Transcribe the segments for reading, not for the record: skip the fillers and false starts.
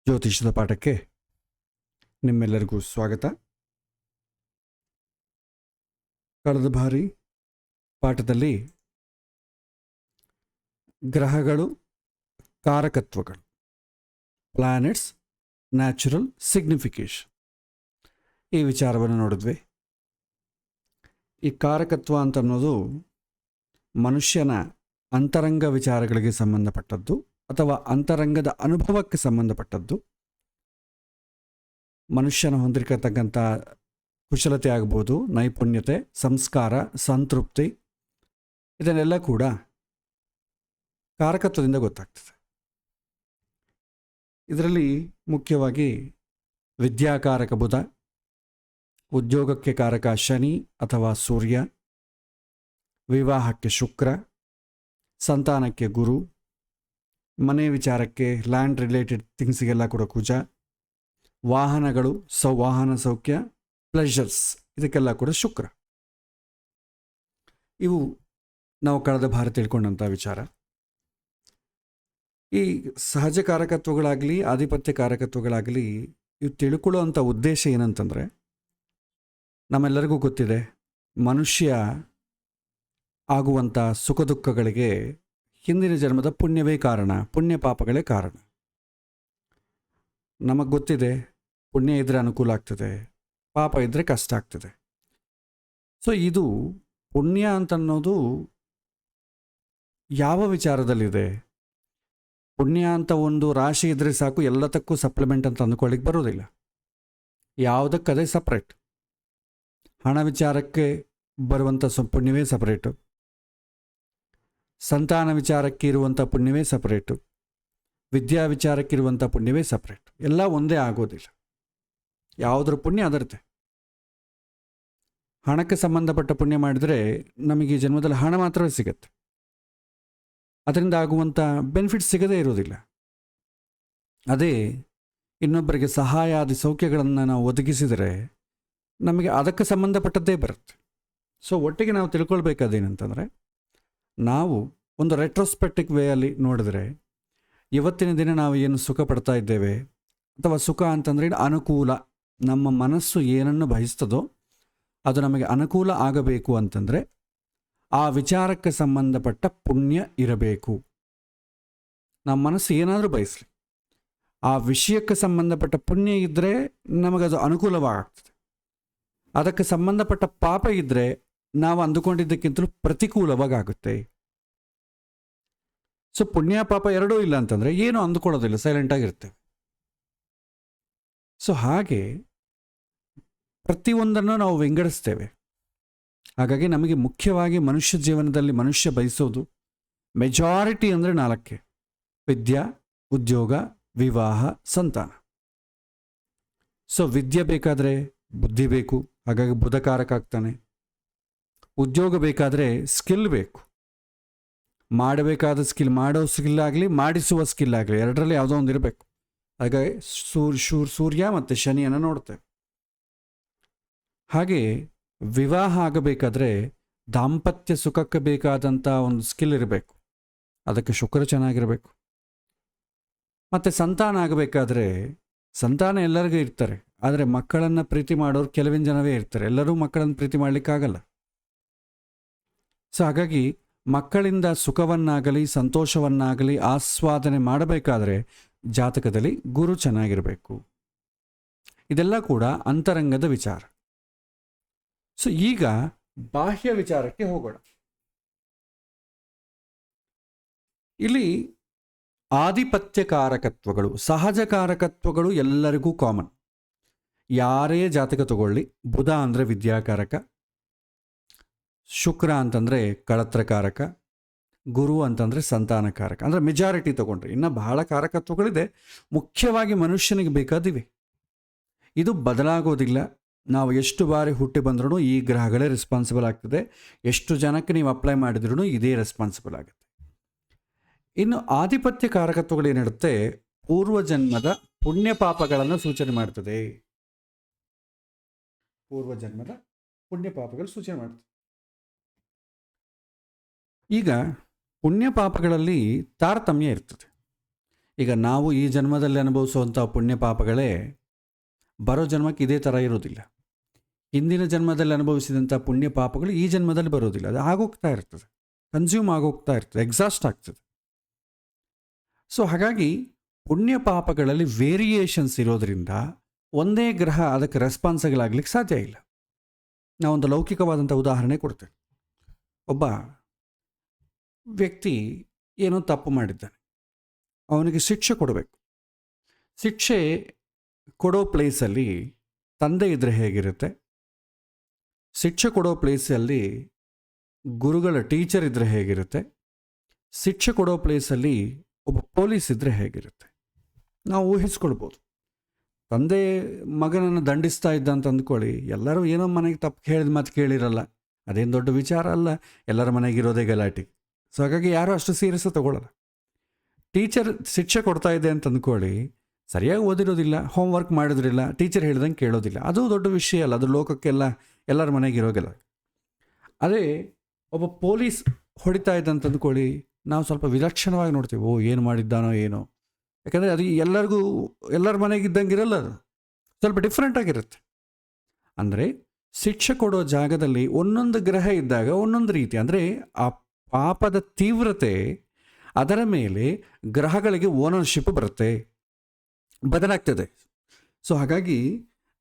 ಜ್ಯೋತಿಷದ ಪಾಠಕ್ಕೆ ನಿಮ್ಮೆಲ್ಲರಿಗೂ ಸ್ವಾಗತ. ಕಳೆದ ಬಾರಿ ಪಾಠದಲ್ಲಿ ಗ್ರಹಗಳು, ಕಾರಕತ್ವಗಳು, ಪ್ಲಾನೆಟ್ಸ್, ನ್ಯಾಚುರಲ್ ಸಿಗ್ನಿಫಿಕೇಶನ್ ಈ ವಿಚಾರವನ್ನು ನೋಡಿದ್ವಿ. ಈ ಕಾರಕತ್ವ ಅಂತ ಅನ್ನೋದು ಮನುಷ್ಯನ ಅಂತರಂಗ ವಿಚಾರಗಳಿಗೆ ಸಂಬಂಧಪಟ್ಟದ್ದು ಅಥವಾ ಅಂತರಂಗದ ಅನುಭವಕ್ಕೆ ಸಂಬಂಧಪಟ್ಟದ್ದು. ಮನುಷ್ಯನ ಹೊಂದಿರತಕ್ಕಂಥ ಕುಶಲತೆ ಆಗ್ಬೋದು, ನೈಪುಣ್ಯತೆ, ಸಂಸ್ಕಾರ, ಸಂತೃಪ್ತಿ, ಇದನ್ನೆಲ್ಲ ಕೂಡ ಕಾರಕತ್ವದಿಂದ ಗೊತ್ತಾಗ್ತದೆ. ಇದರಲ್ಲಿ ಮುಖ್ಯವಾಗಿ ವಿದ್ಯಾಕಾರಕ ಬುಧ, ಉದ್ಯೋಗಕ್ಕೆ ಕಾರಕ ಶನಿ ಅಥವಾ ಸೂರ್ಯ, ವಿವಾಹಕ್ಕೆ ಶುಕ್ರ, ಸಂತಾನಕ್ಕೆ ಗುರು, ಮನೆ ವಿಚಾರಕ್ಕೆ ಲ್ಯಾಂಡ್ ರಿಲೇಟೆಡ್ ಥಿಂಗ್ಸಿಗೆಲ್ಲ ಕೂಡ ಕುಜ, ವಾಹನಗಳು, ವಾಹನ ಸೌಖ್ಯ, ಪ್ಲೆಷರ್ಸ್ ಇದಕ್ಕೆಲ್ಲ ಕೂಡ ಶುಕ್ರ. ಇವು ನಾವು ಕಳೆದ ಬಾರಿ ತಿಳ್ಕೊಂಡಂಥ ವಿಚಾರ. ಈ ಸಹಜ ಕಾರಕತ್ವಗಳಾಗಲಿ ಆಧಿಪತ್ಯ ಕಾರಕತ್ವಗಳಾಗಲಿ ಇವು ತಿಳ್ಕೊಳ್ಳುವಂಥ ಉದ್ದೇಶ ಏನಂತಂದರೆ, ನಮ್ಮೆಲ್ಲರಿಗೂ ಗೊತ್ತಿದೆ ಮನುಷ್ಯ ಆಗುವಂಥ ಸುಖ ದುಃಖಗಳಿಗೆ ಹಿಂದಿನ ಜನ್ಮದ ಪುಣ್ಯವೇ ಕಾರಣ, ಪುಣ್ಯ ಪಾಪಗಳೇ ಕಾರಣ. ನಮಗೆ ಗೊತ್ತಿದೆ ಪುಣ್ಯ ಇದ್ದರೆ ಅನುಕೂಲ ಆಗ್ತದೆ, ಪಾಪ ಇದ್ದರೆ ಕಷ್ಟ ಆಗ್ತದೆ. ಸೊ ಇದು ಪುಣ್ಯ ಅಂತನ್ನೋದು ಯಾವ ವಿಚಾರದಲ್ಲಿದೆ? ಪುಣ್ಯ ಅಂತ ಒಂದು ರಾಶಿ ಇದ್ದರೆ ಸಾಕು, ಎಲ್ಲದಕ್ಕೂ ಸಪ್ಲಿಮೆಂಟ್ ಅಂತ ಅಂದ್ಕೊಳ್ಳಿಕ್ಕೆ ಬರೋದಿಲ್ಲ. ಯಾವುದಕ್ಕದೇ ಸಪ್ರೇಟ್. ಹಣ ವಿಚಾರಕ್ಕೆ ಬರುವಂಥ ಪುಣ್ಯವೇ ಸಪ್ರೇಟು, ಸಂತಾನ ವಿಚಾರಕ್ಕೆ ಇರುವಂಥ ಪುಣ್ಯವೇ ಸಪ್ರೇಟು, ವಿದ್ಯಾ ವಿಚಾರಕ್ಕಿರುವಂಥ ಪುಣ್ಯವೇ ಸಪ್ರೇಟ್. ಎಲ್ಲ ಒಂದೇ ಆಗೋದಿಲ್ಲ. ಯಾವುದ್ರ ಪುಣ್ಯ ಅದರತೆ. ಹಣಕ್ಕೆ ಸಂಬಂಧಪಟ್ಟ ಪುಣ್ಯ ಮಾಡಿದರೆ ನಮಗೆ ಈ ಜನ್ಮದಲ್ಲಿ ಹಣ ಮಾತ್ರವೇ ಸಿಗತ್ತೆ, ಅದರಿಂದ ಆಗುವಂಥ ಬೆನಿಫಿಟ್ ಸಿಗದೇ ಇರೋದಿಲ್ಲ. ಅದೇ ಇನ್ನೊಬ್ಬರಿಗೆ ಸಹಾಯಾದಿ ಸೌಖ್ಯಗಳನ್ನು ನಾವು ಒದಗಿಸಿದರೆ ನಮಗೆ ಅದಕ್ಕೆ ಸಂಬಂಧಪಟ್ಟದ್ದೇ ಬರುತ್ತೆ. ಸೊ ಒಟ್ಟಿಗೆ ನಾವು ತಿಳ್ಕೊಳ್ಬೇಕಾದೇನಂತಂದರೆ, ನಾವು ಒಂದು ರೆಟ್ರೋಸ್ಪೆಕ್ಟಿವ್ ವೇಯಲ್ಲಿ ನೋಡಿದ್ರೆ ಇವತ್ತಿನ ದಿನ ನಾವು ಏನು ಸುಖ ಪಡ್ತಾ ಇದ್ದೇವೆ, ಅಥವಾ ಸುಖ ಅಂತಂದರೆ ಅನುಕೂಲ, ನಮ್ಮ ಮನಸ್ಸು ಏನನ್ನು ಬಯಸ್ತದೋ ಅದು ನಮಗೆ ಅನುಕೂಲ ಆಗಬೇಕು ಅಂತಂದರೆ ಆ ವಿಚಾರಕ್ಕೆ ಸಂಬಂಧಪಟ್ಟ ಪುಣ್ಯ ಇರಬೇಕು. ನಮ್ಮ ಮನಸ್ಸು ಏನಾದರೂ ಬಯಸಲಿ, ಆ ವಿಷಯಕ್ಕೆ ಸಂಬಂಧಪಟ್ಟ ಪುಣ್ಯ ಇದ್ದರೆ ನಮಗದು ಅನುಕೂಲವಾಗ್ತದೆ. ಅದಕ್ಕೆ ಸಂಬಂಧಪಟ್ಟ ಪಾಪ ಇದ್ದರೆ ನಾವು ಅಂದುಕೊಂಡಿದ್ದಕ್ಕಿಂತಲೂ ಪ್ರತಿಕೂಲವಾಗುತ್ತೆ. ಸೊ ಪುಣ್ಯ ಪಾಪ ಎರಡೂ ಇಲ್ಲ ಅಂತಂದರೆ ಏನು ಅಂದುಕೊಳ್ಳೋದಿಲ್ಲ, ಸೈಲೆಂಟಾಗಿರ್ತೇವೆ. ಸೊ ಹಾಗೆ ಪ್ರತಿಯೊಂದನ್ನು ನಾವು ವಿಂಗಡಿಸ್ತೇವೆ. ಹಾಗಾಗಿ ನಮಗೆ ಮುಖ್ಯವಾಗಿ ಮನುಷ್ಯ ಜೀವನದಲ್ಲಿ ಮನುಷ್ಯ ಬಯಸೋದು ಮೆಜಾರಿಟಿ ಅಂದರೆ 4: ವಿದ್ಯಾ, ಉದ್ಯೋಗ, ವಿವಾಹ, ಸಂತಾನ. ಸೊ ವಿದ್ಯೆ ಬೇಕಾದರೆ ಬುದ್ಧಿ ಬೇಕು, ಹಾಗಾಗಿ ಬುಧಕಾರಕ ಆಗ್ತಾನೆ. ಉದ್ಯೋಗ ಬೇಕಾದರೆ ಸ್ಕಿಲ್ ಬೇಕು, ಮಾಡಬೇಕಾದ ಸ್ಕಿಲ್, ಮಾಡೋ ಸ್ಕಿಲ್ ಆಗಲಿ ಮಾಡಿಸುವ ಸ್ಕಿಲ್ ಆಗಲಿ, ಎರಡರಲ್ಲಿ ಯಾವುದೋ ಒಂದು ಇರಬೇಕು. ಹಾಗಾಗಿ ಸೂರ್ಯ ಮತ್ತು ಶನಿಯನ್ನು ನೋಡ್ತೇವೆ. ಹಾಗೆ ವಿವಾಹ ಆಗಬೇಕಾದ್ರೆ ದಾಂಪತ್ಯ ಸುಖಕ್ಕೆ ಬೇಕಾದಂಥ ಒಂದು ಸ್ಕಿಲ್ ಇರಬೇಕು, ಅದಕ್ಕೆ ಶುಕ್ರ ಚೆನ್ನಾಗಿರಬೇಕು. ಮತ್ತು ಸಂತಾನ ಆಗಬೇಕಾದ್ರೆ, ಸಂತಾನ ಎಲ್ಲರಿಗೂ ಇರ್ತಾರೆ, ಆದರೆ ಮಕ್ಕಳನ್ನು ಪ್ರೀತಿ ಮಾಡೋರು ಕೆಲವಿನ ಜನವೇ ಇರ್ತಾರೆ. ಎಲ್ಲರೂ ಮಕ್ಕಳನ್ನು ಪ್ರೀತಿ ಮಾಡಲಿಕ್ಕಾಗಲ್ಲ. ಸೊ ಹಾಗಾಗಿ ಮಕ್ಕಳಿಂದ ಸುಖವನ್ನಾಗಲಿ ಸಂತೋಷವನ್ನಾಗಲಿ ಆಸ್ವಾದನೆ ಮಾಡಬೇಕಾದ್ರೆ ಜಾತಕದಲ್ಲಿ ಗುರು ಚೆನ್ನಾಗಿರಬೇಕು. ಇದೆಲ್ಲ ಕೂಡ ಅಂತರಂಗದ ವಿಚಾರ. ಸೊ ಈಗ ಬಾಹ್ಯ ವಿಚಾರಕ್ಕೆ ಹೋಗೋಣ. ಇಲ್ಲಿ ಆಧಿಪತ್ಯ ಕಾರಕತ್ವಗಳು, ಸಹಜ ಕಾರಕತ್ವಗಳು ಎಲ್ಲರಿಗೂ ಕಾಮನ್. ಯಾರೇ ಜಾತಕ ತಗೊಳ್ಳಿ, ಬುಧ ಅಂದರೆ ವಿದ್ಯಾಕಾರಕ, ಶುಕ್ರ ಅಂತಂದರೆ ಕಳತ್ರಕಾರಕ, ಗುರು ಅಂತಂದರೆ ಸಂತಾನಕಾರಕ. ಅಂದರೆ ಮೆಜಾರಿಟಿ ತಗೊಂಡ್ರೆ ಇನ್ನು ಬಹಳ ಕಾರಕತ್ವಗಳಿದೆ, ಮುಖ್ಯವಾಗಿ ಮನುಷ್ಯನಿಗೆ ಬೇಕಾದಿವೆ. ಇದು ಬದಲಾಗೋದಿಲ್ಲ. ನಾವು ಎಷ್ಟು ಬಾರಿ ಹುಟ್ಟಿ ಬಂದ್ರೂ ಈ ಗ್ರಹಗಳೇ ರೆಸ್ಪಾನ್ಸಿಬಲ್ ಆಗ್ತದೆ. ಎಷ್ಟು ಜನಕ್ಕೆ ನೀವು ಅಪ್ಲೈ ಮಾಡಿದ್ರೂ ಇದೇ ರೆಸ್ಪಾನ್ಸಿಬಲ್ ಆಗುತ್ತೆ. ಇನ್ನು ಆಧಿಪತ್ಯ ಕಾರಕತ್ವಗಳು ಏನಿಡುತ್ತೆ, ಪೂರ್ವಜನ್ಮದ ಪುಣ್ಯ ಪಾಪಗಳನ್ನು ಸೂಚನೆ ಮಾಡ್ತದೆ. ಪೂರ್ವಜನ್ಮದ ಪುಣ್ಯ ಪಾಪಗಳು ಸೂಚನೆ ಮಾಡ್ತದೆ. ಈಗ ಪುಣ್ಯ ಪಾಪಗಳಲ್ಲಿ ತಾರತಮ್ಯ ಇರ್ತದೆ. ಈಗ ನಾವು ಈ ಜನ್ಮದಲ್ಲಿ ಅನುಭವಿಸುವಂಥ ಪುಣ್ಯ ಪಾಪಗಳೇ ಬರೋ ಜನ್ಮಕ್ಕೆ ಇದೇ ಥರ ಇರೋದಿಲ್ಲ. ಹಿಂದಿನ ಜನ್ಮದಲ್ಲಿ ಅನುಭವಿಸಿದಂಥ ಪುಣ್ಯ ಪಾಪಗಳು ಈ ಜನ್ಮದಲ್ಲಿ ಬರೋದಿಲ್ಲ. ಅದು ಆಗೋಗ್ತಾ ಇರ್ತದೆ, ಕನ್ಸ್ಯೂಮ್ ಆಗೋಗ್ತಾ ಇರ್ತದೆ, ಎಕ್ಸಾಸ್ಟ್ ಆಗ್ತದೆ. ಸೊ ಹಾಗಾಗಿ ಪುಣ್ಯ ಪಾಪಗಳಲ್ಲಿ ವೇರಿಯೇಷನ್ಸ್ ಇರೋದ್ರಿಂದ ಒಂದೇ ಗ್ರಹ ಅದಕ್ಕೆ ರೆಸ್ಪಾನ್ಸಿಬಲ್ ಆಗಲಿಕ್ಕೆ ಸಾಧ್ಯ ಇಲ್ಲ. ನಾವೊಂದು ಲೌಕಿಕವಾದಂಥ ಉದಾಹರಣೆ ಕೊಡ್ತೇನೆ. ಒಬ್ಬ ವ್ಯಕ್ತಿ ಏನೋ ತಪ್ಪು ಮಾಡಿದ್ದಾನೆ, ಅವನಿಗೆ ಶಿಕ್ಷೆ ಕೊಡಬೇಕು. ಶಿಕ್ಷೆ ಕೊಡೋ ಪ್ಲೇಸಲ್ಲಿ ತಂದೆ ಇದ್ದರೆ ಹೇಗಿರುತ್ತೆ, ಶಿಕ್ಷೆ ಕೊಡೋ ಪ್ಲೇಸಲ್ಲಿ ಗುರುಗಳ ಟೀಚರ್ ಇದ್ದರೆ ಹೇಗಿರುತ್ತೆ, ಶಿಕ್ಷೆ ಕೊಡೋ ಪ್ಲೇಸಲ್ಲಿ ಒಬ್ಬ ಪೊಲೀಸ್ ಇದ್ದರೆ ಹೇಗಿರುತ್ತೆ, ನಾವು ಊಹಿಸ್ಕೊಳ್ಬೋದು. ತಂದೆ ಮಗನನ್ನು ದಂಡಿಸ್ತಾ ಇದ್ದ ಅಂತ ಅಂದ್ಕೊಳ್ಳಿ, ಎಲ್ಲರೂ ಏನೋ ಮನೆಗೆ ತಪ್ಪು ಹೇಳಿದ ಮಾತು ಕೇಳಿರಲ್ಲ, ಅದೇನು ದೊಡ್ಡ ವಿಚಾರ ಅಲ್ಲ, ಎಲ್ಲರ ಮನೆಗಿರೋದೇ ಗಲಾಟೆ. ಸೊ ಹಾಗಾಗಿ ಯಾರೂ ಅಷ್ಟು ಸೀರಿಯಸ್ ತಗೊಳ್ಳಲ್ಲ. ಟೀಚರ್ ಶಿಕ್ಷೆ ಕೊಡ್ತಾ ಇದೆ ಅಂತ ಅಂದ್ಕೊಳ್ಳಿ, ಸರಿಯಾಗಿ ಓದಿರೋದಿಲ್ಲ, ಹೋಮ್ವರ್ಕ್ ಮಾಡಿದ್ರಿಲ್ಲ, ಟೀಚರ್ ಹೇಳ್ದಂಗೆ ಕೇಳೋದಿಲ್ಲ, ಅದು ದೊಡ್ಡ ವಿಷಯ ಅಲ್ಲ, ಅದು ಲೋಕಕ್ಕೆಲ್ಲ ಎಲ್ಲರ ಮನೆಗಿರೋಗಿಲ್ಲ. ಅದೇ ಒಬ್ಬ ಪೊಲೀಸ್ ಹೊಡಿತಾ ಇದ್ದಂತ ಅಂದ್ಕೊಳ್ಳಿ, ನಾವು ಸ್ವಲ್ಪ ವಿಲಕ್ಷಣವಾಗಿ ನೋಡ್ತೀವಿ, ಓ ಏನು ಮಾಡಿದ್ದಾನೋ ಏನೋ. ಯಾಕಂದರೆ ಅದು ಎಲ್ಲರ ಮನೆಗಿದ್ದಂಗೆ ಇರಲ್ಲ, ಅದು ಸ್ವಲ್ಪ ಡಿಫ್ರೆಂಟ್ ಆಗಿರುತ್ತೆ. ಅಂದರೆ ಶಿಕ್ಷೆ ಕೊಡೋ ಜಾಗದಲ್ಲಿ ಒಂದೊಂದು ಗ್ರಹ ಇದ್ದಾಗ ಒಂದೊಂದು ರೀತಿ, ಅಂದರೆ ಆ ಪಾಪದ ತೀವ್ರತೆ ಅದರ ಮೇಲೆ ಗ್ರಹಗಳಿಗೆ ಓನರ್ಶಿಪ್ ಬರುತ್ತೆ, ಬದಲಾಗ್ತದೆ. ಸೊ ಹಾಗಾಗಿ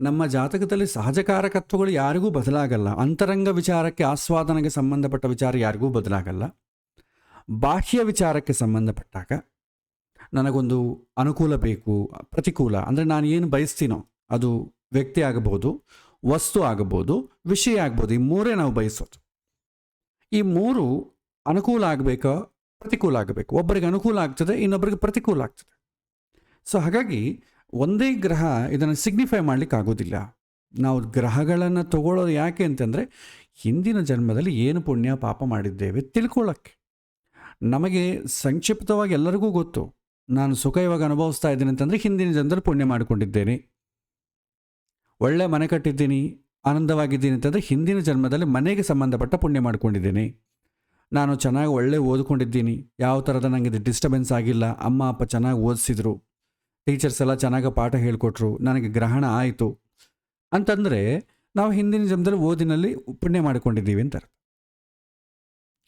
ನಮ್ಮ ಜಾತಕದಲ್ಲಿ ಸಹಜಕಾರಕತ್ವಗಳು ಯಾರಿಗೂ ಬದಲಾಗಲ್ಲ. ಅಂತರಂಗ ವಿಚಾರಕ್ಕೆ, ಆಸ್ವಾದನೆಗೆ ಸಂಬಂಧಪಟ್ಟ ವಿಚಾರ ಯಾರಿಗೂ ಬದಲಾಗಲ್ಲ. ಬಾಹ್ಯ ವಿಚಾರಕ್ಕೆ ಸಂಬಂಧಪಟ್ಟಾಗ ನನಗೊಂದು ಅನುಕೂಲ ಬೇಕು, ಪ್ರತಿಕೂಲ, ಅಂದರೆ ನಾನು ಏನು ಬಯಸ್ತೀನೋ ಅದು ವ್ಯಕ್ತಿ ಆಗಬಹುದು, ವಸ್ತು ಆಗಬಹುದು, ವಿಷಯ ಆಗ್ಬೋದು. ಈ ಮೂರೇ ನಾವು ಬಯಸೋದು. ಈ ಮೂರು ಅನುಕೂಲ ಆಗಬೇಕೋ ಪ್ರತಿಕೂಲ ಆಗಬೇಕು. ಒಬ್ಬರಿಗೆ ಅನುಕೂಲ ಆಗ್ತದೆ, ಇನ್ನೊಬ್ಬರಿಗೆ ಪ್ರತಿಕೂಲ ಆಗ್ತದೆ. ಸೊ ಹಾಗಾಗಿ ಒಂದೇ ಗ್ರಹ ಇದನ್ನು ಸಿಗ್ನಿಫೈ ಮಾಡಲಿಕ್ಕೆ ಆಗೋದಿಲ್ಲ. ನಾವು ಗ್ರಹಗಳನ್ನು ತಗೊಳ್ಳೋದು ಯಾಕೆ ಅಂತಂದರೆ ಹಿಂದಿನ ಜನ್ಮದಲ್ಲಿ ಏನು ಪುಣ್ಯ ಪಾಪ ಮಾಡಿದ್ದೇವೆ ತಿಳ್ಕೊಳ್ಳೋಕ್ಕೆ. ನಮಗೆ ಸಂಕ್ಷಿಪ್ತವಾಗಿ ಎಲ್ಲರಿಗೂ ಗೊತ್ತು, ನಾನು ಸುಖ ಇವಾಗ ಅನುಭವಿಸ್ತಾ ಇದ್ದೀನಿ ಅಂತಂದರೆ ಹಿಂದಿನ ಜನ್ಮದಲ್ಲಿ ಪುಣ್ಯ ಮಾಡಿಕೊಂಡಿದ್ದೇನೆ. ಒಳ್ಳೆ ಮನೆ ಕಟ್ಟಿದ್ದೀನಿ, ಆನಂದವಾಗಿದ್ದೀನಿ ಅಂತಂದರೆ ಹಿಂದಿನ ಜನ್ಮದಲ್ಲಿ ಮನೆಗೆ ಸಂಬಂಧಪಟ್ಟ ಪುಣ್ಯ ಮಾಡ್ಕೊಂಡಿದ್ದೇನೆ. ನಾನು ಚೆನ್ನಾಗಿ ಒಳ್ಳೆ ಓದ್ಕೊಂಡಿದ್ದೀನಿ, ಯಾವ ಥರದ ನನಗೆ ಡಿಸ್ಟರ್ಬೆನ್ಸ್ ಆಗಿಲ್ಲ, ಅಮ್ಮ ಅಪ್ಪ ಚೆನ್ನಾಗಿ ಓದಿಸಿದ್ರು, ಟೀಚರ್ಸ್ ಎಲ್ಲ ಚೆನ್ನಾಗಿ ಪಾಠ ಹೇಳಿಕೊಟ್ರು, ನನಗೆ ಗ್ರಹಣ ಆಯಿತು ಅಂತಂದರೆ ನಾವು ಹಿಂದಿನ ಜನ್ಮದಲ್ಲಿ ಓದಿನಲ್ಲಿ ಪುಣ್ಯ ಮಾಡಿಕೊಂಡಿದ್ದೀವಿ ಅಂತ.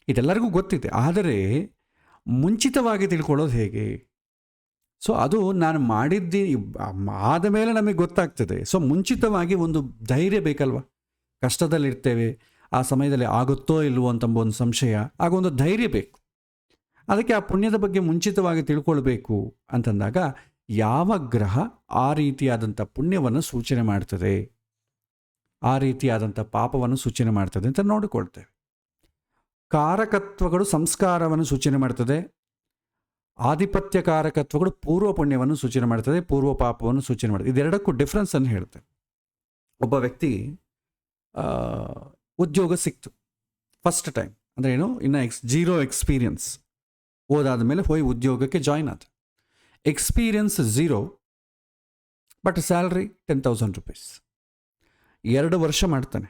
ಇದೆಲ್ಲರಿಗೂ ಗೊತ್ತಿದೆ, ಆದರೆ ಮುಂಚಿತವಾಗಿ ತಿಳ್ಕೊಳ್ಳೋದು ಹೇಗೆ? ಸೊ ಅದು ನಾನು ಮಾಡಿದ್ದೀನಿ ಆದ ಮೇಲೆ ನಮಗೆ ಗೊತ್ತಾಗ್ತದೆ. ಸೊ ಮುಂಚಿತವಾಗಿ ಒಂದು ಧೈರ್ಯ ಬೇಕಲ್ವ, ಕಷ್ಟದಲ್ಲಿರ್ತೇವೆ, ಆ ಸಮಯದಲ್ಲಿ ಆಗುತ್ತೋ ಇಲ್ವೋ ಅಂತ ಒಂದು ಸಂಶಯ, ಆಗ ಒಂದು ಧೈರ್ಯ ಬೇಕು. ಅದಕ್ಕೆ ಆ ಪುಣ್ಯದ ಬಗ್ಗೆ ಮುಂಚಿತವಾಗಿ ತಿಳ್ಕೊಳ್ಬೇಕು ಅಂತಂದಾಗ ಯಾವ ಗ್ರಹ ಆ ರೀತಿಯಾದಂಥ ಪುಣ್ಯವನ್ನು ಸೂಚನೆ ಮಾಡ್ತದೆ, ಆ ರೀತಿಯಾದಂಥ ಪಾಪವನ್ನು ಸೂಚನೆ ಮಾಡ್ತದೆ ಅಂತ ನೋಡಿಕೊಳ್ತೇವೆ. ಕಾರಕತ್ವಗಳು ಸಂಸ್ಕಾರವನ್ನು ಸೂಚನೆ ಮಾಡ್ತದೆ, ಆಧಿಪತ್ಯ ಕಾರಕತ್ವಗಳು ಪೂರ್ವ ಪುಣ್ಯವನ್ನು ಸೂಚನೆ ಮಾಡ್ತದೆ, ಪೂರ್ವ ಪಾಪವನ್ನು ಸೂಚನೆ ಮಾಡ್ತದೆ. ಇದೆರಡಕ್ಕೂ ಡಿಫ್ರೆನ್ಸನ್ನು ಹೇಳ್ತೇನೆ. ಒಬ್ಬ ವ್ಯಕ್ತಿ ಉದ್ಯೋಗ ಸಿಕ್ತು ಫಸ್ಟ್ ಟೈಮ್, ಅಂದರೆ ಏನು, ಇನ್ನು ಜೀರೋ ಎಕ್ಸ್ಪೀರಿಯನ್ಸ್, ಓದಾದ ಮೇಲೆ ಹೋಗಿ ಉದ್ಯೋಗಕ್ಕೆ ಜಾಯ್ನ್ ಆದ. Experience zero, but salary 10,000 rupees. 2 ವರ್ಷ ಮಾಡ್ತಾನೆ.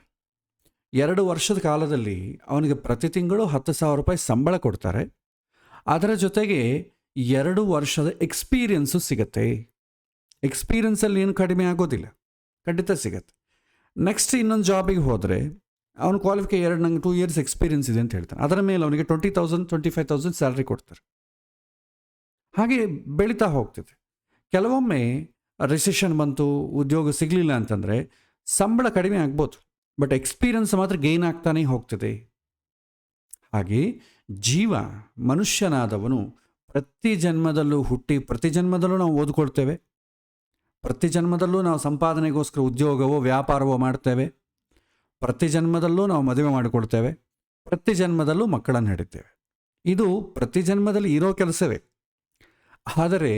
2 ವರ್ಷದ ಕಾಲದಲ್ಲಿ ಅವನಿಗೆ ಪ್ರತಿ ತಿಂಗಳು 10,000 ರೂಪಾಯಿ ಸಂಬಳ ಕೊಡ್ತಾರೆ. ಅದರ ಜೊತೆಗೆ 2 ವರ್ಷದ ಎಕ್ಸ್ಪೀರಿಯನ್ಸು ಸಿಗತ್ತೆ. ಎಕ್ಸ್ಪೀರಿಯನ್ಸಲ್ಲಿ ಏನು ಕಡಿಮೆ ಆಗೋದಿಲ್ಲ, ಖಂಡಿತ ಸಿಗತ್ತೆ. ನೆಕ್ಸ್ಟ್ ಇನ್ನೊಂದು ಜಾಬಿಗೆ ಹೋದರೆ ಅವನು ಕ್ವಾಲಿಫಿಕೇ ನಂಗೆ 2 ಇಯರ್ಸ್ ಎಕ್ಸ್ಪೀರಿಯನ್ಸ್ ಇದೆ ಅಂತ ಹೇಳ್ತಾನೆ. ಅದರ ಮೇಲೆ ಅವನಿಗೆ 20,000 25,000 ಸ್ಯಾಲ್ರಿ ಕೊಡ್ತಾರೆ. ಹಾಗೆ ಬೆಳೀತಾ ಹೋಗ್ತದೆ. ಕೆಲವೊಮ್ಮೆ ರಿಸೆಷನ್ ಬಂತು, ಉದ್ಯೋಗ ಸಿಗಲಿಲ್ಲ ಅಂತಂದರೆ ಸಂಬಳ ಕಡಿಮೆ ಆಗ್ಬೋದು, ಬಟ್ ಎಕ್ಸ್ಪೀರಿಯನ್ಸ್ ಮಾತ್ರ ಗೇನ್ ಆಗ್ತಾನೇ ಹೋಗ್ತದೆ. ಹಾಗೆ ಜೀವ, ಮನುಷ್ಯನಾದವನು ಪ್ರತಿ ಜನ್ಮದಲ್ಲೂ ಹುಟ್ಟಿ ಪ್ರತಿ ಜನ್ಮದಲ್ಲೂ ನಾವು ಓದ್ಕೊಳ್ತೇವೆ, ಪ್ರತಿ ಜನ್ಮದಲ್ಲೂ ನಾವು ಸಂಪಾದನೆಗೋಸ್ಕರ ಉದ್ಯೋಗವೋ ವ್ಯಾಪಾರವೋ ಮಾಡ್ತೇವೆ, ಪ್ರತಿ ಜನ್ಮದಲ್ಲೂ ನಾವು ಮದುವೆ ಮಾಡಿಕೊಳ್ತೇವೆ, ಪ್ರತಿ ಜನ್ಮದಲ್ಲೂ ಮಕ್ಕಳನ್ನು ಹಿಡಿತೇವೆ. ಇದು ಪ್ರತಿ ಜನ್ಮದಲ್ಲಿ ಇರೋ ಕೆಲಸವೇ. ಆದರೆ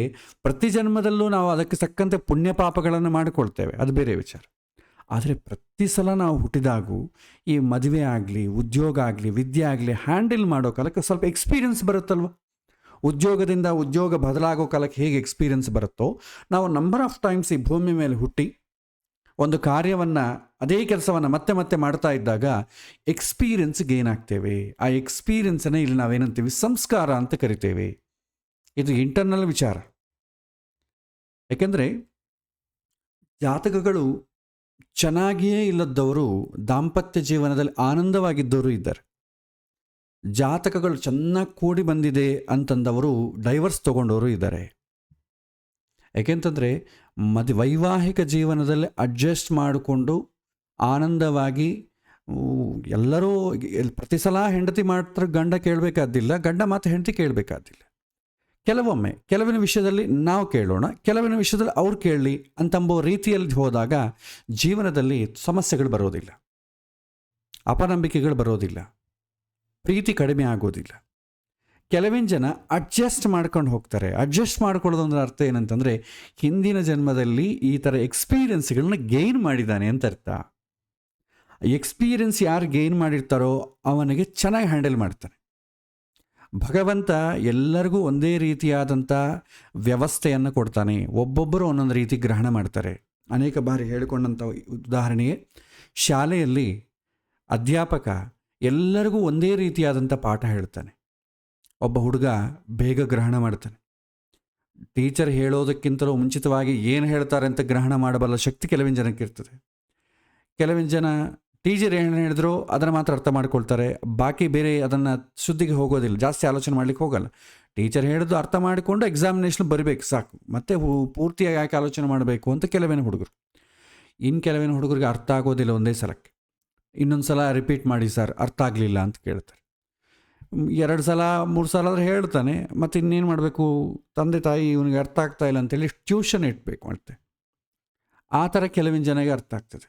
ಪ್ರತಿ ಜನ್ಮದಲ್ಲೂ ನಾವು ಅದಕ್ಕೆ ತಕ್ಕಂತೆ ಪುಣ್ಯ ಪಾಪಗಳನ್ನು ಮಾಡಿಕೊಳ್ತೇವೆ, ಅದು ಬೇರೆ ವಿಚಾರ. ಆದರೆ ಪ್ರತಿ ಸಲ ನಾವು ಹುಟ್ಟಿದಾಗೂ ಈ ಮದುವೆ ಆಗಲಿ, ಉದ್ಯೋಗ ಆಗಲಿ, ವಿದ್ಯೆ ಆಗಲಿ ಹ್ಯಾಂಡಲ್ ಮಾಡೋ ಕಾಲಕ್ಕೆ ಸ್ವಲ್ಪ ಎಕ್ಸ್ಪೀರಿಯನ್ಸ್ ಬರುತ್ತಲ್ವ. ಉದ್ಯೋಗದಿಂದ ಉದ್ಯೋಗ ಬದಲಾಗೋ ಕಾಲಕ್ಕೆ ಹೇಗೆ ಎಕ್ಸ್ಪೀರಿಯನ್ಸ್ ಬರುತ್ತೋ, ನಾವು ನಂಬರ್ ಆಫ್ ಟೈಮ್ಸ್ ಈ ಭೂಮಿ ಮೇಲೆ ಹುಟ್ಟಿ ಒಂದು ಕಾರ್ಯವನ್ನು, ಅದೇ ಕೆಲಸವನ್ನು ಮತ್ತೆ ಮತ್ತೆ ಮಾಡ್ತಾ ಇದ್ದಾಗ ಎಕ್ಸ್ಪೀರಿಯನ್ಸ್ ಗೇನ್ ಆಗ್ತೇವೆ. ಆ ಎಕ್ಸ್ಪೀರಿಯನ್ಸನ್ನೇ ಇಲ್ಲಿ ನಾವೇನಂತೀವಿ ಸಂಸ್ಕಾರ ಅಂತ ಕರಿತೇವೆ. ಇದು ಇಂಟರ್ನಲ್ ವಿಚಾರ. ಯಾಕೆಂದರೆ ಜಾತಕಗಳು ಚೆನ್ನಾಗಿಯೇ ಇಲ್ಲದವರು ದಾಂಪತ್ಯ ಜೀವನದಲ್ಲಿ ಆನಂದವಾಗಿದ್ದವರು ಇದ್ದಾರೆ. ಜಾತಕಗಳು ಚೆನ್ನಾಗಿ ಕೂಡಿ ಬಂದಿದೆ ಅಂತಂದವರು ಡೈವರ್ಸ್ ತೊಗೊಂಡವರು ಇದ್ದಾರೆ. ಯಾಕೆಂತಂದರೆ ವೈವಾಹಿಕ ಜೀವನದಲ್ಲಿ ಅಡ್ಜಸ್ಟ್ ಮಾಡಿಕೊಂಡು ಆನಂದವಾಗಿ ಎಲ್ಲರೂ ಪ್ರತಿ ಸಲ ಹೆಂಡತಿ ಮಾತ್ರ ಗಂಡ ಕೇಳಬೇಕಾದಿಲ್ಲ, ಗಂಡ ಮಾತ್ರ ಹೆಂಡತಿ ಕೇಳಬೇಕಾದಿಲ್ಲ. ಕೆಲವೊಮ್ಮೆ ಕೆಲವಿನ ವಿಷಯದಲ್ಲಿ ನಾವು ಕೇಳೋಣ, ಕೆಲವಿನ ವಿಷಯದಲ್ಲಿ ಅವ್ರು ಕೇಳಲಿ ಅಂತಂಬೋ ರೀತಿಯಲ್ಲಿ ಹೋದಾಗ ಜೀವನದಲ್ಲಿ ಸಮಸ್ಯೆಗಳು ಬರೋದಿಲ್ಲ, ಅಪನಂಬಿಕೆಗಳು ಬರೋದಿಲ್ಲ, ಪ್ರೀತಿ ಕಡಿಮೆ ಆಗೋದಿಲ್ಲ. ಕೆಲವಿನ ಜನ ಅಡ್ಜಸ್ಟ್ ಮಾಡ್ಕೊಂಡು ಹೋಗ್ತಾರೆ. ಅಡ್ಜಸ್ಟ್ ಮಾಡ್ಕೊಳ್ಳೋದು ಅಂದ್ರೆ ಅರ್ಥ ಏನಂತಂದರೆ ಹಿಂದಿನ ಜನ್ಮದಲ್ಲಿ ಈ ಥರ ಎಕ್ಸ್ಪೀರಿಯನ್ಸ್ಗಳನ್ನ ಗೇನ್ ಮಾಡಿದ್ದಾನೆ ಅಂತ ಅರ್ಥ. ಎಕ್ಸ್ಪೀರಿಯನ್ಸ್ ಯಾರು ಗೇನ್ ಮಾಡಿರ್ತಾರೋ ಅವನಿಗೆ ಚೆನ್ನಾಗಿ ಹ್ಯಾಂಡಲ್ ಮಾಡ್ತಾನೆ. ಭಗವಂತ ಎಲ್ಲರಿಗೂ ಒಂದೇ ರೀತಿಯಾದಂಥ ವ್ಯವಸ್ಥೆಯನ್ನು ಕೊಡ್ತಾನೆ. ಒಬ್ಬೊಬ್ಬರು ಒಂದೊಂದು ರೀತಿ ಗ್ರಹಣ ಮಾಡ್ತಾರೆ. ಅನೇಕ ಬಾರಿ ಹೇಳಿಕೊಂಡಂಥ ಉದಾಹರಣೆಗೆ, ಶಾಲೆಯಲ್ಲಿ ಅಧ್ಯಾಪಕ ಎಲ್ಲರಿಗೂ ಒಂದೇ ರೀತಿಯಾದಂಥ ಪಾಠ ಹೇಳ್ತಾನೆ. ಒಬ್ಬ ಹುಡುಗ ಬೇಗ ಗ್ರಹಣ ಮಾಡ್ತಾನೆ. ಟೀಚರ್ ಹೇಳೋದಕ್ಕಿಂತಲೂ ಮುಂಚಿತವಾಗಿ ಏನು ಹೇಳ್ತಾರೆ ಅಂತ ಗ್ರಹಣ ಮಾಡಬಲ್ಲ ಶಕ್ತಿ ಕೆಲವಿನ ಜನಕ್ಕೆ ಇರ್ತದೆ. ಕೆಲವಿನ ಜನ ಟೀಚರ್ ಏನು ಹೇಳಿದ್ರು ಅದನ್ನು ಮಾತ್ರ ಅರ್ಥ ಮಾಡ್ಕೊಳ್ತಾರೆ, ಬಾಕಿ ಬೇರೆ ಅದನ್ನು ಸುದ್ದಿಗೆ ಹೋಗೋದಿಲ್ಲ, ಜಾಸ್ತಿ ಆಲೋಚನೆ ಮಾಡ್ಲಿಕ್ಕೆ ಹೋಗಲ್ಲ. ಟೀಚರ್ ಹೇಳಿದ್ದು ಅರ್ಥ ಮಾಡಿಕೊಂಡು ಎಕ್ಸಾಮಿನೇಷನ್ ಬರಬೇಕು ಸಾಕು, ಮತ್ತೆ ಪೂರ್ತಿಯಾಗಿ ಯಾಕೆ ಆಲೋಚನೆ ಮಾಡಬೇಕು ಅಂತ ಕೆಲವಿನ ಹುಡುಗರು. ಇನ್ನು ಕೆಲವಿನ ಹುಡುಗರಿಗೆ ಅರ್ಥ ಆಗೋದಿಲ್ಲ ಒಂದೇ ಸಲಕ್ಕೆ. ಇನ್ನೊಂದು ಸಲ ರಿಪೀಟ್ ಮಾಡಿ ಸರ್, ಅರ್ಥ ಆಗಲಿಲ್ಲ ಅಂತ ಕೇಳ್ತಾರೆ. 2 ಸಲ 3 ಸಲ ಆದ್ರೆ ಹೇಳ್ತಾನೆ, ಮತ್ತು ಇನ್ನೇನು ಮಾಡಬೇಕು, ತಂದೆ ತಾಯಿ ಇವನಿಗೆ ಅರ್ಥ ಆಗ್ತಾ ಇಲ್ಲ ಅಂತೇಳಿ ಟ್ಯೂಷನ್ ಇಟ್ಬೇಕು ಮತ್ತೆ. ಆ ಥರ ಕೆಲವಿನ ಜನಕ್ಕೆ ಅರ್ಥ ಆಗ್ತದೆ.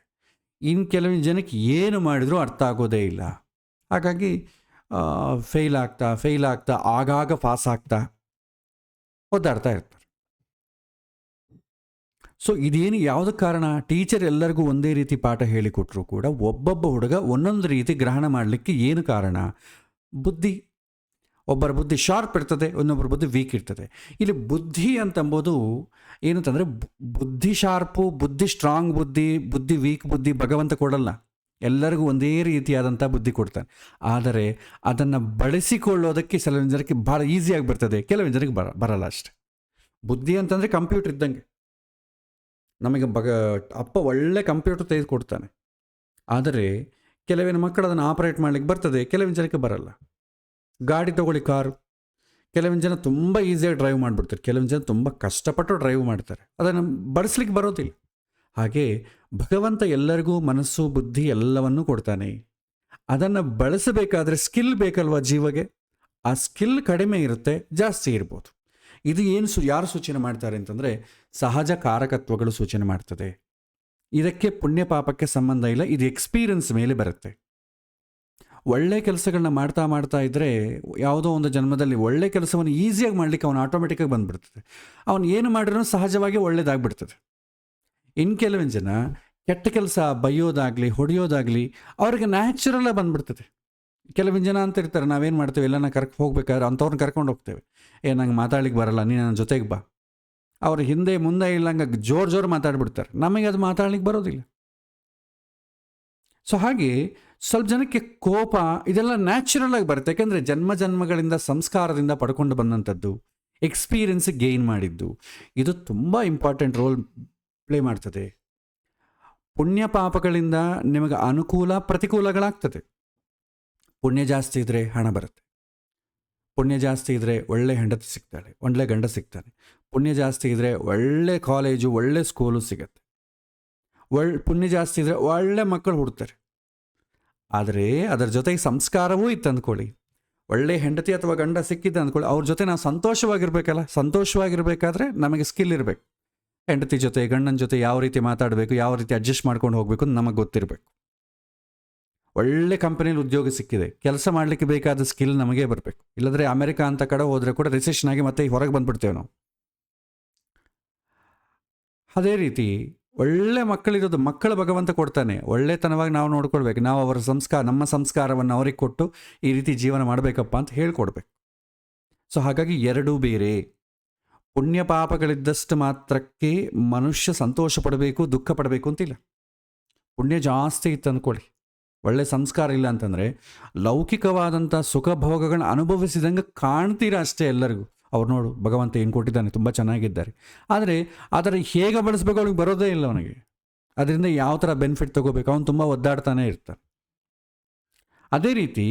ಇನ್ನು ಕೆಲವಿನ ಜನಕ್ಕೆ ಏನು ಮಾಡಿದರೂ ಅರ್ಥ ಆಗೋದೇ ಇಲ್ಲ. ಹಾಗಾಗಿ ಫೇಲ್ ಆಗ್ತಾ ಆಗಾಗ ಪಾಸ್ ಆಗ್ತಾ ಓದಾಡ್ತಾ ಇರ್ತಾರೆ. ಸೊ ಇದೇನು ಯಾವುದಕ್ಕೆ ಕಾರಣ? ಟೀಚರ್ ಎಲ್ಲರಿಗೂ ಒಂದೇ ರೀತಿ ಪಾಠ ಹೇಳಿಕೊಟ್ರು ಕೂಡ ಒಬ್ಬೊಬ್ಬ ಹುಡುಗ ಒಂದೊಂದು ರೀತಿ ಗ್ರಹಣ ಮಾಡಲಿಕ್ಕೆ ಏನು ಕಾರಣ? ಬುದ್ಧಿ. ಒಬ್ಬರ ಬುದ್ಧಿ ಶಾರ್ಪ್ ಇರ್ತದೆ, ಇನ್ನೊಬ್ಬರ ಬುದ್ಧಿ ವೀಕ್ ಇರ್ತದೆ. ಇಲ್ಲಿ ಬುದ್ಧಿ ಅಂತಂಬೋದು ಏನಂತಂದರೆ ಬುದ್ಧಿ ಶಾರ್ಪು, ಬುದ್ಧಿ ಸ್ಟ್ರಾಂಗ್ ಬುದ್ಧಿ ವೀಕ್ ಬುದ್ಧಿ ಭಗವಂತ ಕೊಡಲ್ಲ. ಎಲ್ಲರಿಗೂ ಒಂದೇ ರೀತಿಯಾದಂಥ ಬುದ್ಧಿ ಕೊಡ್ತಾನೆ. ಆದರೆ ಅದನ್ನು ಬಳಸಿಕೊಳ್ಳೋದಕ್ಕೆ ಕೆಲವಿನ ಜನಕ್ಕೆ ಭಾಳ ಈಸಿಯಾಗಿ ಬರ್ತದೆ, ಕೆಲವಿನ ಜನಕ್ಕೆ ಬರಲ್ಲ ಅಷ್ಟೆ. ಬುದ್ಧಿ ಅಂತಂದರೆ ಕಂಪ್ಯೂಟರ್ ಇದ್ದಂಗೆ. ನಮಗೆ ಅಪ್ಪ ಒಳ್ಳೆ ಕಂಪ್ಯೂಟರ್ ತೆಗೆದುಕೊಡ್ತಾನೆ, ಆದರೆ ಕೆಲವಿನ ಮಕ್ಕಳು ಅದನ್ನು ಆಪರೇಟ್ ಮಾಡಲಿಕ್ಕೆ ಬರ್ತದೆ, ಕೆಲವಿನ ಜನಕ್ಕೆ ಬರಲ್ಲ. ಗಾಡಿ ತೊಗೊಳ್ಳಿ, ಕಾರು. ಕೆಲವಿನ ಜನ ತುಂಬ ಈಸಿಯಾಗಿ ಡ್ರೈವ್ ಮಾಡಿಬಿಡ್ತಾರೆ, ಕೆಲವಿನ ಜನ ತುಂಬ ಕಷ್ಟಪಟ್ಟು ಡ್ರೈವ್ ಮಾಡ್ತಾರೆ, ಅದನ್ನು ಬಳಸ್ಲಿಕ್ಕೆ ಬರೋದಿಲ್ಲ. ಹಾಗೆ ಭಗವಂತ ಎಲ್ಲರಿಗೂ ಮನಸ್ಸು ಬುದ್ಧಿ ಎಲ್ಲವನ್ನೂ ಕೊಡ್ತಾನೆ. ಅದನ್ನು ಬಳಸಬೇಕಾದ್ರೆ ಸ್ಕಿಲ್ ಬೇಕಲ್ವ ಜೀವಗೆ. ಆ ಸ್ಕಿಲ್ ಕಡಿಮೆ ಇರುತ್ತೆ, ಜಾಸ್ತಿ ಇರ್ಬೋದು. ಇದು ಏನು ಯಾರು ಸೂಚನೆ ಮಾಡ್ತಾರೆ ಅಂತಂದರೆ ಸಹಜ ಕಾರಕತ್ವಗಳು ಸೂಚನೆ ಮಾಡ್ತದೆ. ಇದಕ್ಕೆ ಪುಣ್ಯ ಪಾಪಕ್ಕೆ ಸಂಬಂಧ ಇಲ್ಲ, ಇದು ಎಕ್ಸ್ಪೀರಿಯನ್ಸ್ ಮೇಲೆ ಬರುತ್ತೆ. ಒಳ್ಳೆ ಕೆಲಸಗಳನ್ನ ಮಾಡ್ತಾ ಇದ್ದರೆ ಯಾವುದೋ ಒಂದು ಜನ್ಮದಲ್ಲಿ ಒಳ್ಳೆ ಕೆಲಸವನ್ನು ಈಸಿಯಾಗಿ ಮಾಡಲಿಕ್ಕೆ ಅವನು ಆಟೋಮೆಟಿಕ್ಕಾಗಿ ಬಂದುಬಿಡ್ತದೆ. ಅವನು ಏನು ಮಾಡಿದ್ರೂ ಸಹಜವಾಗಿ ಒಳ್ಳೇದಾಗ್ಬಿಡ್ತದೆ. ಇನ್ನು ಕೆಲವಿನ ಜನ ಕೆಟ್ಟ ಕೆಲಸ, ಬೈಯೋದಾಗಲಿ ಹೊಡೆಯೋದಾಗಲಿ ಅವ್ರಿಗೆ ನ್ಯಾಚುರಲಾಗಿ ಬಂದುಬಿಡ್ತದೆ. ಕೆಲವಿನ ಜನ ಅಂತ ಇರ್ತಾರೆ, ನಾವೇನು ಮಾಡ್ತೇವೆ, ಎಲ್ಲ ಹೋಗ್ಬೇಕಾದ್ರೆ ಅಂಥವ್ರನ್ನ ಕರ್ಕೊಂಡು ಹೋಗ್ತೇವೆ. ನಂಗೆ ಮಾತಾಡ್ಲಿಕ್ಕೆ ಬರಲ್ಲ, ನೀನು ನನ್ನ ಜೊತೆಗೆ ಬಾ. ಅವ್ರ ಹಿಂದೆ ಮುಂದೆ ಇಲ್ಲಂಗೆ ಜೋರು ಮಾತಾಡ್ಬಿಡ್ತಾರೆ, ನಮಗೆ ಅದು ಮಾತಾಡ್ಲಿಕ್ಕೆ ಬರೋದಿಲ್ಲ. ಸೊ ಹಾಗೆ ಸ್ವಲ್ಪ ಜನಕ್ಕೆ ಕೋಪ ಇದೆಲ್ಲ ನ್ಯಾಚುರಲ್ ಆಗಿ ಬರುತ್ತೆ. ಯಾಕೆಂದರೆ ಜನ್ಮಗಳಿಂದ ಸಂಸ್ಕಾರದಿಂದ ಪಡ್ಕೊಂಡು ಬಂದಂಥದ್ದು, ಎಕ್ಸ್ಪೀರಿಯನ್ಸ್ ಗೇನ್ ಮಾಡಿದ್ದು, ಇದು ತುಂಬ ಇಂಪಾರ್ಟೆಂಟ್ ರೋಲ್ ಪ್ಲೇ ಮಾಡ್ತದೆ. ಪುಣ್ಯ ಪಾಪಗಳಿಂದ ನಿಮಗೆ ಅನುಕೂಲ ಪ್ರತಿಕೂಲಗಳಾಗ್ತದೆ. ಪುಣ್ಯ ಜಾಸ್ತಿ ಇದ್ದರೆ ಹಣ ಬರುತ್ತೆ, ಪುಣ್ಯ ಜಾಸ್ತಿ ಇದ್ದರೆ ಒಳ್ಳೆ ಹೆಂಡತಿ ಸಿಗ್ತಾಳೆ, ಒಳ್ಳೆ ಗಂಡ ಸಿಗ್ತಾನೆ. ಪುಣ್ಯ ಜಾಸ್ತಿ ಇದ್ದರೆ ಒಳ್ಳೆ ಕಾಲೇಜು, ಒಳ್ಳೆ ಸ್ಕೂಲು ಸಿಗತ್ತೆ. ಪುಣ್ಯ ಜಾಸ್ತಿ ಇದ್ದರೆ ಒಳ್ಳೆ ಮಕ್ಕಳು ಹುಡ್ತಾರೆ. ಆದರೆ ಅದರ ಜೊತೆಗೆ ಸಂಸ್ಕಾರವೂ ಇತ್ತು ಅಂದ್ಕೊಳ್ಳಿ, ಒಳ್ಳೆ ಹೆಂಡತಿ ಅಥವಾ ಗಂಡ ಸಿಕ್ಕಿದ್ದ ಅಂದ್ಕೊಳ್ಳಿ, ಅವ್ರ ಜೊತೆ ನಾವು ಸಂತೋಷವಾಗಿರ್ಬೇಕಲ್ಲ. ಸಂತೋಷವಾಗಿರಬೇಕಾದ್ರೆ ನಮಗೆ ಸ್ಕಿಲ್ ಇರಬೇಕು. ಹೆಂಡತಿ ಜೊತೆ ಗಂಡನ ಜೊತೆ ಯಾವ ರೀತಿ ಮಾತಾಡಬೇಕು, ಯಾವ ರೀತಿ ಅಡ್ಜಸ್ಟ್ ಮಾಡ್ಕೊಂಡು ಹೋಗಬೇಕು ಅಂತ ನಮಗೆ ಗೊತ್ತಿರಬೇಕು. ಒಳ್ಳೆ ಕಂಪನಿಯಲ್ಲಿ ಉದ್ಯೋಗ ಸಿಕ್ಕಿದೆ, ಕೆಲಸ ಮಾಡಲಿಕ್ಕೆ ಬೇಕಾದ ಸ್ಕಿಲ್ ನಮಗೇ ಬರಬೇಕು. ಇಲ್ಲದ್ರೆ ಅಮೆರಿಕ ಅಂತ ಕಡೆ ಹೋದರೆ ಕೂಡ ರಿಸೆಷನ್ ಆಗಿ ಮತ್ತೆ ಹೊರಗೆ ಬಂದುಬಿಡ್ತೇವೆ ನಾವು. ಅದೇ ರೀತಿ ಒಳ್ಳೆ ಮಕ್ಕಳಿರೋದು, ಮಕ್ಕಳು ಭಗವಂತ ಕೊಡ್ತಾನೆ, ಒಳ್ಳೆತನವಾಗಿ ನಾವು ನೋಡ್ಕೊಳ್ಬೇಕು. ನಾವು ಅವರ ನಮ್ಮ ಸಂಸ್ಕಾರವನ್ನು ಅವ್ರಿಗೆ ಕೊಟ್ಟು ಈ ರೀತಿ ಜೀವನ ಮಾಡಬೇಕಪ್ಪ ಅಂತ ಹೇಳ್ಕೊಡ್ಬೇಕು. ಸೊ ಹಾಗಾಗಿ ಎರಡೂ ಬೇರೆ. ಪುಣ್ಯ ಪಾಪಗಳಿದ್ದಷ್ಟು ಮಾತ್ರಕ್ಕೆ ಮನುಷ್ಯ ಸಂತೋಷ ಪಡಬೇಕು, ದುಃಖ ಪಡಬೇಕು ಅಂತಿಲ್ಲ. ಪುಣ್ಯ ಜಾಸ್ತಿ ಇತ್ತು ಅಂದ್ಕೊಳ್ಳಿ, ಒಳ್ಳೆ ಸಂಸ್ಕಾರ ಇಲ್ಲ ಅಂತಂದರೆ ಲೌಕಿಕವಾದಂಥ ಸುಖ ಭೋಗಗಳನ್ನ ಅನುಭವಿಸಿದಂಗೆ ಕಾಣ್ತೀರಾ ಅಷ್ಟೇ ಎಲ್ಲರಿಗೂ. ಅವ್ರು ನೋಡು ಭಗವಂತ ಏನು ಕೊಟ್ಟಿದ್ದಾನೆ, ತುಂಬ ಚೆನ್ನಾಗಿದ್ದಾರೆ. ಆದರೆ ಅದರ ಹೇಗೆ ಬಳಸಬೇಕು ಅವ್ನಿಗೆ ಬರೋದೇ ಇಲ್ಲ. ಅವನಿಗೆ ಅದರಿಂದ ಯಾವ ಥರ ಬೆನಿಫಿಟ್ ತೊಗೋಬೇಕು, ಅವನು ತುಂಬ ಒದ್ದಾಡ್ತಾನೆ ಇರ್ತಾನೆ. ಅದೇ ರೀತಿ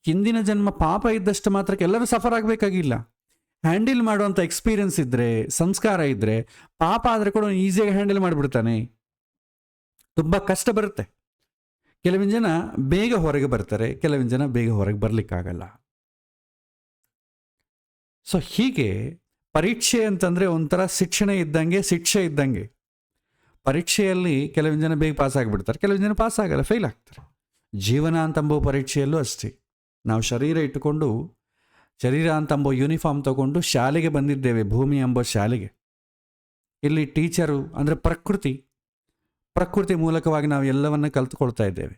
ಹಿಂದಿನ ಜನ್ಮ ಪಾಪ ಇದ್ದಷ್ಟು ಮಾತ್ರಕ್ಕೆ ಎಲ್ಲರೂ ಸಫರ್ ಆಗಬೇಕಾಗಿಲ್ಲ. ಹ್ಯಾಂಡಲ್ ಮಾಡುವಂಥ ಎಕ್ಸ್ಪೀರಿಯನ್ಸ್ ಇದ್ದರೆ, ಸಂಸ್ಕಾರ ಇದ್ದರೆ, ಪಾಪ ಆದರೆ ಕೂಡ ಈಸಿಯಾಗಿ ಹ್ಯಾಂಡಲ್ ಮಾಡಿಬಿಡ್ತಾನೆ. ತುಂಬ ಕಷ್ಟ ಬರುತ್ತೆ. ಕೆಲವಿನ ಜನ ಬೇಗ ಹೊರಗೆ ಬರ್ತಾರೆ, ಕೆಲವಿನ ಜನ ಬೇಗ ಹೊರಗೆ ಬರಲಿಕ್ಕಾಗಲ್ಲ. ಸೊ ಹೀಗೆ ಪರೀಕ್ಷೆ ಅಂತಂದರೆ ಒಂಥರ ಶಿಕ್ಷಣ ಇದ್ದಂಗೆ, ಶಿಕ್ಷೆ ಇದ್ದಂಗೆ. ಪರೀಕ್ಷೆಯಲ್ಲಿ ಕೆಲವಿನ ಜನ ಬೇಗ ಪಾಸ್ ಆಗಿಬಿಡ್ತಾರೆ, ಕೆಲವಿನ ಜನ ಪಾಸ್ ಆಗಲ್ಲ, ಫೇಲ್ ಆಗ್ತಾರೆ. ಜೀವನ ಅಂತಂಬೋ ಪರೀಕ್ಷೆಯಲ್ಲೂ ಅಷ್ಟೇ. ನಾವು ಶರೀರ ಇಟ್ಟುಕೊಂಡು, ಶರೀರ ಅಂತಂಬೋ ಯೂನಿಫಾರ್ಮ್ ತಗೊಂಡು ಶಾಲೆಗೆ ಬಂದಿದ್ದೇವೆ, ಭೂಮಿ ಎಂಬೋ ಶಾಲೆಗೆ. ಇಲ್ಲಿ ಟೀಚರು ಅಂದರೆ ಪ್ರಕೃತಿ ಮೂಲಕವಾಗಿ ನಾವು ಎಲ್ಲವನ್ನ ಕಲ್ತ್ಕೊಳ್ತಾ ಇದ್ದೇವೆ.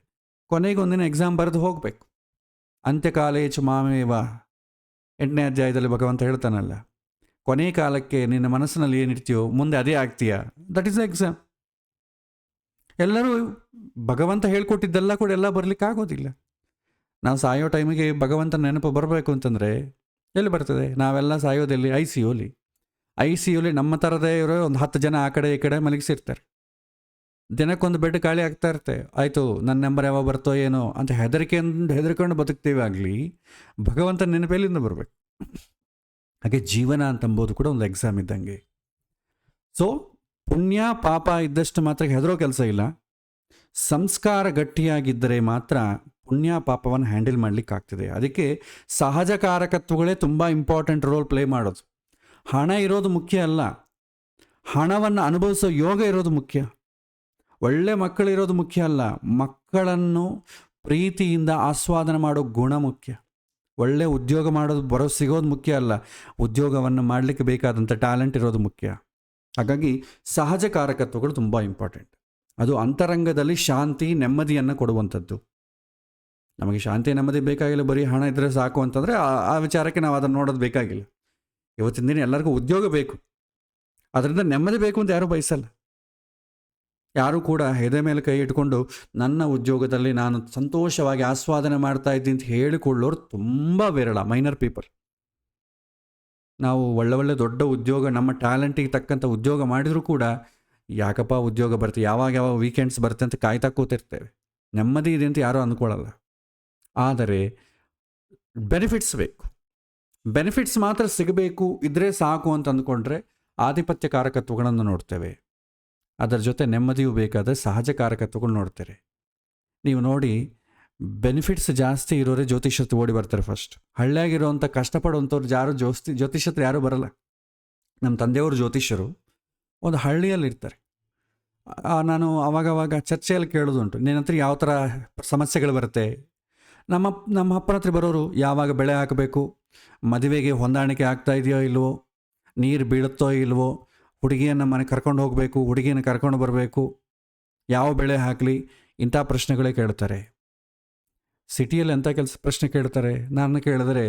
ಕೊನೆಗೆ ಒಂದಿನ ಎಕ್ಸಾಮ್ ಬರೆದು ಹೋಗಬೇಕು. ಅಂತ್ಯಕಾಲೇಚು ಮಾಮೇವ 8ನೇ ಅಧ್ಯಾಯದಲ್ಲಿ ಭಗವಂತ ಹೇಳ್ತಾನಲ್ಲ, ಕೊನೆ ಕಾಲಕ್ಕೆ ನಿನ್ನ ಮನಸ್ಸಿನಲ್ಲಿ ಏನಿರ್ತೀಯೋ ಮುಂದೆ ಅದೇ ಆಗ್ತೀಯಾ. That is the exam. ಎಲ್ಲರೂ ಭಗವಂತ ಹೇಳ್ಕೊಟ್ಟಿದ್ದೆಲ್ಲ ಕೂಡ ಎಲ್ಲ ಬರಲಿಕ್ಕಾಗೋದಿಲ್ಲ. ನಾವು ಸಾಯೋ ಟೈಮಿಗೆ ಭಗವಂತನ ನೆನಪು ಬರಬೇಕು ಅಂತಂದರೆ ಎಲ್ಲಿ ಬರ್ತದೆ? ನಾವೆಲ್ಲ ಸಾಯೋದೆಲ್ಲಿ? ಐ ಸಿ ಯುಲಿ ನಮ್ಮ ಥರದೇ ಇರೋ ಒಂದು 10 ಜನ ಆ ಕಡೆ ಈ ಕಡೆ ಮಲಗಿಸಿರ್ತಾರೆ. ದಿನಕ್ಕೊಂದು ಬೆಡ್ ಖಾಲಿ ಆಗ್ತಾ ಇರುತ್ತೆ. ಆಯಿತು, ನನ್ನ ನಂಬರ್ ಯಾವಾಗ ಬರ್ತೋ ಏನೋ ಅಂತ ಹೆದರ್ಕೊಂಡು ಬದುಕ್ತೀವಿ. ಆಗಲಿ ಭಗವಂತನ ನೆನಪೆಲ್ಲಿಂದ ಬರಬೇಕು. ಹಾಗೆ ಜೀವನ ಅಂತಂಬೋದು ಕೂಡ ಒಂದು ಎಕ್ಸಾಮ್ ಇದ್ದಂಗೆ. ಸೊ ಪುಣ್ಯ ಪಾಪ ಇದ್ದಷ್ಟು ಮಾತ್ರ ಹೆದರೋ ಕೆಲಸ ಇಲ್ಲ. ಸಂಸ್ಕಾರ ಗಟ್ಟಿಯಾಗಿದ್ದರೆ ಮಾತ್ರ ಪುಣ್ಯ ಪಾಪವನ್ನು ಹ್ಯಾಂಡಲ್ ಮಾಡಲಿಕ್ಕಾಗ್ತದೆ. ಅದಕ್ಕೆ ಸಹಜ ಕಾರಕತ್ವಗಳೇ ತುಂಬ ಇಂಪಾರ್ಟೆಂಟ್ ರೋಲ್ ಪ್ಲೇ ಮಾಡೋದು. ಹಣ ಇರೋದು ಮುಖ್ಯ ಅಲ್ಲ, ಹಣವನ್ನು ಅನುಭವಿಸೋ ಯೋಗ ಇರೋದು ಮುಖ್ಯ. ಒಳ್ಳೆ ಮಕ್ಕಳಿರೋದು ಮುಖ್ಯ ಅಲ್ಲ, ಮಕ್ಕಳನ್ನು ಪ್ರೀತಿಯಿಂದ ಆಸ್ವಾದನೆ ಮಾಡೋ ಗುಣ ಮುಖ್ಯ. ಒಳ್ಳೆ ಉದ್ಯೋಗ ಮಾಡೋದು ಸಿಗೋದು ಮುಖ್ಯ ಅಲ್ಲ, ಉದ್ಯೋಗವನ್ನು ಮಾಡಲಿಕ್ಕೆ ಬೇಕಾದಂಥ ಟ್ಯಾಲೆಂಟ್ ಇರೋದು ಮುಖ್ಯ. ಹಾಗಾಗಿ ಸಹಜ ಕಾರಕತ್ವಗಳು ತುಂಬ ಇಂಪಾರ್ಟೆಂಟ್. ಅದು ಅಂತರಂಗದಲ್ಲಿ ಶಾಂತಿ ನೆಮ್ಮದಿಯನ್ನು ಕೊಡುವಂಥದ್ದು. ನಮಗೆ ಶಾಂತಿ ನೆಮ್ಮದಿ ಬೇಕಾಗಿಲ್ಲ, ಬರೀ ಹಣ ಇದ್ದರೆ ಸಾಕು ಅಂತಂದರೆ ಆ ವಿಚಾರಕ್ಕೆ ನಾವು ಅದನ್ನು ನೋಡೋದು ಬೇಕಾಗಿಲ್ಲ. ಇವತ್ತಿನ ದಿನ ಎಲ್ಲರಿಗೂ ಉದ್ಯೋಗ ಬೇಕು, ಅದರಿಂದ ನೆಮ್ಮದಿ ಬೇಕು ಅಂತ ಯಾರೂ ಬಯಸಲ್ಲ. ಯಾರೂ ಕೂಡ ಎದೆ ಮೇಲೆ ಕೈ ಇಟ್ಕೊಂಡು ನನ್ನ ಉದ್ಯೋಗದಲ್ಲಿ ನಾನು ಸಂತೋಷವಾಗಿ ಆಸ್ವಾದನೆ ಮಾಡ್ತಾ ಇದ್ದೀನಿ ಅಂತ ಹೇಳಿಕೊಳ್ಳೋರು ತುಂಬ ವಿರಳ, ಮೈನರ್ ಪೀಪಲ್. ನಾವು ಒಳ್ಳೆ ದೊಡ್ಡ ಉದ್ಯೋಗ, ನಮ್ಮ ಟ್ಯಾಲೆಂಟಿಗೆ ತಕ್ಕಂಥ ಉದ್ಯೋಗ ಮಾಡಿದರೂ ಕೂಡ ಯಾಕಪ್ಪ ಉದ್ಯೋಗ ಬರುತ್ತೆ, ಯಾವಾಗ ವೀಕೆಂಡ್ಸ್ ಬರುತ್ತೆ ಅಂತ ಕಾಯ್ತಾ ಕೂತಿರ್ತೇವೆ. ನೆಮ್ಮದಿ ಇದೆ ಅಂತ ಯಾರೂ ಅಂದ್ಕೊಳ್ಳಲ್ಲ. ಆದರೆ ಬೆನಿಫಿಟ್ಸ್ ಬೇಕು, ಬೆನಿಫಿಟ್ಸ್ ಮಾತ್ರ ಸಿಗಬೇಕು, ಇದ್ದರೆ ಸಾಕು ಅಂತ ಅಂದ್ಕೊಂಡ್ರೆ ಆಧಿಪತ್ಯ ಕಾರಕತ್ವಗಳನ್ನು ನೋಡ್ತೇವೆ. ಅದರ ಜೊತೆ ನೆಮ್ಮದಿಯೂ ಬೇಕಾದರೆ ಸಹಜ ಕಾರಕತ್ವಗಳು ನೋಡ್ತಾರೆ. ನೀವು ನೋಡಿ, ಬೆನಿಫಿಟ್ಸ್ ಜಾಸ್ತಿ ಇರೋರೇ ಜ್ಯೋತಿಷತ್ತು ಓಡಿ ಬರ್ತಾರೆ ಫಸ್ಟ್. ಹಳ್ಳಿಯಾಗಿರೋವಂಥ ಕಷ್ಟಪಡುವಂಥವ್ರು ಯಾರು ಜ್ಯೋತಿಷತ್ರ ಯಾರೂ ಬರಲ್ಲ. ನಮ್ಮ ತಂದೆಯವರು ಜ್ಯೋತಿಷರು ಒಂದು ಹಳ್ಳಿಯಲ್ಲಿರ್ತಾರೆ. ನಾನು ಅವಾಗವಾಗ ಚರ್ಚೆಯಲ್ಲಿ ಕೇಳೋದುಂಟು, ನಿನ್ನ ಹತ್ರ ಯಾವ ಥರ ಸಮಸ್ಯೆಗಳು ಬರುತ್ತೆ. ನಮ್ಮ ಅಪ್ಪನ ಹತ್ರ ಬರೋರು ಯಾವಾಗ ಬೆಳೆ ಹಾಕಬೇಕು, ಮದುವೆಗೆ ಹೊಂದಾಣಿಕೆ ಆಗ್ತಾ ಇದೆಯೋ ಇಲ್ವೋ, ನೀರು ಬೀಳುತ್ತೋ ಇಲ್ವೋ, ಹುಡುಗಿಯನ್ನು ಮನೆಗೆ ಕರ್ಕೊಂಡು ಹೋಗಬೇಕು, ಹುಡುಗಿಯನ್ನು ಕರ್ಕೊಂಡು ಬರಬೇಕು, ಯಾವ ಬೆಳೆ ಹಾಕಲಿ, ಇಂಥ ಪ್ರಶ್ನೆಗಳೇ ಕೇಳ್ತಾರೆ. ಸಿಟಿಯಲ್ಲಿ ಎಂಥ ಪ್ರಶ್ನೆ ಕೇಳ್ತಾರೆ. ನಾನು ಕೇಳಿದ್ರೆ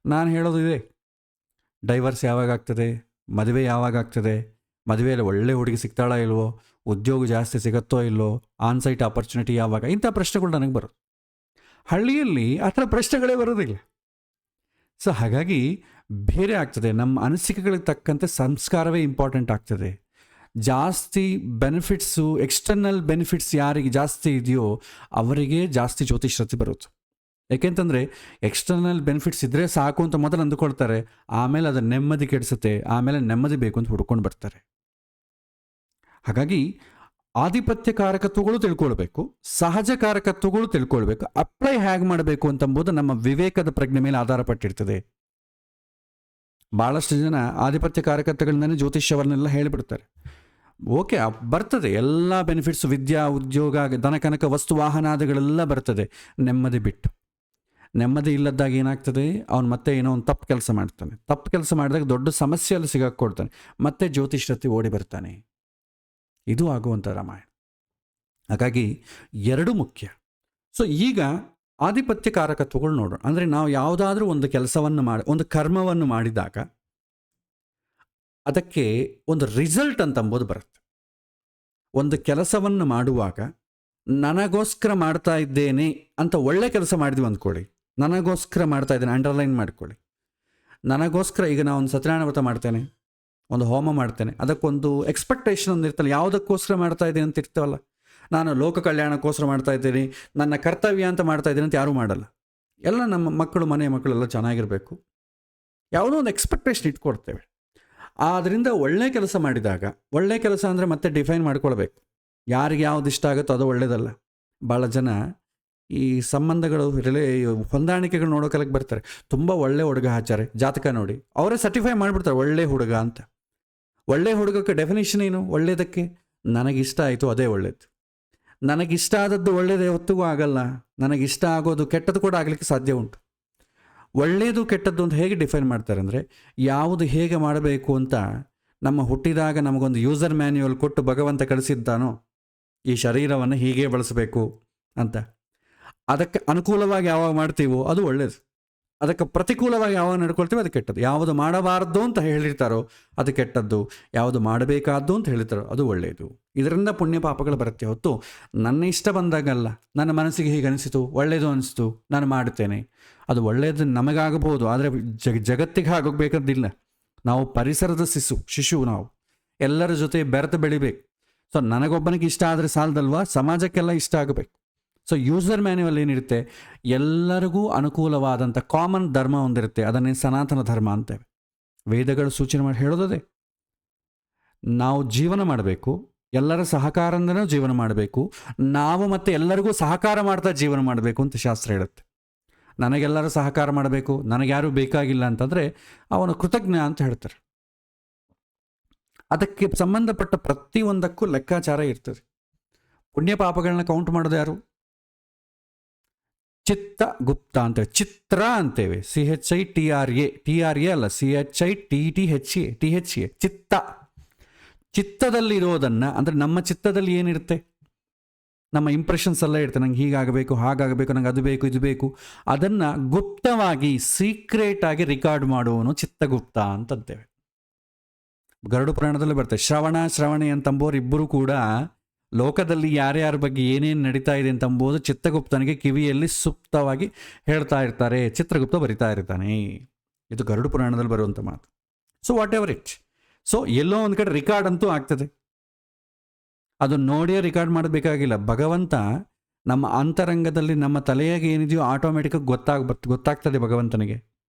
ನಾನು ಹೇಳೋದು ಇದೆ, ಡೈವರ್ಸ್ ಯಾವಾಗ ಆಗ್ತದೆ, ಮದುವೆ ಯಾವಾಗ ಆಗ್ತದೆ, ಮದುವೆಯಲ್ಲಿ ಒಳ್ಳೆ ಹುಡುಗಿ ಸಿಗ್ತಾಳೋ ಇಲ್ವೋ, ಉದ್ಯೋಗ ಜಾಸ್ತಿ ಸಿಗುತ್ತೋ ಇಲ್ವೋ, ಆನ್ಸೈಟ್ ಆಪರ್ಚುನಿಟಿ ಯಾವಾಗ, ಇಂಥ ಪ್ರಶ್ನೆಗಳು ನನಗೆ ಬರೋದು. ಹಳ್ಳಿಯಲ್ಲಿ ಆ ಥರ ಪ್ರಶ್ನೆಗಳೇ ಬರೋದಿಲ್ಲ. ಸೊ ಹಾಗಾಗಿ ಬೇರೆ ಆಗ್ತದೆ. ನಮ್ಮ ಅನಿಸಿಕೆಗಳಿಗೆ ತಕ್ಕಂತೆ ಸಂಸ್ಕಾರವೇ ಇಂಪಾರ್ಟೆಂಟ್ ಆಗ್ತದೆ. ಜಾಸ್ತಿ ಬೆನಿಫಿಟ್ಸು, ಎಕ್ಸ್ಟರ್ನಲ್ ಬೆನಿಫಿಟ್ಸ್ ಯಾರಿಗೆ ಜಾಸ್ತಿ ಇದೆಯೋ ಅವರಿಗೆ ಜಾಸ್ತಿ ಜ್ಯೋತಿಷ್ಯತೆ ಬರುತ್ತೆ. ಯಾಕೆಂತಂದರೆ ಎಕ್ಸ್ಟರ್ನಲ್ ಬೆನಿಫಿಟ್ಸ್ ಇದ್ದರೆ ಸಾಕು ಅಂತ ಮೊದಲು ಅಂದುಕೊಳ್ತಾರೆ, ಆಮೇಲೆ ಅದು ನೆಮ್ಮದಿ ಕೆಡಿಸುತ್ತೆ, ಆಮೇಲೆ ನೆಮ್ಮದಿ ಬೇಕು ಅಂತ ಹುಡ್ಕೊಂಡು ಬರ್ತಾರೆ. ಹಾಗಾಗಿ ಆಧಿಪತ್ಯ ಕಾರಕತ್ವಗಳು ತಿಳ್ಕೊಳ್ಬೇಕು, ಸಹಜ ಕಾರಕತ್ವಗಳು ತಿಳ್ಕೊಳ್ಬೇಕು. ಅಪ್ಲೈ ಹೇಗೆ ಮಾಡಬೇಕು ಅಂತಂಬುದು ನಮ್ಮ ವಿವೇಕದ ಪ್ರಜ್ಞೆ ಮೇಲೆ ಆಧಾರ ಪಟ್ಟಿರ್ತದೆ. ಭಾಳಷ್ಟು ಜನ ಆಧಿಪತ್ಯ ಕಾರಕತ್ವಗಳಿಂದಲೇ ಜ್ಯೋತಿಷ್ಯವನ್ನೆಲ್ಲ ಹೇಳಿಬಿಡ್ತಾರೆ. ಓಕೆ, ಬರ್ತದೆ ಎಲ್ಲ ಬೆನಿಫಿಟ್ಸ್, ವಿದ್ಯಾ, ಉದ್ಯೋಗ, ದನಕನಕ, ವಸ್ತು ವಾಹನಾದಿಗಳೆಲ್ಲ ಬರ್ತದೆ. ನೆಮ್ಮದಿ ಬಿಟ್ಟು, ನೆಮ್ಮದಿ ಇಲ್ಲದಾಗ ಏನಾಗ್ತದೆ, ಅವನು ಮತ್ತೆ ಏನೋ ಒಂದು ತಪ್ಪು ಕೆಲಸ ಮಾಡ್ತಾನೆ. ತಪ್ಪು ಕೆಲಸ ಮಾಡಿದಾಗ ದೊಡ್ಡ ಸಮಸ್ಯೆಯಲ್ಲಿ ಸಿಗಾಕ್ಕೊಡ್ತಾನೆ, ಮತ್ತೆ ಜ್ಯೋತಿಷ್ಯತೆ ಓಡಿ ಬರ್ತಾನೆ. ಇದು ಆಗುವಂಥ ರಾಮಾಯಣ. ಹಾಗಾಗಿ ಎರಡು ಮುಖ್ಯ. ಸೊ ಈಗ ಆಧಿಪತ್ಯ ಕಾರಕತ್ವಗಳು ನೋಡೋಣ. ಅಂದರೆ ನಾವು ಯಾವುದಾದ್ರೂ ಒಂದು ಕೆಲಸವನ್ನು ಒಂದು ಕರ್ಮವನ್ನು ಮಾಡಿದಾಗ ಅದಕ್ಕೆ ಒಂದು ರಿಸಲ್ಟ್ ಅಂತಂಬೋದು ಬರುತ್ತೆ. ಒಂದು ಕೆಲಸವನ್ನು ಮಾಡುವಾಗ ನನಗೋಸ್ಕರ ಮಾಡ್ತಾ ಇದ್ದೇನೆ ಅಂತ ಒಳ್ಳೆ ಕೆಲಸ ಮಾಡಿದ್ವಿ ಅಂದ್ಕೊಳ್ಳಿ, ನನಗೋಸ್ಕರ ಮಾಡ್ತಾ ಇದ್ದೇನೆ, ಅಂಡರ್ಲೈನ್ ಮಾಡ್ಕೊಳ್ಳಿ. ನನಗೋಸ್ಕರ ಈಗ ನಾನು ಒಂದು ಸತ್ಯನಾರಾಯಣ ವ್ರತ ಮಾಡ್ತೇನೆ, ಒಂದು ಹೋಮ ಮಾಡ್ತೇನೆ, ಅದಕ್ಕೊಂದು ಎಕ್ಸ್ಪೆಕ್ಟೇಷನ್ ಒಂದು ಇರ್ತಲ್ಲ, ಯಾವುದಕ್ಕೋಸ್ಕರ ಮಾಡ್ತಾ ಇದ್ದೀನಿ ಅಂತ ಇರ್ತವಲ್ಲ. ನಾನು ಲೋಕ ಕಲ್ಯಾಣಕ್ಕೋಸ್ಕರ ಮಾಡ್ತಾ ಇದ್ದೀನಿ, ನನ್ನ ಕರ್ತವ್ಯ ಅಂತ ಮಾಡ್ತಾ ಇದ್ದೀನಿ ಅಂತ ಯಾರೂ ಮಾಡಲ್ಲ. ಎಲ್ಲ ನಮ್ಮ ಮಕ್ಕಳು, ಮನೆ ಮಕ್ಕಳೆಲ್ಲ ಚೆನ್ನಾಗಿರಬೇಕು, ಯಾವುದೋ ಒಂದು ಎಕ್ಸ್ಪೆಕ್ಟೇಷನ್ ಇಟ್ಕೊಡ್ತೇವೆ. ಆದ್ದರಿಂದ ಒಳ್ಳೆ ಕೆಲಸ ಮಾಡಿದಾಗ, ಒಳ್ಳೆ ಕೆಲಸ ಅಂದರೆ ಮತ್ತೆ ಡಿಫೈನ್ ಮಾಡ್ಕೊಳ್ಬೇಕು. ಯಾರಿಗೆ ಯಾವ್ದು ಇಷ್ಟ ಆಗುತ್ತೋ ಅದು ಒಳ್ಳೇದಲ್ಲ. ಭಾಳ ಜನ ಈ ಸಂಬಂಧಗಳು ಹೊಂದಾಣಿಕೆಗಳು ನೋಡೋಕಲಕ್ಕೆ ಬರ್ತಾರೆ. ತುಂಬ ಒಳ್ಳೆ ಹುಡುಗ ಹಾಚಾರೆ, ಜಾತಕ ನೋಡಿ ಅವರೇ ಸರ್ಟಿಫೈ ಮಾಡಿಬಿಡ್ತಾರೆ ಒಳ್ಳೆ ಹುಡುಗ ಅಂತ. ಒಳ್ಳೆ ಹುಡುಗಕ್ಕೆ ಡೆಫಿನೇಷನ್ ಏನು? ಒಳ್ಳೆಯದಕ್ಕೆ ನನಗಿಷ್ಟ ಆಯಿತು ಅದೇ ಒಳ್ಳೇದು. ನನಗಿಷ್ಟ ಆದದ್ದು ಒಳ್ಳೆಯದು ಯಾವತ್ತಿಗೂ ಆಗಲ್ಲ. ನನಗಿಷ್ಟ ಆಗೋದು ಕೆಟ್ಟದ್ದು ಕೂಡ ಆಗಲಿಕ್ಕೆ ಸಾಧ್ಯ ಉಂಟು. ಒಳ್ಳೆಯದು ಕೆಟ್ಟದ್ದು ಅಂತ ಹೇಗೆ ಡಿಫೈನ್ ಮಾಡ್ತಾರೆ ಅಂದರೆ, ಯಾವುದು ಹೇಗೆ ಮಾಡಬೇಕು ಅಂತ ನಮ್ಮ ಹುಟ್ಟಿದಾಗ ನಮಗೊಂದು ಯೂಸರ್ ಮ್ಯಾನ್ಯುವಲ್ ಕೊಟ್ಟು ಭಗವಂತ ಕಳಿಸಿದ್ದಾನೋ, ಈ ಶರೀರವನ್ನು ಹೀಗೆ ಬಳಸಬೇಕು ಅಂತ. ಅದಕ್ಕೆ ಅನುಕೂಲವಾಗಿ ಯಾವಾಗ ಮಾಡ್ತೀವೋ ಅದು ಒಳ್ಳೆಯದು, ಅದಕ್ಕೆ ಪ್ರತಿಕೂಲವಾಗಿ ಯಾವಾಗ ನಡ್ಕೊಳ್ತೀವೋ ಅದು ಕೆಟ್ಟದ್ದು. ಯಾವುದು ಮಾಡಬಾರ್ದು ಅಂತ ಹೇಳಿರ್ತಾರೋ ಅದು ಕೆಟ್ಟದ್ದು, ಯಾವುದು ಮಾಡಬೇಕಾದ್ದು ಅಂತ ಹೇಳಿರ್ತಾರೋ ಅದು ಒಳ್ಳೆಯದು. ಇದರಿಂದ ಪುಣ್ಯ ಪಾಪಗಳು ಬರುತ್ತೆ ಹೊತ್ತು ನನ್ನ ಇಷ್ಟ ಬಂದಾಗಲ್ಲ. ನನ್ನ ಮನಸ್ಸಿಗೆ ಹೀಗೆ ಅನಿಸಿತು, ಒಳ್ಳೆಯದು ಅನಿಸ್ತು, ನಾನು ಮಾಡ್ತೇನೆ, ಅದು ಒಳ್ಳೆಯದು ನಮಗಾಗಬಹುದು. ಆದರೆ ಜಗತ್ತಿಗೆ ಆಗೋಗ್ಬೇಕಂತಿಲ್ಲ. ನಾವು ಪರಿಸರದ ಶಿಶು, ನಾವು ಎಲ್ಲರ ಜೊತೆ ಬೆರೆತು ಬೆಳಿಬೇಕು. ಸೊ ನನಗೊಬ್ಬನಿಗೆ ಇಷ್ಟ ಆದರೆ ಸಾಲದಲ್ವಾ, ಸಮಾಜಕ್ಕೆಲ್ಲ ಇಷ್ಟ ಆಗಬೇಕು. ಸೊ ಯೂಸರ್ ಮ್ಯಾನ್ಯುವಲ್ ಏನಿರುತ್ತೆ, ಎಲ್ಲರಿಗೂ ಅನುಕೂಲವಾದಂಥ ಕಾಮನ್ ಧರ್ಮ ಒಂದಿರುತ್ತೆ, ಅದನ್ನೇ ಸನಾತನ ಧರ್ಮ ಅಂತೇವೆ. ವೇದಗಳು ಸೂಚನೆ ಮಾಡಿ ಹೇಳೋದೇ, ನಾವು ಜೀವನ ಮಾಡಬೇಕು, ಎಲ್ಲರ ಸಹಕಾರದಿಂದಲೂ ಜೀವನ ಮಾಡಬೇಕು, ನಾವು ಮತ್ತೆ ಎಲ್ಲರಿಗೂ ಸಹಕಾರ ಮಾಡ್ತಾ ಜೀವನ ಮಾಡಬೇಕು ಅಂತ ಶಾಸ್ತ್ರ ಹೇಳುತ್ತೆ. ನನಗೆಲ್ಲರೂ ಸಹಕಾರ ಮಾಡಬೇಕು, ನನಗ್ಯಾರೂ ಬೇಕಾಗಿಲ್ಲ ಅಂತಂದರೆ ಅವನು ಕೃತಜ್ಞ ಅಂತ ಹೇಳ್ತಾರೆ. ಅದಕ್ಕೆ ಸಂಬಂಧಪಟ್ಟ ಪ್ರತಿಯೊಂದಕ್ಕೂ ಲೆಕ್ಕಾಚಾರ ಇರ್ತದೆ. ಪುಣ್ಯ ಪಾಪಗಳನ್ನ ಕೌಂಟ್ ಮಾಡೋದು ಯಾರು? ಚಿತ್ತ ಗುಪ್ತ ಅಂತೇವೆ, ಚಿತ್ರ ಅಂತೇವೆ. CHITRA, TRA ಅಲ್ಲ, CHITTHA, ಚಿತ್ತ. ಚಿತ್ತದಲ್ಲಿರೋದನ್ನು ಅಂದರೆ ನಮ್ಮ ಚಿತ್ತದಲ್ಲಿ ಏನಿರುತ್ತೆ, ನಮ್ಮ ಇಂಪ್ರೆಷನ್ಸ್ ಎಲ್ಲ ಇರುತ್ತೆ. ನಂಗೆ ಹೀಗಾಗಬೇಕು, ಹಾಗಾಗಬೇಕು, ನಂಗೆ ಅದು ಬೇಕು, ಇದು ಬೇಕು, ಅದನ್ನು ಗುಪ್ತವಾಗಿ ಸೀಕ್ರೆಟಾಗಿ ರಿಕಾರ್ಡ್ ಮಾಡುವನು ಚಿತ್ತಗುಪ್ತ ಅಂತಂತೇವೆ. ಗರುಡ ಪುರಾಣದಲ್ಲಿ ಬರ್ತದೆ. ಶ್ರವಣಿ ಅಂತಂಬೋರು ಇಬ್ಬರು ಕೂಡ ಲೋಕದಲ್ಲಿ ಯಾರ್ಯಾರ ಬಗ್ಗೆ ಏನೇನು ನಡೀತಾ ಇದೆ ಅಂತಂಬೋದು ಚಿತ್ತಗುಪ್ತನಿಗೆ ಕಿವಿಯಲ್ಲಿ ಸುಪ್ತವಾಗಿ ಹೇಳ್ತಾ ಇರ್ತಾರೆ. ಚಿತ್ರಗುಪ್ತ ಬರಿತಾ ಇರ್ತಾನೆ. ಇದು ಗರುಡ ಪುರಾಣದಲ್ಲಿ ಬರುವಂಥ ಮಾತು. So whatever it, so ಎಲ್ಲೋ ಒಂದು ಕಡೆ ರಿಕಾರ್ಡ್ ಅಂತೂ ಆಗ್ತದೆ. ಅದು ನೋಡಿಯೇ ರಿಕಾರ್ಡ್ ಮಾಡಬೇಕಾಗಿಲ್ಲ. ಭಗವಂತ ನಮ್ಮ ಅಂತರಂಗದಲ್ಲಿ ನಮ್ಮ ತಲೆಯಾಗಿ ಏನಿದೆಯೋ ಆಟೋಮೆಟಿಕಾಗಿ ಗೊತ್ತಾಗ್ತದೆ ಭಗವಂತನಿಗೆ.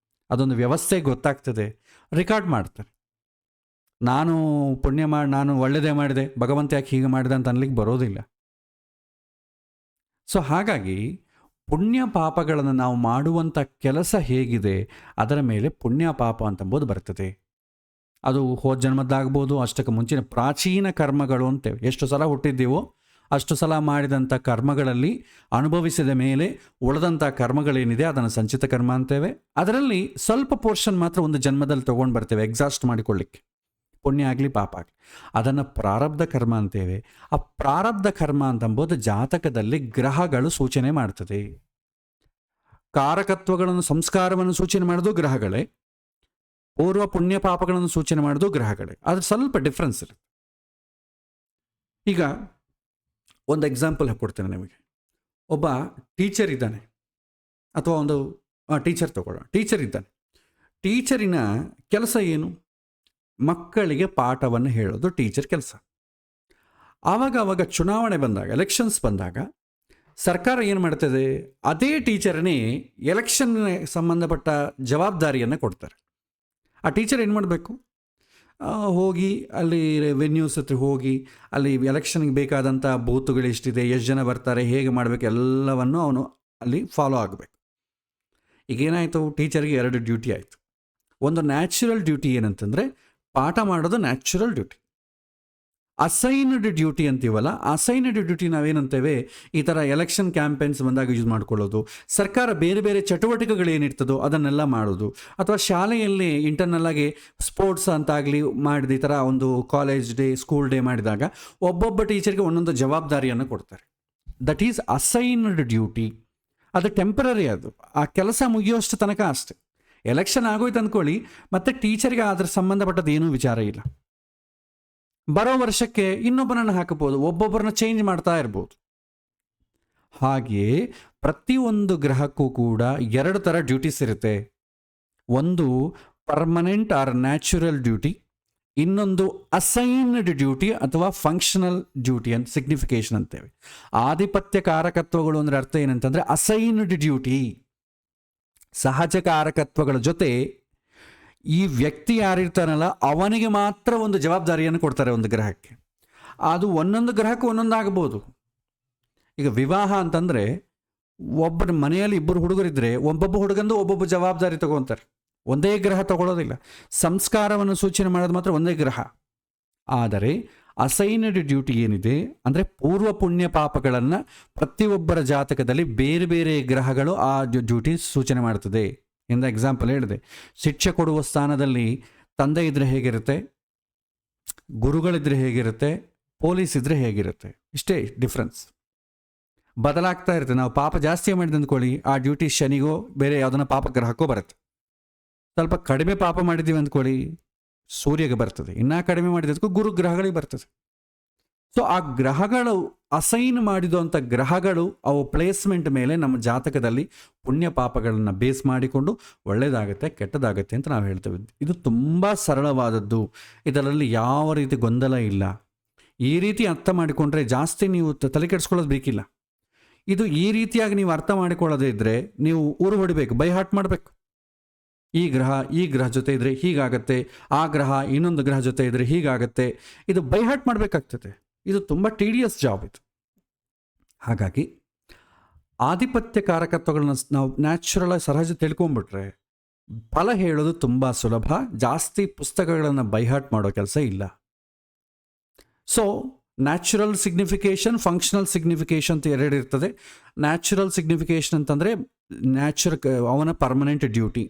ಅದೊಂದು ವ್ಯವಸ್ಥೆ ಗೊತ್ತಾಗ್ತದೆ, ರಿಕಾರ್ಡ್ ಮಾಡ್ತಾರೆ. ನಾನು ಪುಣ್ಯ ನಾನು ಒಳ್ಳೆಯದೇ ಮಾಡಿದೆ, ಭಗವಂತ ಯಾಕೆ ಹೀಗೆ ಮಾಡಿದೆ ಅಂತ ಅನ್ಲಿಕ್ಕೆ ಬರೋದಿಲ್ಲ. ಸೊ ಹಾಗಾಗಿ ಪುಣ್ಯ ಪಾಪಗಳನ್ನು ನಾವು ಮಾಡುವಂಥ ಕೆಲಸ ಹೇಗಿದೆ ಅದರ ಮೇಲೆ ಪುಣ್ಯ ಪಾಪ ಅಂತಂಬೋದು ಬರ್ತದೆ. ಅದು ಹೋದ ಜನ್ಮದ್ದಾಗ್ಬೋದು, ಅಷ್ಟಕ್ಕೆ ಮುಂಚಿನ ಪ್ರಾಚೀನ ಕರ್ಮಗಳು ಅಂತೇವೆ. ಎಷ್ಟು ಸಲ ಹುಟ್ಟಿದ್ದೀವೋ ಅಷ್ಟು ಸಲ ಮಾಡಿದಂಥ ಕರ್ಮಗಳಲ್ಲಿ ಅನುಭವಿಸಿದ ಮೇಲೆ ಉಳಿದಂಥ ಕರ್ಮಗಳೇನಿದೆ ಅದನ್ನು ಸಂಚಿತ ಕರ್ಮ ಅಂತೇವೆ. ಅದರಲ್ಲಿ ಸ್ವಲ್ಪ ಪೋರ್ಷನ್ ಮಾತ್ರ ಒಂದು ಜನ್ಮದಲ್ಲಿ ತೊಗೊಂಡು ಬರ್ತೇವೆ ಎಕ್ಸಾಸ್ಟ್ ಮಾಡಿಕೊಳ್ಳಿಕ್ಕೆ, ಪುಣ್ಯ ಆಗಲಿ ಪಾಪ ಆಗಲಿ. ಅದನ್ನು ಪ್ರಾರಬ್ಧ ಕರ್ಮ ಅಂತೇವೆ. ಆ ಪ್ರಾರಬ್ಧ ಕರ್ಮ ಅಂತಂಬೋದು ಜಾತಕದಲ್ಲಿ ಗ್ರಹಗಳು ಸೂಚನೆ ಮಾಡ್ತದೆ. ಕಾರಕತ್ವಗಳನ್ನು, ಸಂಸ್ಕಾರವನ್ನು ಸೂಚನೆ ಮಾಡೋದು ಗ್ರಹಗಳೇ, ಪೂರ್ವ ಪುಣ್ಯ ಪಾಪಗಳನ್ನು ಸೂಚನೆ ಮಾಡೋದು ಗ್ರಹಗಳೇ. ಅದ್ರ ಸ್ವಲ್ಪ ಡಿಫ್ರೆನ್ಸ್ ಇರುತ್ತೆ. ಈಗ ಒಂದು ಎಕ್ಸಾಂಪಲ್ ಕೊಡ್ತೇನೆ ನಿಮಗೆ. ಒಬ್ಬ ಟೀಚರ್ ಇದ್ದಾನೆ, ಅಥವಾ ಒಂದು ಟೀಚರ್ ತಗೊಳ್ಳೋಣ. ಟೀಚರ್ ಇದ್ದಾನೆ. ಟೀಚರಿನ ಕೆಲಸ ಏನು? ಮಕ್ಕಳಿಗೆ ಪಾಠವನ್ನು ಹೇಳೋದು ಟೀಚರ್ ಕೆಲಸ. ಆವಾಗ ಚುನಾವಣೆ ಬಂದಾಗ, ಎಲೆಕ್ಷನ್ಸ್ ಬಂದಾಗ ಸರ್ಕಾರ ಏನು ಮಾಡ್ತದೆ, ಅದೇ ಟೀಚರ್ನೇ ಎಲೆಕ್ಷನ್ ಸಂಬಂಧಪಟ್ಟ ಜವಾಬ್ದಾರಿಯನ್ನು ಕೊಡ್ತಾರೆ. ಆ ಟೀಚರ್ ಏನು ಮಾಡಬೇಕು, ಹೋಗಿ ಅಲ್ಲಿ ರೆವೆನ್ಯೂಸ್ ಹತ್ರ ಹೋಗಿ ಅಲ್ಲಿ ಎಲೆಕ್ಷನ್ಗೆ ಬೇಕಾದಂಥ ಬೂತುಗಳು ಎಷ್ಟಿದೆ, ಎಷ್ಟು ಜನ ಬರ್ತಾರೆ, ಹೇಗೆ ಮಾಡಬೇಕು, ಎಲ್ಲವನ್ನು ಅವನು ಅಲ್ಲಿ ಫಾಲೋ ಆಗಬೇಕು. ಈಗೇನಾಯಿತು, ಟೀಚರ್ಗೆ 2 ಡ್ಯೂಟಿ ಆಯಿತು. ಒಂದು ನ್ಯಾಚುರಲ್ ಡ್ಯೂಟಿ ಏನಂತಂದರೆ ಪಾಠ ಮಾಡೋದು ನ್ಯಾಚುರಲ್ ಡ್ಯೂಟಿ. ಅಸೈನ್ಡ್ ಡ್ಯೂಟಿ ಅಂತೀವಲ್ಲ, ಅಸೈನ್ಡ್ ಡ್ಯೂಟಿ ನಾವೇನಂತೇವೆ, ಈ ಥರ ಎಲೆಕ್ಷನ್ ಕ್ಯಾಂಪೇನ್ಸ್ ಬಂದಾಗ ಯೂಸ್ ಮಾಡ್ಕೊಳ್ಳೋದು, ಸರ್ಕಾರ ಬೇರೆ ಬೇರೆ ಚಟುವಟಿಕೆಗಳೇನಿರ್ತದೋ ಅದನ್ನೆಲ್ಲ ಮಾಡೋದು, ಅಥವಾ ಶಾಲೆಯಲ್ಲಿ ಇಂಟರ್ನಲ್ ಆಗಿ ಸ್ಪೋರ್ಟ್ಸ್ ಅಂತಾಗಲಿ ಮಾಡಿದ, ಈ ಥರ ಒಂದು ಕಾಲೇಜ್ ಡೇ, ಸ್ಕೂಲ್ ಡೇ ಮಾಡಿದಾಗ ಒಬ್ಬೊಬ್ಬ ಟೀಚರ್ಗೆ ಒಂದೊಂದು ಜವಾಬ್ದಾರಿಯನ್ನು ಕೊಡ್ತಾರೆ. That is assigned duty. ಅದು ಟೆಂಪರರಿ, ಅದು ಆ ಕೆಲಸ ಮುಗಿಯೋಷ್ಟು ತನಕ ಅಷ್ಟೆ. ಎಲೆಕ್ಷನ್ ಆಗೋಯ್ತು ಅಂದ್ಕೊಳ್ಳಿ, ಮತ್ತೆ ಟೀಚರ್ಗೆ ಅದ್ರ ಸಂಬಂಧಪಟ್ಟದ್ದು ಏನೂ ವಿಚಾರ ಇಲ್ಲ. ಬರೋ ವರ್ಷಕ್ಕೆ ಇನ್ನೊಬ್ಬನನ್ನು ಹಾಕಬಹುದು, ಒಬ್ಬೊಬ್ಬರನ್ನ ಚೇಂಜ್ ಮಾಡ್ತಾ ಇರ್ಬೋದು. ಹಾಗೆಯೇ ಪ್ರತಿಯೊಂದು ಗ್ರಹಕ್ಕೂ ಕೂಡ 2 ಥರ ಡ್ಯೂಟೀಸ್ ಇರುತ್ತೆ. ಒಂದು ಪರ್ಮನೆಂಟ್ ಆರ್ ನ್ಯಾಚುರಲ್ ಡ್ಯೂಟಿ, ಇನ್ನೊಂದು ಅಸೈನ್ಡ್ ಡ್ಯೂಟಿ ಅಥವಾ ಫಂಕ್ಷನಲ್ ಡ್ಯೂಟಿ ಅಂತ ಸಿಗ್ನಿಫಿಕೇಶನ್ ಅಂತೇವೆ. ಆಧಿಪತ್ಯ ಕಾರಕತ್ವಗಳು ಅಂದರೆ ಅರ್ಥ ಏನಂತಂದರೆ ಅಸೈನ್ಡ್ ಡ್ಯೂಟಿ, ಸಹಜ ಕಾರಕತ್ವಗಳ ಜೊತೆ ಈ ವ್ಯಕ್ತಿ ಯಾರಿರ್ತಾನಲ್ಲ ಅವನಿಗೆ ಮಾತ್ರ ಒಂದು ಜವಾಬ್ದಾರಿಯನ್ನು ಕೊಡ್ತಾರೆ ಒಂದು ಗ್ರಹಕ್ಕೆ. ಅದು ಒಂದೊಂದು ಗ್ರಹಕ್ಕೆ ಒಂದೊಂದು ಆಗ್ಬೋದು. ಈಗ ವಿವಾಹ ಅಂತಂದರೆ ಒಬ್ಬರ ಮನೆಯಲ್ಲಿ ಇಬ್ಬರು ಹುಡುಗರಿದ್ದರೆ ಒಬ್ಬೊಬ್ಬ ಹುಡುಗಂದು ಒಬ್ಬೊಬ್ಬ ಜವಾಬ್ದಾರಿ ತಗೊತಾರೆ, ಒಂದೇ ಗ್ರಹ ತಗೊಳ್ಳೋದಿಲ್ಲ. ಸಂಸ್ಕಾರವನ್ನು ಸೂಚನೆ ಮಾಡೋದು ಮಾತ್ರ ಒಂದೇ ಗ್ರಹ. ಆದರೆ ಅಸೈನ್ಡ್ ಡ್ಯೂಟಿ ಏನಿದೆ ಅಂದರೆ ಪೂರ್ವ ಪುಣ್ಯ ಪಾಪಗಳನ್ನು ಪ್ರತಿಯೊಬ್ಬರ ಜಾತಕದಲ್ಲಿ ಬೇರೆ ಬೇರೆ ಗ್ರಹಗಳು ಆ ಡ್ಯೂಟಿ ಸೂಚನೆ ಮಾಡ್ತದೆ. ಇಂದ ಎಕ್ಸಾಂಪಲ್ ಹೇಳಿದೆ, ಶಿಕ್ಷೆ ಕೊಡುವ ಸ್ಥಾನದಲ್ಲಿ ತಂದೆ ಇದ್ದರೆ ಹೇಗಿರುತ್ತೆ, ಗುರುಗಳಿದ್ರೆ ಹೇಗಿರುತ್ತೆ, ಪೊಲೀಸ್ ಇದ್ದರೆ ಹೇಗಿರುತ್ತೆ, ಇಷ್ಟೇ ಡಿಫ್ರೆನ್ಸ್. ಬದಲಾಗ್ತಾ ಇರುತ್ತೆ. ನಾವು ಪಾಪ ಜಾಸ್ತಿ ಮಾಡಿದೆ ಅಂದ್ಕೊಳ್ಳಿ, ಆ ಡ್ಯೂಟಿ ಶನಿಗೋ ಬೇರೆ ಯಾವುದನ್ನ ಪಾಪ ಗ್ರಹಕ್ಕೋ ಬರುತ್ತೆ. ಸ್ವಲ್ಪ ಕಡಿಮೆ ಪಾಪ ಮಾಡಿದ್ದೀವಿ ಅಂದ್ಕೊಳ್ಳಿ, ಸೂರ್ಯಗೆ ಬರ್ತದೆ. ಇನ್ನೂ ಕಡಿಮೆ ಮಾಡಿದ್ದಕ್ಕೂ ಗುರು ಗ್ರಹಗಳಿಗೆ ಬರ್ತದೆ. ಸೊ ಆ ಗ್ರಹಗಳು ಅಸೈನ್ ಮಾಡಿದಂಥ ಗ್ರಹಗಳು ಅವು ಪ್ಲೇಸ್ಮೆಂಟ್ ಮೇಲೆ ನಮ್ಮ ಜಾತಕದಲ್ಲಿ ಪುಣ್ಯ ಪಾಪಗಳನ್ನು ಬೇಸ್ ಮಾಡಿಕೊಂಡು ಒಳ್ಳೆಯದಾಗುತ್ತೆ ಕೆಟ್ಟದಾಗುತ್ತೆ ಅಂತ ನಾವು ಹೇಳ್ತೇವೆ. ಇದು ತುಂಬ ಸರಳವಾದದ್ದು, ಇದರಲ್ಲಿ ಯಾವ ರೀತಿ ಗೊಂದಲ ಇಲ್ಲ. ಈ ರೀತಿ ಅರ್ಥ ಮಾಡಿಕೊಂಡ್ರೆ ಜಾಸ್ತಿ ನೀವು ತಲೆ ಕೆಡಿಸ್ಕೊಳ್ಳೋದು ಬೇಕಿಲ್ಲ. ಇದು ಈ ರೀತಿಯಾಗಿ ನೀವು ಅರ್ಥ ಮಾಡಿಕೊಳ್ಳೋದೇ ಇದ್ದರೆ ನೀವು ಊರು ಹೊಡಿಬೇಕು, ಬೈ ಹಾರ್ಟ್ ಮಾಡಬೇಕು. ಈ ಗ್ರಹ ಜೊತೆ ಇದ್ದರೆ ಹೀಗಾಗತ್ತೆ, ಆ ಗ್ರಹ ಇನ್ನೊಂದು ಗ್ರಹ ಜೊತೆ ಇದ್ದರೆ ಹೀಗಾಗತ್ತೆ, ಇದು ಬೈ ಹಾರ್ಟ್ ಮಾಡಬೇಕಾಗ್ತದೆ. ಇದು ತುಂಬ ಟಿಡಿಯಸ್ ಜಾಬ್ ಇದು. ಹಾಗಾಗಿ ಆಧಿಪತ್ಯ ಕಾರಕತ್ವಗಳನ್ನ ನಾವು ನ್ಯಾಚುರಲ್ ಆಗಿ ಸಹಜ ತಿಳ್ಕೊಂಡ್ಬಿಟ್ರೆ ಫಲ ಹೇಳೋದು ತುಂಬ ಸುಲಭ. ಜಾಸ್ತಿ ಪುಸ್ತಕಗಳನ್ನು ಬೈ ಹಾರ್ಟ್ ಮಾಡೋ ಕೆಲಸ ಇಲ್ಲ. ಸೊ ನ್ಯಾಚುರಲ್ ಸಿಗ್ನಿಫಿಕೇಶನ್, ಫಂಕ್ಷನಲ್ ಸಿಗ್ನಿಫಿಕೇಶನ್ ಅಂತ ಎರಡು ಇರ್ತದೆ. ನ್ಯಾಚುರಲ್ ಸಿಗ್ನಿಫಿಕೇಶನ್ ಅಂತಂದರೆ ಅವನ ಪರ್ಮನೆಂಟ್ ಡ್ಯೂಟಿ.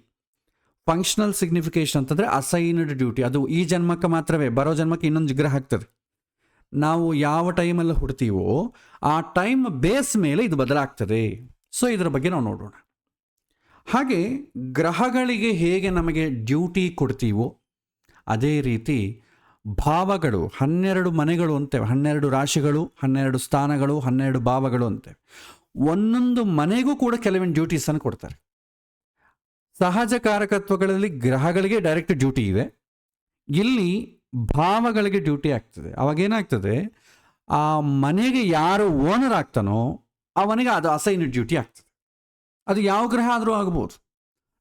ಫಂಕ್ಷನಲ್ ಸಿಗ್ನಿಫಿಕೇಶನ್ ಅಂತಂದರೆ ಅಸೈನ್ಡ್ ಡ್ಯೂಟಿ, ಅದು ಈ ಜನ್ಮಕ್ಕೆ ಮಾತ್ರವೇ, ಬರೋ ಜನ್ಮಕ್ಕೆ ಇನ್ನೊಂದು ಗ್ರಹ ಆಗ್ತದೆ. ನಾವು ಯಾವ ಟೈಮಲ್ಲಿ ಹುಡ್ತೀವೋ ಆ ಟೈಮ್ ಬೇಸ್ ಮೇಲೆ ಇದು ಬದಲಾಗ್ತದೆ. ಸೊ ಇದರ ಬಗ್ಗೆ ನಾವು ನೋಡೋಣ. ಹಾಗೆ ಗ್ರಹಗಳಿಗೆ ಹೇಗೆ ನಮಗೆ ಡ್ಯೂಟಿ ಕೊಡ್ತೀವೋ ಅದೇ ರೀತಿ ಭಾವಗಳು 12 ಮನೆಗಳು ಅಂತೇವೆ, 12 ರಾಶಿಗಳು, 12 ಸ್ಥಾನಗಳು, 12 ಭಾವಗಳು ಅಂತೇವೆ. ಒಂದೊಂದು ಮನೆಗೂ ಕೂಡ ಕೆಲವೊಂದು ಡ್ಯೂಟೀಸನ್ನು ಕೊಡ್ತಾರೆ. ಸಹಜ ಕಾರಕತ್ವಗಳಲ್ಲಿ ಗ್ರಹಗಳಿಗೆ ಡೈರೆಕ್ಟ್ ಡ್ಯೂಟಿ ಇದೆ, ಇಲ್ಲಿ ಭಾವಗಳಿಗೆ ಡ್ಯೂಟಿ ಆಗ್ತದೆ. ಅವಾಗೇನಾಗ್ತದೆ, ಆ ಮನೆಗೆ ಯಾರು ಓನರ್ ಆಗ್ತಾನೋ ಅವನಿಗೆ ಅದು ಅಸೈನ್ ಡ್ಯೂಟಿ ಆಗ್ತದೆ. ಅದು ಯಾವ ಗ್ರಹ ಆದರೂ ಆಗ್ಬೋದು,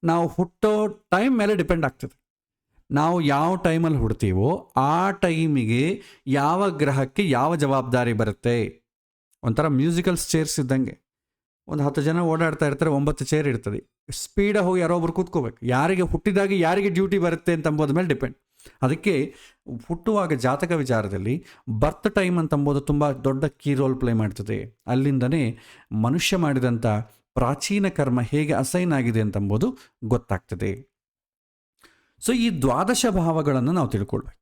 ನಾವು ಹುಟ್ಟೋ ಟೈಮ್ ಮೇಲೆ ಡಿಪೆಂಡ್ ಆಗ್ತದೆ. ನಾವು ಯಾವ ಟೈಮಲ್ಲಿ ಹುಡ್ತೀವೋ ಆ ಟೈಮಿಗೆ ಯಾವ ಗ್ರಹಕ್ಕೆ ಯಾವ ಜವಾಬ್ದಾರಿ ಬರುತ್ತೆ. ಒಂಥರ ಮ್ಯೂಸಿಕಲ್ ಚೇರ್ಸ್ ಇದ್ದಂಗೆ, ಒಂದು 10 ಜನ ಓಡಾಡ್ತಾ ಇರ್ತಾರೆ, 9 ಚೇರ್ ಇರ್ತದೆ. ಸ್ಪೀಡಾಗಿ ಹೋಗಿ ಯಾರೋ ಒಬ್ರು ಕೂತ್ಕೋಬೇಕು. ಯಾರಿಗೆ ಹುಟ್ಟಿದಾಗ ಯಾರಿಗೆ ಡ್ಯೂಟಿ ಬರುತ್ತೆ ಅಂತ ಅಂಬೋದ ಮೇಲೆ ಡಿಪೆಂಡ್. ಅದಕ್ಕೆ ಹುಟ್ಟುವಾಗ ಜಾತಕ ವಿಚಾರದಲ್ಲಿ ಬರ್ತ್ ಟೈಮ್ ಅಂತಂಬೋದು ತುಂಬ ದೊಡ್ಡ ಕೀ ರೋಲ್ ಪ್ಲೇ ಮಾಡ್ತದೆ. ಅಲ್ಲಿಂದನೇ ಮನುಷ್ಯ ಮಾಡಿದಂಥ ಪ್ರಾಚೀನ ಕರ್ಮ ಹೇಗೆ ಅಸೈನ್ ಆಗಿದೆ ಅಂತಂಬೋದು ಗೊತ್ತಾಗ್ತದೆ. ಸೊ ಈ ದ್ವಾದಶ ಭಾವಗಳನ್ನು ನಾವು ತಿಳ್ಕೊಳ್ಬೇಕು.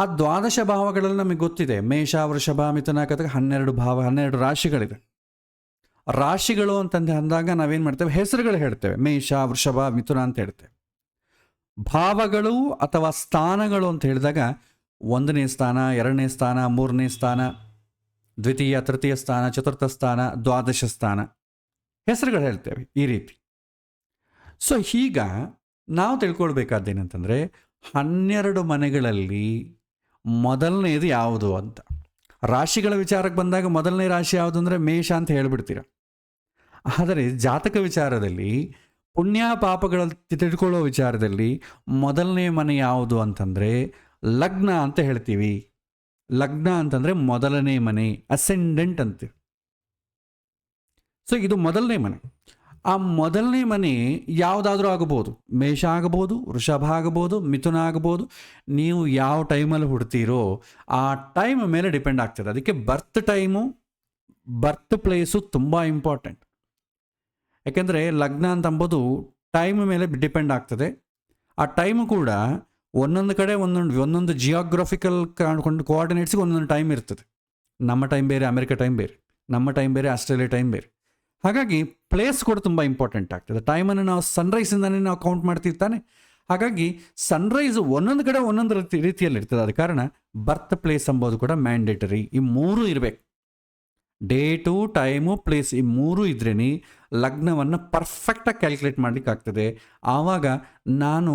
ಆ ದ್ವಾದಶ ಭಾವಗಳಲ್ಲಿ ನಮಗೆ ಗೊತ್ತಿದೆ, ಮೇಷ, ವೃಷಭ, ಮಿಥುನ, ಕಟಕ, 12 ಭಾವ, 12 ರಾಶಿಗಳಿದೆ. ರಾಶಿಗಳು ಅಂತಂದು ಅಂದಾಗ ನಾವೇನು ಮಾಡ್ತೇವೆ, ಹೆಸರುಗಳು ಹೇಳ್ತೇವೆ, ಮೇಷ, ವೃಷಭ, ಮಿಥುನ ಅಂತ ಹೇಳ್ತೇವೆ. ಭಾವಗಳು ಅಥವಾ ಸ್ಥಾನಗಳು ಅಂತ ಹೇಳಿದಾಗ 1ನೇ ಸ್ಥಾನ, 2ನೇ ಸ್ಥಾನ, 3ನೇ ಸ್ಥಾನ, ದ್ವಿತೀಯ, ತೃತೀಯ ಸ್ಥಾನ, ಚತುರ್ಥ ಸ್ಥಾನ, ದ್ವಾದಶ ಸ್ಥಾನ, ಹೆಸರುಗಳು ಹೇಳ್ತೇವೆ ಈ ರೀತಿ. ಸೊ ಈಗ ನಾವು ತಿಳ್ಕೊಳ್ಬೇಕಾದ್ದೇನಂತಂದರೆ 12 ಮನೆಗಳಲ್ಲಿ ಮೊದಲನೇದು ಯಾವುದು ಅಂತ. ರಾಶಿಗಳ ವಿಚಾರಕ್ಕೆ ಬಂದಾಗ ಮೊದಲನೇ ರಾಶಿ ಯಾವುದು ಅಂದರೆ ಮೇಷ ಅಂತ ಹೇಳಿಬಿಡ್ತೀರ. ಆದರೆ ಜಾತಕ ವಿಚಾರದಲ್ಲಿ ಪುಣ್ಯ ಪಾಪಗಳ ತಿಳ್ಕೊಳ್ಳೋ ವಿಚಾರದಲ್ಲಿ ಮೊದಲನೇ ಮನೆ ಯಾವುದು ಅಂತಂದರೆ ಲಗ್ನ ಅಂತ ಹೇಳ್ತೀವಿ. ಲಗ್ನ ಅಂತಂದರೆ ಮೊದಲನೇ ಮನೆ, ಅಸೆಂಡೆಂಟ್ ಅಂತೀವಿ. ಸೊ ಇದು ಮೊದಲನೇ ಮನೆ. ಆ ಮೊದಲನೇ ಮನೆ ಯಾವುದಾದ್ರೂ ಆಗಬಹುದು, ಮೇಷ ಆಗಬಹುದು, ವೃಷಭ ಆಗಬಹುದು, ಮಿಥುನ ಆಗಬಹುದು. ನೀವು ಯಾವ ಟೈಮಲ್ಲಿ ಹುಡ್ತೀರೋ ಆ ಟೈಮ್ ಮೇಲೆ ಡಿಪೆಂಡ್ ಆಗ್ತದೆ. ಅದಕ್ಕೆ ಬರ್ತ್ ಟೈಮು, ಬರ್ತ್ ಪ್ಲೇಸು ತುಂಬ ಇಂಪಾರ್ಟೆಂಟ್. ಯಾಕೆಂದರೆ ಲಗ್ನ ಅಂತಂಬೋದು ಟೈಮ್ ಮೇಲೆ ಡಿಪೆಂಡ್ ಆಗ್ತದೆ. ಆ ಟೈಮು ಕೂಡ ಒಂದೊಂದು ಕಡೆ ಒಂದೊಂದು ಜಿಯೋಗ್ರಫಿಕಲ್ ಕೋಆರ್ಡಿನೇಟ್ಸ್ಗೆ ಒಂದೊಂದು ಟೈಮ್ ಇರ್ತದೆ. ನಮ್ಮ ಟೈಮ್ ಬೇರೆ, ಅಮೆರಿಕ ಟೈಮ್ ಬೇರೆ, ನಮ್ಮ ಟೈಮ್ ಬೇರೆ, ಆಸ್ಟ್ರೇಲಿಯಾ ಟೈಮ್ ಬೇರೆ. ಹಾಗಾಗಿ ಪ್ಲೇಸ್ ಕೂಡ ತುಂಬ ಇಂಪಾರ್ಟೆಂಟ್ ಆಗ್ತದೆ. ಟೈಮನ್ನು ನಾವು ಸನ್ರೈಸಿಂದನೇ ನಾವು ಕೌಂಟ್ ಮಾಡ್ತಿರ್ತಾನೆ. ಹಾಗಾಗಿ ಸನ್ರೈಸ್ ಒಂದೊಂದು ಕಡೆ ಒಂದೊಂದು ರೀತಿಯಲ್ಲಿ ಇರ್ತದೆ. ಆದ ಕಾರಣ ಬರ್ತ್ ಪ್ಲೇಸ್ ಎಂಬುದು ಕೂಡ ಮ್ಯಾಂಡೇಟರಿ. ಈ 3 ಇರಬೇಕು. ಡೇಟು, ಟೈಮು, ಪ್ಲೇಸ್ ಈ ಮೂರು ಇದ್ರೇ ಲಗ್ನವನ್ನು ಪರ್ಫೆಕ್ಟಾಗಿ ಕ್ಯಾಲ್ಕುಲೇಟ್ ಮಾಡಲಿಕ್ಕೆ ಆಗ್ತದೆ. ಆವಾಗ ನಾನು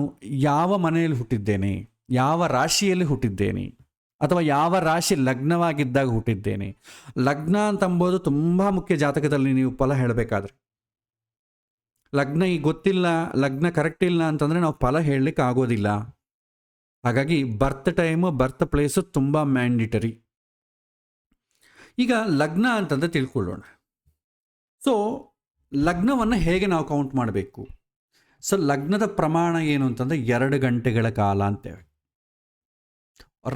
ಯಾವ ಮನೆಯಲ್ಲಿ ಹುಟ್ಟಿದ್ದೇನೆ, ಯಾವ ರಾಶಿಯಲ್ಲಿ ಹುಟ್ಟಿದ್ದೇನೆ, ಅಥವಾ ಯಾವ ರಾಶಿ ಲಗ್ನವಾಗಿದ್ದಾಗ ಹುಟ್ಟಿದ್ದೇನೆ. ಲಗ್ನ ಅಂತಂಬೋದು ತುಂಬ ಮುಖ್ಯ ಜಾತಕದಲ್ಲಿ ನೀವು ಫಲ ಹೇಳಬೇಕಾದ್ರೆ. ಲಗ್ನ ಈಗ ಗೊತ್ತಿಲ್ಲ, ಲಗ್ನ ಕರೆಕ್ಟ್ ಇಲ್ಲ ಅಂತಂದರೆ ನಾವು ಫಲ ಹೇಳಲಿಕ್ಕೆ ಆಗೋದಿಲ್ಲ. ಹಾಗಾಗಿ ಬರ್ತ್ ಟೈಮು, ಬರ್ತ್ ಪ್ಲೇಸು ತುಂಬ ಮ್ಯಾಂಡಿಟರಿ. ಈಗ ಲಗ್ನ ಅಂತಂದರೆ ತಿಳ್ಕೊಳ್ಳೋಣ. ಸೊ ಲಗ್ನವನ್ನು ಹೇಗೆ ನಾವು ಕೌಂಟ್ ಮಾಡಬೇಕು? ಸೊ ಲಗ್ನದ ಪ್ರಮಾಣ ಏನು ಅಂತಂದರೆ 2 ಗಂಟೆಗಳ ಕಾಲ ಅಂತೇವೆ.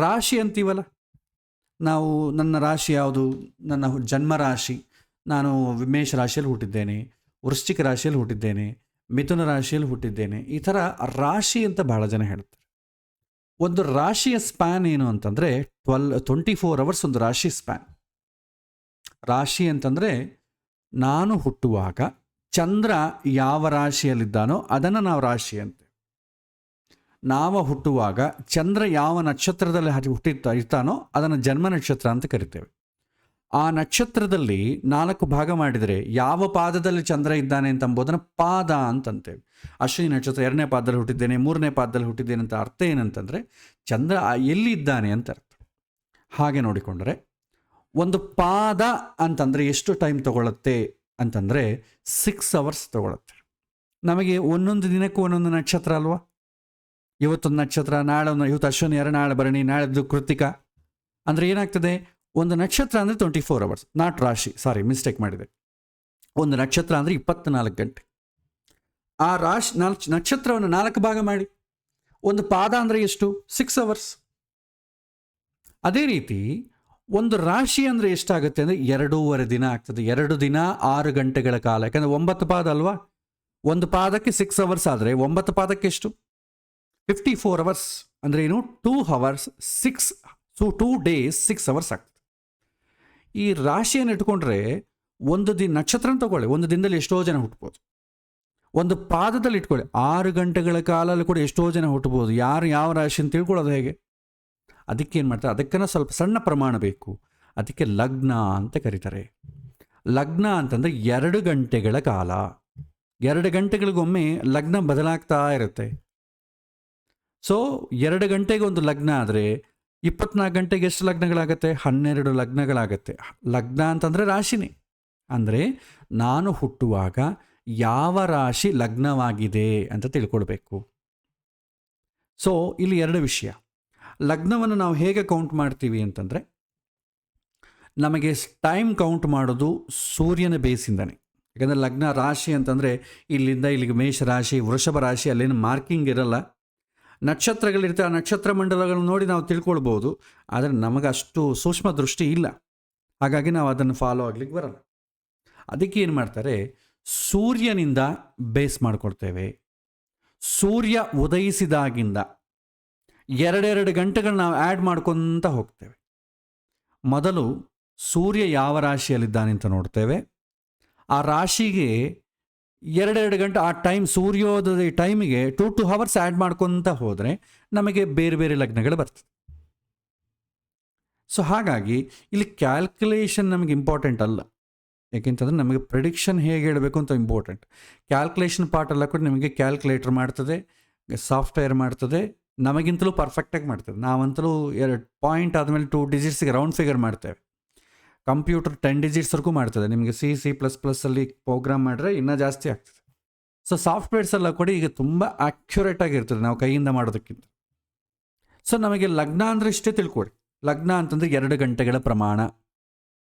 ರಾಶಿ ಅಂತೀವಲ್ಲ ನಾವು, ನನ್ನ ರಾಶಿ ಯಾವುದು, ನನ್ನ ಜನ್ಮ ರಾಶಿ, ನಾನು ಮೇಷ ರಾಶಿಯಲ್ಲಿ ಹುಟ್ಟಿದ್ದೇನೆ, ವೃಶ್ಚಿಕ ರಾಶಿಯಲ್ಲಿ ಹುಟ್ಟಿದ್ದೇನೆ, ಮಿಥುನ ರಾಶಿಯಲ್ಲಿ ಹುಟ್ಟಿದ್ದೇನೆ, ಈ ಥರ ರಾಶಿ ಅಂತ ಭಾಳ ಜನ ಹೇಳ್ತಾರೆ. ಒಂದು ರಾಶಿಯ ಸ್ಪ್ಯಾನ್ ಏನು ಅಂತಂದರೆ 24 ಅವರ್ಸ್ ಒಂದು ರಾಶಿ ಸ್ಪ್ಯಾನ್. ರಾಶಿ ಅಂತಂದರೆ ನಾನು ಹುಟ್ಟುವಾಗ ಚಂದ್ರ ಯಾವ ರಾಶಿಯಲ್ಲಿದ್ದಾನೋ ಅದನ್ನು ನಾವು ರಾಶಿ ಅಂತೇವೆ. ನಾವು ಹುಟ್ಟುವಾಗ ಚಂದ್ರ ಯಾವ ನಕ್ಷತ್ರದಲ್ಲಿ ಇರ್ತಾನೋ ಅದನ್ನು ಜನ್ಮ ನಕ್ಷತ್ರ ಅಂತ ಕರಿತೇವೆ. ಆ ನಕ್ಷತ್ರದಲ್ಲಿ 4 ಭಾಗ ಮಾಡಿದರೆ ಯಾವ ಪಾದದಲ್ಲಿ ಚಂದ್ರ ಇದ್ದಾನೆ ಅಂತಂಬೋದನ್ನು ಪಾದ ಅಂತಂತೇವೆ. ಅಶ್ವಿನಿ ನಕ್ಷತ್ರ 2ನೇ ಪಾದದಲ್ಲಿ ಹುಟ್ಟಿದ್ದೇನೆ, 3ನೇ ಪಾದದಲ್ಲಿ ಹುಟ್ಟಿದ್ದೇನೆ ಅಂತ ಅರ್ಥ ಏನಂತಂದರೆ ಚಂದ್ರ ಎಲ್ಲಿ ಇದ್ದಾನೆ ಅಂತ ಅರ್ಥ. ಹಾಗೆ ನೋಡಿಕೊಂಡ್ರೆ ಒಂದು ಪಾದ ಅಂತಂದರೆ ಎಷ್ಟು ಟೈಮ್ ತಗೊಳುತ್ತೆ ಅಂತಂದರೆ 6 ಅವರ್ಸ್ ತಗೊಳುತ್ತೆ. ನಮಗೆ ಒಂದೊಂದು ದಿನಕ್ಕೂ ಒಂದೊಂದು ನಕ್ಷತ್ರ ಅಲ್ವಾ. ಇವತ್ತೊಂದು ನಕ್ಷತ್ರ, ನಾಳೆ ಇವತ್ತು ಅಶ್ವಿನಿ, ನಾಳೆ ಭರಣಿ, ನಾಳೆದು ಕೃತಿಕ. ಅಂದರೆ ಏನಾಗ್ತದೆ, ಒಂದು ನಕ್ಷತ್ರ ಅಂದರೆ 24 ಅವರ್ಸ್, ನಾಟ್ ರಾಶಿ, ಸಾರಿ ಮಿಸ್ಟೇಕ್ ಮಾಡಿದೆ. ಒಂದು ನಕ್ಷತ್ರ ಅಂದರೆ 24 ಗಂಟೆ. ಆ ರಾಶಿ ನಕ್ಷತ್ರವನ್ನು 4 ಭಾಗ ಮಾಡಿ, ಒಂದು ಪಾದ ಅಂದರೆ ಎಷ್ಟು, 6 ಅವರ್ಸ್. ಅದೇ ರೀತಿ ಒಂದು ರಾಶಿ ಅಂದರೆ ಎಷ್ಟಾಗುತ್ತೆ ಅಂದರೆ 2.5 ದಿನ ಆಗ್ತದೆ. 2 ದಿನ 6 ಗಂಟೆಗಳ ಕಾಲ. ಯಾಕಂದರೆ 9 ಪಾದ ಅಲ್ವಾ, ಒಂದು ಪಾದಕ್ಕೆ 6 ಅವರ್ಸ್ ಆದರೆ 9 ಪಾದಕ್ಕೆ ಎಷ್ಟು, 54 ಅವರ್ಸ್. ಅಂದರೆ ಏನು, 2 ಅವರ್ಸ್ 6, ಸೊ 2 ಡೇಸ್ 6 ಅವರ್ಸ್ ಆಗ್ತದೆ. ಈ ರಾಶಿಯನ್ನು ಇಟ್ಕೊಂಡ್ರೆ ಒಂದು ನಕ್ಷತ್ರ ತಗೊಳ್ಳಿ, ಒಂದು ದಿನದಲ್ಲಿ ಎಷ್ಟೋ ಜನ ಹುಟ್ಟಬೋದು. ಒಂದು ಪಾದದಲ್ಲಿ ಇಟ್ಕೊಳ್ಳಿ, 6 ಗಂಟೆಗಳ ಕಾಲಲ್ಲಿ ಕೂಡ ಎಷ್ಟೋ ಜನ ಹುಟ್ಟಬೋದು. ಯಾರು ಯಾವ ರಾಶಿ ಅಂತ ತಿಳ್ಕೊಳ್ಳೋದು ಹೇಗೆ? ಅದಕ್ಕೆ ಏನು ಮಾಡ್ತಾರೆ, ಅದಕ್ಕನ್ನ ಸ್ವಲ್ಪ ಸಣ್ಣ ಪ್ರಮಾಣ ಬೇಕು. ಅದಕ್ಕೆ ಲಗ್ನ ಅಂತ ಕರೀತಾರೆ. ಲಗ್ನ ಅಂತಂದರೆ 2 ಗಂಟೆಗಳ ಕಾಲ. 2 ಗಂಟೆಗಳಿಗೊಮ್ಮೆ ಲಗ್ನ ಬದಲಾಗ್ತಾ ಇರುತ್ತೆ. ಸೊ 2 ಗಂಟೆಗೆ ಒಂದು ಲಗ್ನ ಆದರೆ 24 ಗಂಟೆಗೆ ಎಷ್ಟು ಲಗ್ನಗಳಾಗತ್ತೆ, 12 ಲಗ್ನಗಳಾಗತ್ತೆ. ಲಗ್ನ ಅಂತಂದರೆ ರಾಶಿನೇ. ಅಂದರೆ ನಾನು ಹುಟ್ಟುವಾಗ ಯಾವ ರಾಶಿ ಲಗ್ನವಾಗಿದೆ ಅಂತ ತಿಳ್ಕೊಳ್ಬೇಕು. ಸೊ ಇಲ್ಲಿ 2 ವಿಷಯ. ಲಗ್ನವನ್ನು ನಾವು ಹೇಗೆ ಕೌಂಟ್ ಮಾಡ್ತೀವಿ ಅಂತಂದರೆ, ನಮಗೆ ಟೈಮ್ ಕೌಂಟ್ ಮಾಡೋದು ಸೂರ್ಯನ ಬೇಸಿಂದನೇ. ಯಾಕಂದರೆ ಲಗ್ನ ರಾಶಿ ಅಂತಂದರೆ ಇಲ್ಲಿಂದ ಇಲ್ಲಿಗೆ ಮೇಷ ರಾಶಿ, ವೃಷಭ ರಾಶಿ, ಅಲ್ಲೇನು ಮಾರ್ಕಿಂಗ್ ಇರಲ್ಲ. ನಕ್ಷತ್ರಗಳಿರ್ತವೆ, ಆ ನಕ್ಷತ್ರ ಮಂಡಲಗಳನ್ನು ನೋಡಿ ನಾವು ತಿಳ್ಕೊಳ್ಬೋದು. ಆದರೆ ನಮಗೆ ಅಷ್ಟು ಸೂಕ್ಷ್ಮ ದೃಷ್ಟಿ ಇಲ್ಲ, ಹಾಗಾಗಿ ನಾವು ಅದನ್ನು ಫಾಲೋ ಆಗ್ಲಿಕ್ಕೆ ಬರಲ್ಲ. ಅದಕ್ಕೆ ಏನು ಮಾಡ್ತಾರೆ, ಸೂರ್ಯನಿಂದ ಬೇಸ್ ಮಾಡ್ಕೊಳ್ತೇವೆ. ಸೂರ್ಯ ಉದಯಿಸಿದಾಗಿಂದ 2 ಗಂಟೆಗಳು ನಾವು ಆ್ಯಡ್ ಮಾಡ್ಕೊತ ಹೋಗ್ತೇವೆ. ಮೊದಲು ಸೂರ್ಯ ಯಾವ ರಾಶಿಯಲ್ಲಿದ್ದಾನೆ ಅಂತ ನೋಡ್ತೇವೆ. ಆ ರಾಶಿಗೆ 2 ಗಂಟೆ ಆ ಟೈಮ್, ಸೂರ್ಯೋದಯ ಟೈಮಿಗೆ 2 ಅವರ್ಸ್ ಆ್ಯಡ್ ಮಾಡ್ಕೊತ ಹೋದರೆ ನಮಗೆ ಬೇರೆ ಬೇರೆ ಲಗ್ನಗಳು ಬರ್ತದೆ. ಸೊ ಹಾಗಾಗಿ ಇಲ್ಲಿ ಕ್ಯಾಲ್ಕುಲೇಷನ್ ನಮಗೆ ಇಂಪಾರ್ಟೆಂಟ್ ಅಲ್ಲ. ಯಾಕೆಂತಂದರೆ ನಮಗೆ ಪ್ರಿಡಿಕ್ಷನ್ ಹೇಗೆ ಹೇಳಬೇಕು ಅಂತ ಇಂಪಾರ್ಟೆಂಟ್. ಕ್ಯಾಲ್ಕುಲೇಷನ್ ಪಾರ್ಟ್ ಎಲ್ಲ ಕೂಡ ನಿಮಗೆ ಕ್ಯಾಲ್ಕುಲೇಟರ್ ಮಾಡ್ತದೆ, ಸಾಫ್ಟ್ವೇರ್ ಮಾಡ್ತದೆ, ನಮಗಿಂತಲೂ ಪರ್ಫೆಕ್ಟಾಗಿ ಮಾಡ್ತದೆ. ನಾವಂತಲೂ 2 ಪಾಯಿಂಟ್ ಆದಮೇಲೆ 2 ಡಿಜಿಟ್ಸ್ಗೆ ರೌಂಡ್ ಫಿಗರ್ ಮಾಡ್ತೇವೆ. ಕಂಪ್ಯೂಟರ್ 10 ಡಿಜಿಟ್ಸ್ವರೆಗೂ ಮಾಡ್ತದೆ. ನಿಮಗೆ C++ಅಲ್ಲಿ ಪ್ರೋಗ್ರಾಮ್ ಮಾಡಿದ್ರೆ ಇನ್ನೂ ಜಾಸ್ತಿ ಆಗ್ತದೆ. ಸೊ ಸಾಫ್ಟ್ವೇರ್ಸ್ ಎಲ್ಲ ಕೂಡ ಈಗ ತುಂಬ ಆ್ಯಕ್ಯುರೇಟ್ ಆಗಿರ್ತದೆ ನಾವು ಕೈಯಿಂದ ಮಾಡೋದಕ್ಕಿಂತ. ಸೊ ನಮಗೆ ಲಗ್ನ ಅಂದರೆ ಇಷ್ಟೇ ತಿಳ್ಕೊಡಿ. ಲಗ್ನ ಅಂತಂದರೆ 2 ಗಂಟೆಗಳ ಪ್ರಮಾಣ.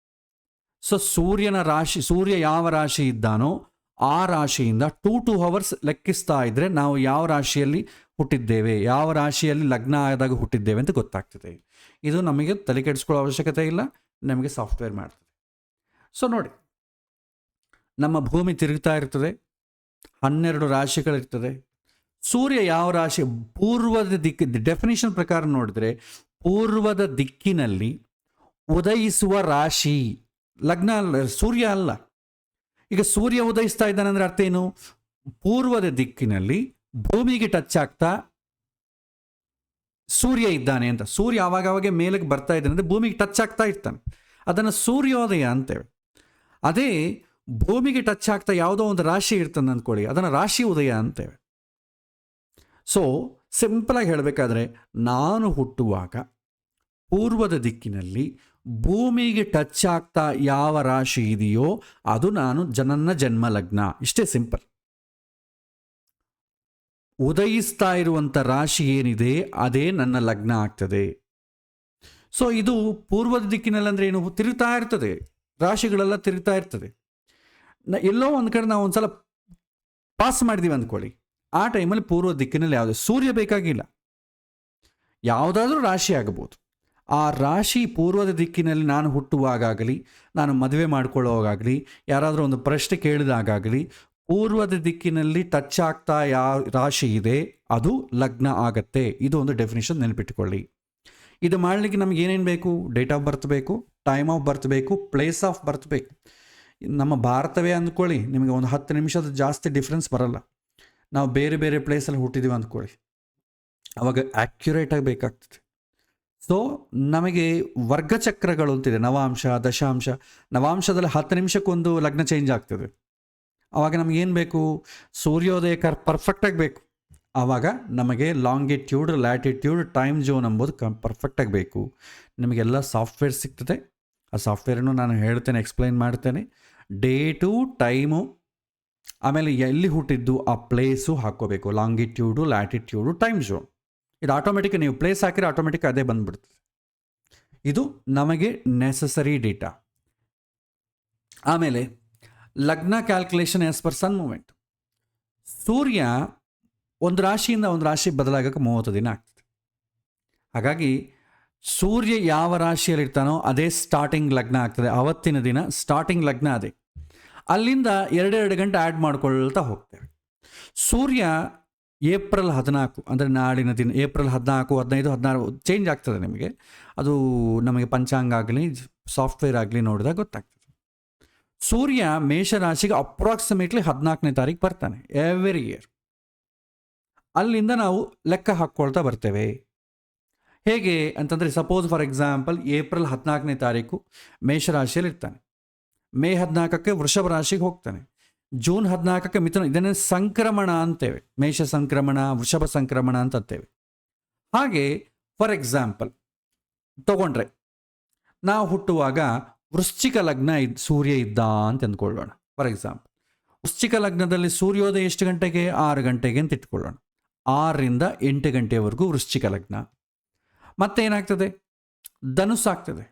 ಸೊ ಸೂರ್ಯನ ರಾಶಿ, ಸೂರ್ಯ ಯಾವ ರಾಶಿ ಇದ್ದಾನೋ ಆ ರಾಶಿಯಿಂದ 2 ಅವರ್ಸ್ ಲೆಕ್ಕಿಸ್ತಾ ಇದ್ದರೆ ನಾವು ಯಾವ ರಾಶಿಯಲ್ಲಿ ಹುಟ್ಟಿದ್ದೇವೆ, ಯಾವ ರಾಶಿಯಲ್ಲಿ ಲಗ್ನ ಆದಾಗ ಹುಟ್ಟಿದ್ದೇವೆ ಅಂತ ಗೊತ್ತಾಗ್ತದೆ. ಇದು ನಮಗೆ ತಲೆ ಕೆಡಿಸ್ಕೊಳ್ಳೋ ಅವಶ್ಯಕತೆ ಇಲ್ಲ, ನಮಗೆ ಸಾಫ್ಟ್ವೇರ್ ಮಾಡ್ತದೆ. ಸೊ ನೋಡಿ, ನಮ್ಮ ಭೂಮಿ ತಿರುಗ್ತಾ ಇರ್ತದೆ, 12 ರಾಶಿಗಳಿರ್ತದೆ. ಸೂರ್ಯ ಯಾವ ರಾಶಿ, ಪೂರ್ವದ ದಿಕ್ಕು, ಡೆಫಿನೇಷನ್ ಪ್ರಕಾರ ನೋಡಿದ್ರೆ ಪೂರ್ವದ ದಿಕ್ಕಿನಲ್ಲಿ ಉದಯಿಸುವ ರಾಶಿ ಲಗ್ನ ಅಲ್ಲ, ಸೂರ್ಯ ಅಲ್ಲ. ಈಗ ಸೂರ್ಯ ಉದಯಿಸ್ತಾ ಇದ್ದಾನೆ ಅಂದರೆ ಅರ್ಥ ಏನು, ಪೂರ್ವದ ದಿಕ್ಕಿನಲ್ಲಿ ಭೂಮಿಗೆ ಟಚ್ ಆಗ್ತಾ ಸೂರ್ಯ ಇದ್ದಾನೆ ಅಂತ. ಸೂರ್ಯ ಆವಾಗವಾಗ ಮೇಲಕ್ಕೆ ಬರ್ತಾ ಇದ್ದಾನೆ ಅಂದರೆ ಭೂಮಿಗೆ ಟಚ್ ಆಗ್ತಾ ಇರ್ತಾನೆ, ಅದನ್ನು ಸೂರ್ಯೋದಯ ಅಂತೇವೆ. ಅದೇ ಭೂಮಿಗೆ ಟಚ್ ಆಗ್ತಾ ಯಾವುದೋ ಒಂದು ರಾಶಿ ಇರ್ತದೆ ಅಂದ್ಕೊಳ್ಳಿ, ಅದನ್ನು ರಾಶಿ ಉದಯ ಅಂತೇವೆ. ಸೊ ಸಿಂಪಲಾಗಿ ಹೇಳಬೇಕಾದ್ರೆ, ನಾನು ಹುಟ್ಟುವಾಗ ಪೂರ್ವದ ದಿಕ್ಕಿನಲ್ಲಿ ಭೂಮಿಗೆ ಟಚ್ ಆಗ್ತಾ ಯಾವ ರಾಶಿ ಇದೆಯೋ ಅದು ನನ್ನ ಜನ್ಮ ಲಗ್ನ. ಇಷ್ಟೇ ಸಿಂಪಲ್. ಉದಯಿಸ್ತಾ ಇರುವಂಥ ರಾಶಿ ಏನಿದೆ ಅದೇ ನನ್ನ ಲಗ್ನ ಆಗ್ತದೆ. ಸೊ ಇದು ಪೂರ್ವದ ದಿಕ್ಕಿನಲ್ಲಿ ಅಂದರೆ ಏನು, ತಿರುಗ್ತಾ ಇರ್ತದೆ, ರಾಶಿಗಳೆಲ್ಲ ತಿರುಗ್ತಾ ಇರ್ತದೆ. ಎಲ್ಲೋ ಒಂದು ಕಡೆ ನಾವು ಒಂದ್ಸಲ ಪಾಸ್ ಮಾಡಿದೀವಿ ಅಂದ್ಕೊಳ್ಳಿ, ಆ ಟೈಮಲ್ಲಿ ಪೂರ್ವ ದಿಕ್ಕಿನಲ್ಲಿ ಯಾವುದು, ಸೂರ್ಯ ಬೇಕಾಗಿಲ್ಲ, ಯಾವುದಾದ್ರೂ ರಾಶಿ ಆಗಬಹುದು. ಆ ರಾಶಿ ಪೂರ್ವದ ದಿಕ್ಕಿನಲ್ಲಿ ನಾನು ಹುಟ್ಟುವಾಗಲಿ, ನಾನು ಮದುವೆ ಮಾಡ್ಕೊಳ್ಳೋವಾಗಲಿ, ಯಾರಾದರೂ ಒಂದು ಪ್ರಶ್ನೆ ಕೇಳಿದಾಗಲಿ, ಪೂರ್ವದ ದಿಕ್ಕಿನಲ್ಲಿ ಟಚ್ ಆಗ್ತಾ ಯಾವ ರಾಶಿ ಇದೆ ಅದು ಲಗ್ನ ಆಗತ್ತೆ. ಇದು ಒಂದು ಡೆಫಿನೇಷನ್ ನೆನಪಿಟ್ಟುಕೊಳ್ಳಿ. ಇದು ಮಾಡಲಿಕ್ಕೆ ನಮ್ಗೆ ಏನೇನು ಬೇಕು, ಡೇಟ್ ಆಫ್ ಬರ್ತ್ ಬೇಕು, ಟೈಮ್ ಆಫ್ ಬರ್ತ್ ಬೇಕು, ಪ್ಲೇಸ್ ಆಫ್ ಬರ್ತ್ ಬೇಕು. ನಮ್ಮ ಭಾರತವೇ ಅಂದ್ಕೊಳ್ಳಿ, ನಿಮಗೆ ಒಂದು 10 ನಿಮಿಷದ ಜಾಸ್ತಿ ಡಿಫ್ರೆನ್ಸ್ ಬರಲ್ಲ. ನಾವು ಬೇರೆ ಬೇರೆ ಪ್ಲೇಸಲ್ಲಿ ಹುಟ್ಟಿದ್ದೀವಿ ಅಂದ್ಕೊಳ್ಳಿ, ಅವಾಗ ಆ್ಯಕ್ಯುರೇಟಾಗಿ ಬೇಕಾಗ್ತದೆ. ಸೊ ನಮಗೆ ವರ್ಗಚಕ್ರಗಳು ಅಂತಿದೆ, ನವಾಂಶ, ದಶಾಂಶ. ನವಾಂಶದಲ್ಲಿ 10 ನಿಮಿಷಕ್ಕೊಂದು ಲಗ್ನ ಚೇಂಜ್ ಆಗ್ತದೆ. ಆವಾಗ ನಮಗೇನು ಬೇಕು, ಸೂರ್ಯೋದಯ ಪರ್ಫೆಕ್ಟಾಗಿ ಬೇಕು. ಆವಾಗ ನಮಗೆ ಲಾಂಗಿಟ್ಯೂಡ್, ಲ್ಯಾಟಿಟ್ಯೂಡ್, ಟೈಮ್ ಝೋನ್ ಎಂಬುದು ಪರ್ಫೆಕ್ಟಾಗಿ ಬೇಕು. ನಿಮಗೆಲ್ಲ ಸಾಫ್ಟ್ವೇರ್ ಸಿಗ್ತದೆ. ಆ ಸಾಫ್ಟ್ವೇರನ್ನು ನಾನು ಹೇಳ್ತೇನೆ, ಎಕ್ಸ್ಪ್ಲೈನ್ ಮಾಡ್ತೇನೆ. ಡೇಟು, ಟೈಮು, ಆಮೇಲೆ ಎಲ್ಲಿ ಹುಟ್ಟಿದ್ದು ಆ ಪ್ಲೇಸು ಹಾಕ್ಕೋಬೇಕು. ಲಾಂಗಿಟ್ಯೂಡು, ಲ್ಯಾಟಿಟ್ಯೂಡು, ಟೈಮ್ ಝೋನ್. ಇದು ಆಟೋಮೆಟಿಕ್, ನೀವು ಪ್ಲೇಸ್ ಹಾಕಿದ್ರೆ ಆಟೋಮೆಟಿಕ್ ಅದೇ ಬಂದ್ಬಿಡ್ತದೆ. ಇದು ನಮಗೆ ನೆಸಸರಿ ಡೇಟಾ. ಆಮೇಲೆ ಲಗ್ನ ಕ್ಯಾಲ್ಕುಲೇಷನ್ ಆಸ್ ಪರ್ ಸನ್ ಮೂಮೆಂಟ್. ಸೂರ್ಯ ಒಂದು ರಾಶಿಯಿಂದ ಒಂದು ರಾಶಿ ಬದಲಾಗಕ್ಕೆ 30 ದಿನ ಆಗ್ತದೆ. ಹಾಗಾಗಿ ಸೂರ್ಯ ಯಾವ ರಾಶಿಯಲ್ಲಿರ್ತಾನೋ ಅದೇ ಸ್ಟಾರ್ಟಿಂಗ್ ಲಗ್ನ ಆಗ್ತದೆ. ಅವತ್ತಿನ ದಿನ ಸ್ಟಾರ್ಟಿಂಗ್ ಲಗ್ನ ಅದೇ. ಅಲ್ಲಿಂದ 2 ಗಂಟೆ ಆ್ಯಡ್ ಮಾಡ್ಕೊಳ್ತಾ ಹೋಗ್ತೇವೆ. ಸೂರ್ಯ ಏಪ್ರಿಲ್ 14 ಅಂದರೆ ನಾಳಿನ ದಿನ, ಏಪ್ರಿಲ್ 14, 15, 16 ಚೇಂಜ್ ಆಗ್ತದೆ. ನಿಮಗೆ ಅದು ನಮಗೆ ಪಂಚಾಂಗ ಆಗಲಿ ಸಾಫ್ಟ್ವೇರ್ ಆಗಲಿ ನೋಡಿದಾಗ ಗೊತ್ತಾಗ್ತದೆ. ಸೂರ್ಯ ಮೇಷರಾಶಿಗೆ ಅಪ್ರಾಕ್ಸಿಮೇಟ್ಲಿ 14ನೇ ತಾರೀಕು ಬರ್ತಾನೆ ಎವ್ರಿ ಇಯರ್. ಅಲ್ಲಿಂದ ನಾವು ಲೆಕ್ಕ ಹಾಕ್ಕೊಳ್ತಾ ಬರ್ತೇವೆ. ಹೇಗೆ ಅಂತಂದರೆ, ಸಪೋಸ್ ಫಾರ್ ಎಕ್ಸಾಂಪಲ್ ಏಪ್ರಿಲ್ 14ನೇ ತಾರೀಕು ಮೇಷರಾಶಿಯಲ್ಲಿ ಇರ್ತಾನೆ, ಮೇ 14ಕ್ಕೆ ವೃಷಭ ರಾಶಿಗೆ ಹೋಗ್ತಾನೆ, ಜೂನ್ 14ಕ್ಕೆ ಮಿಥುನ. ಇದನ್ನೇ ಸಂಕ್ರಮಣ ಅಂತೇವೆ. ಮೇಷ ಸಂಕ್ರಮಣ, ವೃಷಭ ಸಂಕ್ರಮಣ ಅಂತೇವೆ. ಹಾಗೆ ಫಾರ್ ಎಕ್ಸಾಂಪಲ್ ತಗೊಂಡ್ರೆ, ನಾವು ಹುಟ್ಟುವಾಗ ವೃಶ್ಚಿಕ ಲಗ್ನ ಸೂರ್ಯ ಇದ್ದ ಅಂತ ಅಂದ್ಕೊಳ್ಳೋಣ. ಫಾರ್ ಎಕ್ಸಾಂಪಲ್ ವೃಶ್ಚಿಕ ಲಗ್ನದಲ್ಲಿ ಸೂರ್ಯೋದಯ ಎಷ್ಟು ಗಂಟೆಗೆ, 6 ಗಂಟೆಗೆ ಅಂತ ಇಟ್ಕೊಳ್ಳೋಣ. 6ರಿಂದ 8 ಗಂಟೆವರೆಗೂ ವೃಶ್ಚಿಕ ಲಗ್ನ. ಮತ್ತೆ ಏನಾಗ್ತದೆ, ಧನುಸ್ಸು ಆಗ್ತದೆ.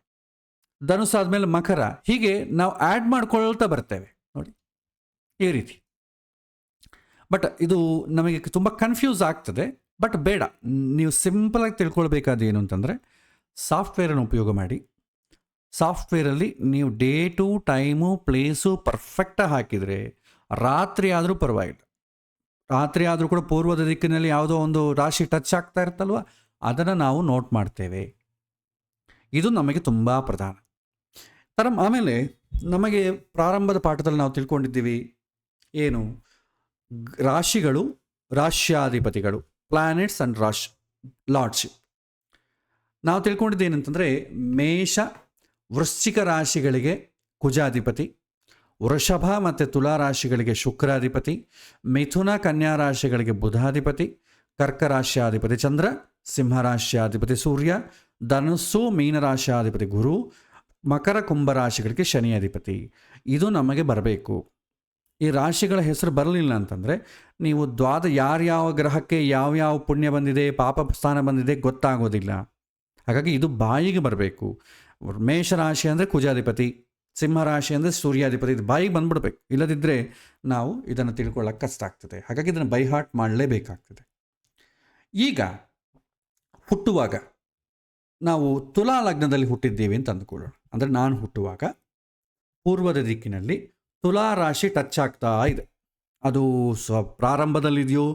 ಧನುಸ್ಸು ಆದಮೇಲೆ ಮಕರ. ಹೀಗೆ ನಾವು ಆ್ಯಡ್ ಮಾಡ್ಕೊಳ್ತಾ ಬರ್ತೇವೆ ನೋಡಿ, ಈ ರೀತಿ. ಬಟ್ ಇದು ನಮಗೆ ತುಂಬ ಕನ್ಫ್ಯೂಸ್ ಆಗ್ತದೆ. ಬಟ್ ಬೇಡ, ನೀವು ಸಿಂಪಲಾಗಿ ತಿಳ್ಕೊಳ್ಬೇಕಾದ ಏನು ಅಂತಂದರೆ, ಸಾಫ್ಟ್ವೇರನ್ನು ಉಪಯೋಗ ಮಾಡಿ. ಸಾಫ್ಟ್ವೇರಲ್ಲಿ ನೀವು ಡೇಟು, ಟೈಮು, ಪ್ಲೇಸು ಪರ್ಫೆಕ್ಟಾಗಿ ಹಾಕಿದರೆ ರಾತ್ರಿ ಆದರೂ ಪರವಾಗಿಲ್ಲ. ರಾತ್ರಿ ಆದರೂ ಕೂಡ ಪೂರ್ವದ ದಿಕ್ಕಿನಲ್ಲಿ ಯಾವುದೋ ಒಂದು ರಾಶಿ ಟಚ್ ಆಗ್ತಾ ಇರುತ್ತಲ್ವ, ಅದನ್ನು ನಾವು ನೋಟ್ ಮಾಡ್ತೇವೆ. ಇದು ನಮಗೆ ತುಂಬ ಪ್ರಧಾನ. ಆಮೇಲೆ ನಮಗೆ ಪ್ರಾರಂಭದ ಪಾಠದಲ್ಲಿ ನಾವು ತಿಳ್ಕೊಂಡಿದ್ದೀವಿ ಏನು, ರಾಶಿಗಳು, ರಾಶ್ಯಾಧಿಪತಿಗಳು, ಪ್ಲಾನೆಟ್ಸ್ ಆ್ಯಂಡ್ ಲಾರ್ಡ್ಶಿಪ್. ನಾವು ತಿಳ್ಕೊಂಡಿದ್ದೇನಂತಂದರೆ, ಮೇಷ ವೃಶ್ಚಿಕ ರಾಶಿಗಳಿಗೆ ಕುಜಾಧಿಪತಿ, ವೃಷಭ ಮತ್ತು ತುಲಾ ರಾಶಿಗಳಿಗೆ ಶುಕ್ರಾಧಿಪತಿ, ಮಿಥುನ ಕನ್ಯಾ ರಾಶಿಗಳಿಗೆ ಬುಧಾಧಿಪತಿ, ಕರ್ಕ ರಾಶ್ಯಾಧಿಪತಿ ಚಂದ್ರ, ಸಿಂಹರಾಶ್ಯಾಧಿಪತಿ ಸೂರ್ಯ, ಧನುಸ್ಸು ಮೀನರಾಶ್ಯಾಧಿಪತಿ ಗುರು, ಮಕರ ಕುಂಭ ರಾಶಿಗಳಿಗೆ ಶನಿ ಅಧಿಪತಿ. ಇದು ನಮಗೆ ಬರಬೇಕು. ಈ ರಾಶಿಗಳ ಹೆಸರು ಬರಲಿಲ್ಲ ಅಂತಂದರೆ ನೀವು ಯಾರ್ಯಾವ ಗ್ರಹಕ್ಕೆ ಯಾವ್ಯಾವ ಪುಣ್ಯ ಬಂದಿದೆ, ಪಾಪ ಸ್ಥಾನ ಬಂದಿದೆ ಗೊತ್ತಾಗೋದಿಲ್ಲ. ಹಾಗಾಗಿ ಇದು ಬಾಯಿಗೆ ಬರಬೇಕು. ಮೇಷರಾಶಿ ಅಂದರೆ ಕುಜಾಧಿಪತಿ, ಸಿಂಹರಾಶಿ ಅಂದರೆ ಸೂರ್ಯಾಧಿಪತಿ. ಇದು ಬಾಯಿಗೆ ಬಂದ್ಬಿಡ್ಬೇಕು. ಇಲ್ಲದಿದ್ದರೆ ನಾವು ಇದನ್ನು ತಿಳ್ಕೊಳ್ಳೋಕೆ ಕಷ್ಟ ಆಗ್ತದೆ. ಹಾಗಾಗಿ ಇದನ್ನು ಬೈ ಹಾರ್ಟ್ ಮಾಡಲೇಬೇಕಾಗ್ತದೆ. ಈಗ ಹುಟ್ಟುವಾಗ ನಾವು ತುಲಾ ಲಗ್ನದಲ್ಲಿ ಹುಟ್ಟಿದ್ದೀವಿ ಅಂತ ಅಂದ್ಕೊಳ್ಳೋಣ. ಅಂದರೆ ನಾನು ಹುಟ್ಟುವಾಗ ಪೂರ್ವದ ದಿಕ್ಕಿನಲ್ಲಿ ತುಲಾ ರಾಶಿ ಟಚ್ ಆಗ್ತಾ ಇದೆ. ಅದು ಪ್ರಾರಂಭದಲ್ಲಿದೆಯೋ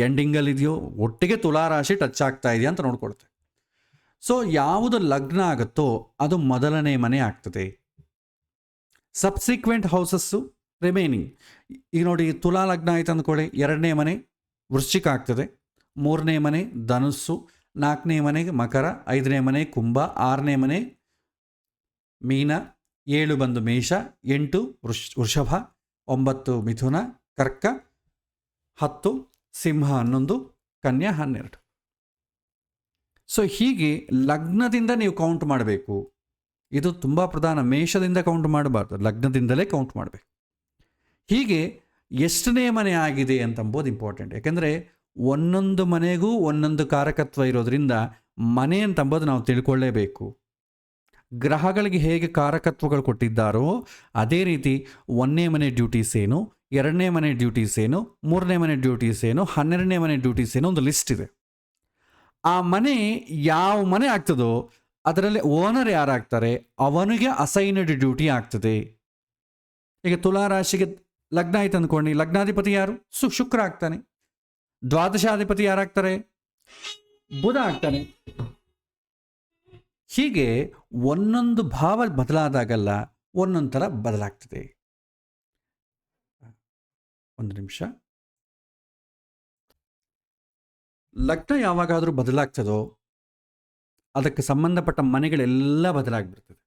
ಎಂಡಿಂಗಲ್ಲಿದೆಯೋ, ಒಟ್ಟಿಗೆ ತುಲಾ ರಾಶಿ ಟಚ್ ಆಗ್ತಾ ಇದೆಯಾ ಅಂತ ನೋಡ್ಕೊಳ್ತೆ. ಸೊ ಯಾವುದು ಲಗ್ನ ಆಗುತ್ತೋ ಅದು ಮೊದಲನೇ ಮನೆ ಆಗ್ತದೆ. Subsequent houses remaining. ಈಗ ನೋಡಿ, ತುಲಾ ಲಗ್ನ ಆಯ್ತು ಅಂದ್ಕೊಳ್ಳಿ, 2ನೇ ಮನೆ ವೃಶ್ಚಿಕ ಆಗ್ತದೆ, 3ನೇ ಮನೆ ಧನುಸ್ಸು, 4ನೇ ಮನೆಗೆ ಮಕರ, 5ನೇ ಮನೆ ಕುಂಭ, 6ನೇ ಮನೆ ಮೀನ, 7 ಬಂದು ಮೇಷ, 8 ವೃಷಭ, 9 ಮಿಥುನ, ಕರ್ಕ, 10 ಸಿಂಹ, 11 ಕನ್ಯಾ, 12. ಸೊ ಹೀಗೆ ಲಗ್ನದಿಂದ ನೀವು ಕೌಂಟ್ ಮಾಡಬೇಕು. ಇದು ತುಂಬ ಪ್ರಧಾನ. ಮೇಷದಿಂದ ಕೌಂಟ್ ಮಾಡಬಾರ್ದು, ಲಗ್ನದಿಂದಲೇ ಕೌಂಟ್ ಮಾಡಬೇಕು. ಹೀಗೆ ಎಷ್ಟನೇ ಮನೆ ಆಗಿದೆ ಅಂತಂಬೋದು ಇಂಪಾರ್ಟೆಂಟ್. ಯಾಕೆಂದರೆ ಒಂದೊಂದು ಮನೆಗೂ ಒಂದೊಂದು ಕಾರಕತ್ವ ಇರೋದ್ರಿಂದ ಮನೆ ಅಂತಂಬೋದು ನಾವು ತಿಳ್ಕೊಳ್ಳೇಬೇಕು. ಗ್ರಹಗಳಿಗೆ ಹೇಗೆ ಕಾರಕತ್ವಗಳು ಕೊಟ್ಟಿದ್ದಾರೋ ಅದೇ ರೀತಿ 1ನೇ ಮನೆ ಡ್ಯೂಟೀಸ್ ಏನು, 2ನೇ ಮನೆ ಡ್ಯೂಟೀಸ್ ಏನು, 3ನೇ ಮನೆ ಡ್ಯೂಟೀಸ್ ಏನು, 12ನೇ ಮನೆ ಡ್ಯೂಟೀಸ್ ಏನು, ಒಂದು ಲಿಸ್ಟ್ ಇದೆ. ಆ ಮನೆ ಯಾವ ಮನೆ ಆಗ್ತದೋ ಅದರಲ್ಲಿ ಓನರ್ ಯಾರಾಗ್ತಾರೆ ಅವನಿಗೆ ಅಸೈನ್ಡ್ ಡ್ಯೂಟಿ ಆಗ್ತದೆ. ಈಗ ತುಲಾ ರಾಶಿಗೆ ಲಗ್ನ ಆಯ್ತು ಅಂದ್ಕೊಂಡು, ಲಗ್ನಾಧಿಪತಿ ಯಾರು? ಶುಕ್ರ ಆಗ್ತಾನೆ. ದ್ವಾದಶಾಧಿಪತಿ ಯಾರಾಗ್ತಾರೆ? ಬುಧ ಆಗ್ತಾನೆ. ಹೀಗೆ ಒಂದೊಂದು ಭಾವ ಬದಲಾದಾಗಲ್ಲ ಒಂದೊಂದು ಥರ ಬದಲಾಗ್ತದೆ. ಒಂದು ನಿಮಿಷ. ಲಗ್ನ ಯಾವಾಗಾದರೂ ಬದಲಾಗ್ತದೋ ಅದಕ್ಕೆ ಸಂಬಂಧಪಟ್ಟ ಮನೆಗಳೆಲ್ಲ ಬದಲಾಗ್ಬಿಡ್ತದೆ.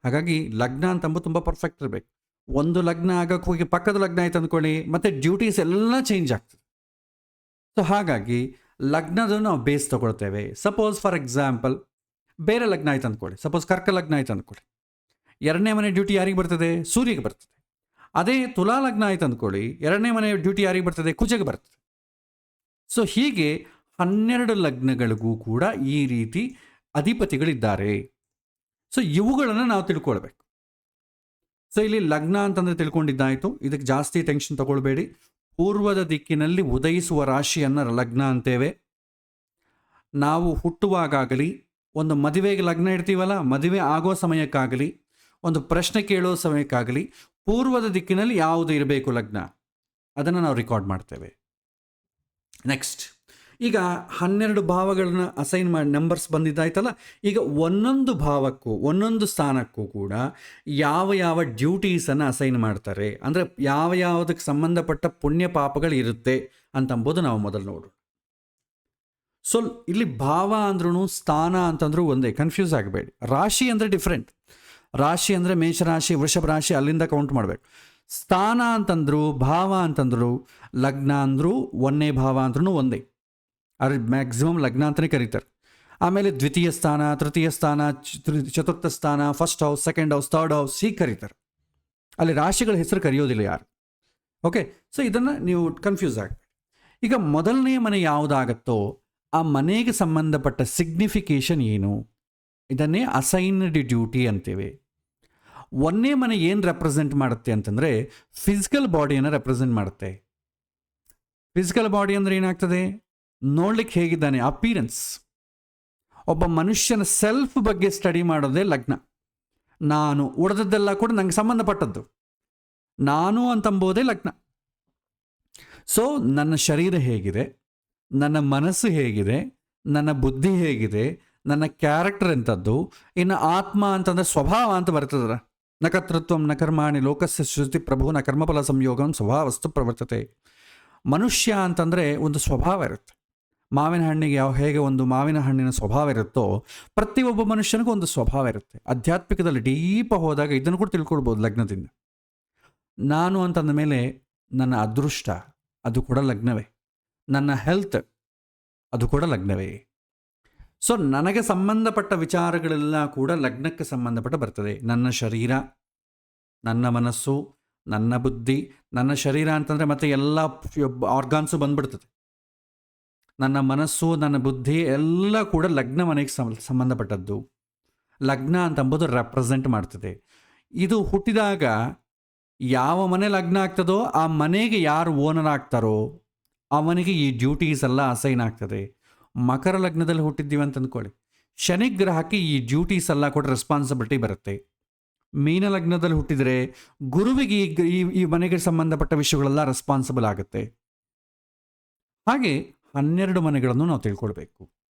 ಹಾಗಾಗಿ ಲಗ್ನ ಅಂತಂಬ ತುಂಬ ಪರ್ಫೆಕ್ಟ್ ಇರಬೇಕು. ಒಂದು ಲಗ್ನ ಆಗಕ್ಕೆ ಹೋಗಿ ಪಕ್ಕದ ಲಗ್ನ ಆಯ್ತು ಅಂದ್ಕೊಳ್ಳಿ, ಮತ್ತೆ ಡ್ಯೂಟೀಸ್ ಎಲ್ಲ ಚೇಂಜ್ ಆಗ್ತದೆ. ಸೊ ಹಾಗಾಗಿ ಲಗ್ನದ ನಾವು ಬೇಸ್ ತಗೊಳ್ತೇವೆ. ಸಪೋಸ್ ಫಾರ್ ಎಕ್ಸಾಂಪಲ್ ಬೇರೆ ಲಗ್ನ ಆಯ್ತು ಅಂದ್ಕೊಳ್ಳಿ, ಸಪೋಸ್ ಕರ್ಕ ಲಗ್ನ ಆಯ್ತು ಅಂದ್ಕೊಳ್ಳಿ, 2ನೇ ಮನೆ ಡ್ಯೂಟಿ ಯಾರಿಗೆ ಬರ್ತದೆ? ಸೂರ್ಯಗೆ ಬರ್ತದೆ. ಅದೇ ತುಲಾ ಲಗ್ನ ಆಯ್ತು ಅಂದ್ಕೊಳ್ಳಿ, 2ನೇ ಮನೆ ಡ್ಯೂಟಿ ಯಾರಿಗೆ ಬರ್ತದೆ? ಕುಜಗೆ ಬರ್ತದೆ. ಸೊ ಹೀಗೆ 12 ಲಗ್ನಗಳಿಗೂ ಕೂಡ ಈ ರೀತಿ ಅಧಿಪತಿಗಳಿದ್ದಾರೆ. ಸೊ ಇವುಗಳನ್ನು ನಾವು ತಿಳ್ಕೊಳ್ಬೇಕು. ಸೊ ಇಲ್ಲಿ ಲಗ್ನ ಅಂತಂದರೆ ತಿಳ್ಕೊಂಡಿದ್ದಾಯಿತು. ಇದಕ್ಕೆ ಜಾಸ್ತಿ ಟೆನ್ಷನ್ ತಗೊಳ್ಬೇಡಿ. ಪೂರ್ವದ ದಿಕ್ಕಿನಲ್ಲಿ ಉದಯಿಸುವ ರಾಶಿಯನ್ನು ಲಗ್ನ ಅಂತೇವೆ. ನಾವು ಹುಟ್ಟುವಾಗಲಿ, ಒಂದು ಮದುವೆಗೆ ಲಗ್ನ ಇಡ್ತೀವಲ್ಲ, ಮದುವೆ ಆಗೋ ಸಮಯಕ್ಕಾಗಲಿ, ಒಂದು ಪ್ರಶ್ನೆ ಕೇಳೋ ಸಮಯಕ್ಕಾಗಲಿ ಪೂರ್ವದ ದಿಕ್ಕಿನಲ್ಲಿ ಯಾವುದು ಇರಬೇಕು ಲಗ್ನ, ಅದನ್ನು ನಾವು ರೆಕಾರ್ಡ್ ಮಾಡ್ತೇವೆ. ನೆಕ್ಸ್ಟ್, ಈಗ 12 ಭಾವಗಳನ್ನ ಅಸೈನ್ ಮಾಡಿ ನಂಬರ್ಸ್ ಬಂದಿದ್ದಾಯ್ತಲ್ಲ, ಈಗ ಒಂದೊಂದು ಭಾವಕ್ಕೂ ಒಂದೊಂದು ಸ್ಥಾನಕ್ಕೂ ಕೂಡ ಯಾವ ಯಾವ ಡ್ಯೂಟೀಸನ್ನು ಅಸೈನ್ ಮಾಡ್ತಾರೆ, ಅಂದರೆ ಯಾವ ಯಾವುದಕ್ಕೆ ಸಂಬಂಧಪಟ್ಟ ಪುಣ್ಯ ಪಾಪಗಳು ಇರುತ್ತೆ ಅಂತಂಬೋದು ನಾವು ಮೊದಲು ನೋಡೋಣ. ಸೊ ಇಲ್ಲಿ ಭಾವ ಅಂದ್ರೂ ಸ್ಥಾನ ಅಂತಂದ್ರೂ ಒಂದೇ, ಕನ್ಫ್ಯೂಸ್ ಆಗಬೇಡಿ. ರಾಶಿ ಅಂದರೆ ಡಿಫ್ರೆಂಟ್. ರಾಶಿ ಅಂದರೆ ಮೇಷರಾಶಿ, ವೃಷಭ ರಾಶಿ, ಅಲ್ಲಿಂದ ಕೌಂಟ್ ಮಾಡಬೇಕು. ಸ್ಥಾನ ಅಂತಂದ್ರು, ಭಾವ ಅಂತಂದ್ರು, ಲಗ್ನ ಅಂದರೂ 1ನೇ ಭಾವ ಅಂದ್ರೂ ಒಂದೇ. ಅದು ಮ್ಯಾಕ್ಸಿಮಮ್ ಲಗ್ನ ಅಂತಲೇ ಕರೀತಾರೆ. ಆಮೇಲೆ ದ್ವಿತೀಯ ಸ್ಥಾನ, ತೃತೀಯ ಸ್ಥಾನ, ಚತುರ್ಥ ಸ್ಥಾನ, first house, second house, third house ಹೀಗೆ ಕರೀತಾರೆ. ಅಲ್ಲಿ ರಾಶಿಗಳ ಹೆಸರು ಕರೆಯೋದಿಲ್ಲ ಯಾರು. ಓಕೆ, ಸೊ ಇದನ್ನು ನೀವು ಕನ್ಫ್ಯೂಸ್ ಆಗಬೇಡಿ. ಈಗ ಮೊದಲನೇ ಮನೆ ಯಾವುದಾಗತ್ತೋ ಆ ಮನೆಗೆ ಸಂಬಂಧಪಟ್ಟ ಸಿಗ್ನಿಫಿಕೇಷನ್ ಏನು, ಇದನ್ನೇ ಅಸೈನ್ಡ್ ಡ್ಯೂಟಿ ಅಂತೇವೆ. 1ನೇ ಮನೆ ಏನು ರೆಪ್ರೆಸೆಂಟ್ ಮಾಡುತ್ತೆ ಅಂತಂದರೆ ಫಿಸಿಕಲ್ ಬಾಡಿಯನ್ನು ರೆಪ್ರೆಸೆಂಟ್ ಮಾಡುತ್ತೆ. ಫಿಸಿಕಲ್ ಬಾಡಿ ಅಂದರೆ ಏನಾಗ್ತದೆ? ನೋಡ್ಲಿಕ್ಕೆ ಹೇಗಿದ್ದಾನೆ, ಅಪಿಯರೆನ್ಸ್. ಒಬ್ಬ ಮನುಷ್ಯನ ಸೆಲ್ಫ್ ಬಗ್ಗೆ ಸ್ಟಡಿ ಮಾಡೋದೇ ಲಗ್ನ. ನಾನು ಉಳಿದದ್ದೆಲ್ಲ ಕೂಡ ನನಗೆ ಸಂಬಂಧಪಟ್ಟದ್ದು, ನಾನು ಅಂತಂಬೋದೇ ಲಗ್ನ. ಸೊ ನನ್ನ ಶರೀರ ಹೇಗಿದೆ, ನನ್ನ ಮನಸ್ಸು ಹೇಗಿದೆ, ನನ್ನ ಬುದ್ಧಿ ಹೇಗಿದೆ, ನನ್ನ ಕ್ಯಾರೆಕ್ಟರ್ ಎಂಥದ್ದು, ಇನ್ನು ಆತ್ಮ ಅಂತಂದರೆ ಸ್ವಭಾವ ಅಂತ ಬರ್ತದಲ್ಲ, ನಕರ್ತೃತ್ವಂ ನ ಕರ್ಮಾಣಿ ಲೋಕಸ್ಯ ಶ್ರುತಿ ಪ್ರಭು ನ ಕರ್ಮಫಲ ಸಂಯೋಗಂ ಸ್ವಭಾವಸ್ತು ಪ್ರವರ್ತತೆ. ಮನುಷ್ಯ ಅಂತಂದರೆ ಒಂದು ಸ್ವಭಾವ ಇರುತ್ತೆ. ಮಾವಿನ ಹಣ್ಣಿಗೆ ಹೇಗೆ ಒಂದು ಮಾವಿನ ಹಣ್ಣಿನ ಸ್ವಭಾವ ಇರುತ್ತೋ ಪ್ರತಿಯೊಬ್ಬ ಮನುಷ್ಯನಿಗೂ ಒಂದು ಸ್ವಭಾವ ಇರುತ್ತೆ. ಆಧ್ಯಾತ್ಮಿಕದಲ್ಲಿ ಡೀಪ ಹೋದಾಗ ಇದನ್ನು ಕೂಡ ತಿಳ್ಕೊಳ್ಬೋದು ಲಗ್ನದಿಂದ. ನಾನು ಅಂತಂದ ಮೇಲೆ ನನ್ನ ಅದೃಷ್ಟ ಅದು ಕೂಡ ಲಗ್ನವೇ, ನನ್ನ ಹೆಲ್ತ್ ಅದು ಕೂಡ ಲಗ್ನವೇ. ಸೊ ನನಗೆ ಸಂಬಂಧಪಟ್ಟ ವಿಚಾರಗಳೆಲ್ಲ ಕೂಡ ಲಗ್ನಕ್ಕೆ ಸಂಬಂಧಪಟ್ಟ ಬರ್ತದೆ. ನನ್ನ ಶರೀರ, ನನ್ನ ಮನಸ್ಸು, ನನ್ನ ಬುದ್ಧಿ. ನನ್ನ ಶರೀರ ಅಂತಂದರೆ ಮತ್ತೆ ಎಲ್ಲ ಆರ್ಗಾನ್ಸು ಬಂದ್ಬಿಡ್ತದೆ. ನನ್ನ ಮನಸ್ಸು, ನನ್ನ ಬುದ್ಧಿ ಎಲ್ಲ ಕೂಡ ಲಗ್ನ ಮನೆಗೆ ಸಂಬಂಧಪಟ್ಟದ್ದು. ಲಗ್ನ ಅಂತಂಬುದು ರೆಪ್ರೆಸೆಂಟ್ ಮಾಡ್ತದೆ. ಇದು ಹುಟ್ಟಿದಾಗ ಯಾವ ಮನೆ ಲಗ್ನ ಆಗ್ತದೋ ಆ ಮನೆಗೆ ಯಾರು ಓನರ್ ಆಗ್ತಾರೋ ಅವನಿಗೆ ಈ ಡ್ಯೂಟೀಸ್ ಎಲ್ಲ ಅಸೈನ್ ಆಗ್ತದೆ. ಮಕರ ಲಗ್ನದಲ್ಲಿ ಹುಟ್ಟಿದ್ದೀವಿ ಅಂತ ಅಂದ್ಕೊಳ್ಳಿ, ಶನಿಗ್ರಹಕ್ಕೆ ಈ ಡ್ಯೂಟೀಸ್ ಎಲ್ಲ ಕೂಡ ರೆಸ್ಪಾನ್ಸಿಬಿಲಿಟಿ ಬರುತ್ತೆ. ಮೀನ ಲಗ್ನದಲ್ಲಿ ಹುಟ್ಟಿದರೆ ಗುರುವಿಗೆ ಈ ಮನೆಗೆ ಸಂಬಂಧಪಟ್ಟ ವಿಷಯಗಳೆಲ್ಲ ರೆಸ್ಪಾನ್ಸಿಬಲ್ ಆಗುತ್ತೆ. ಹಾಗೆ 12 ಮನೆಗಳನ್ನು ನಾವು ತಿಳ್ಕೊಳ್ಬೇಕು.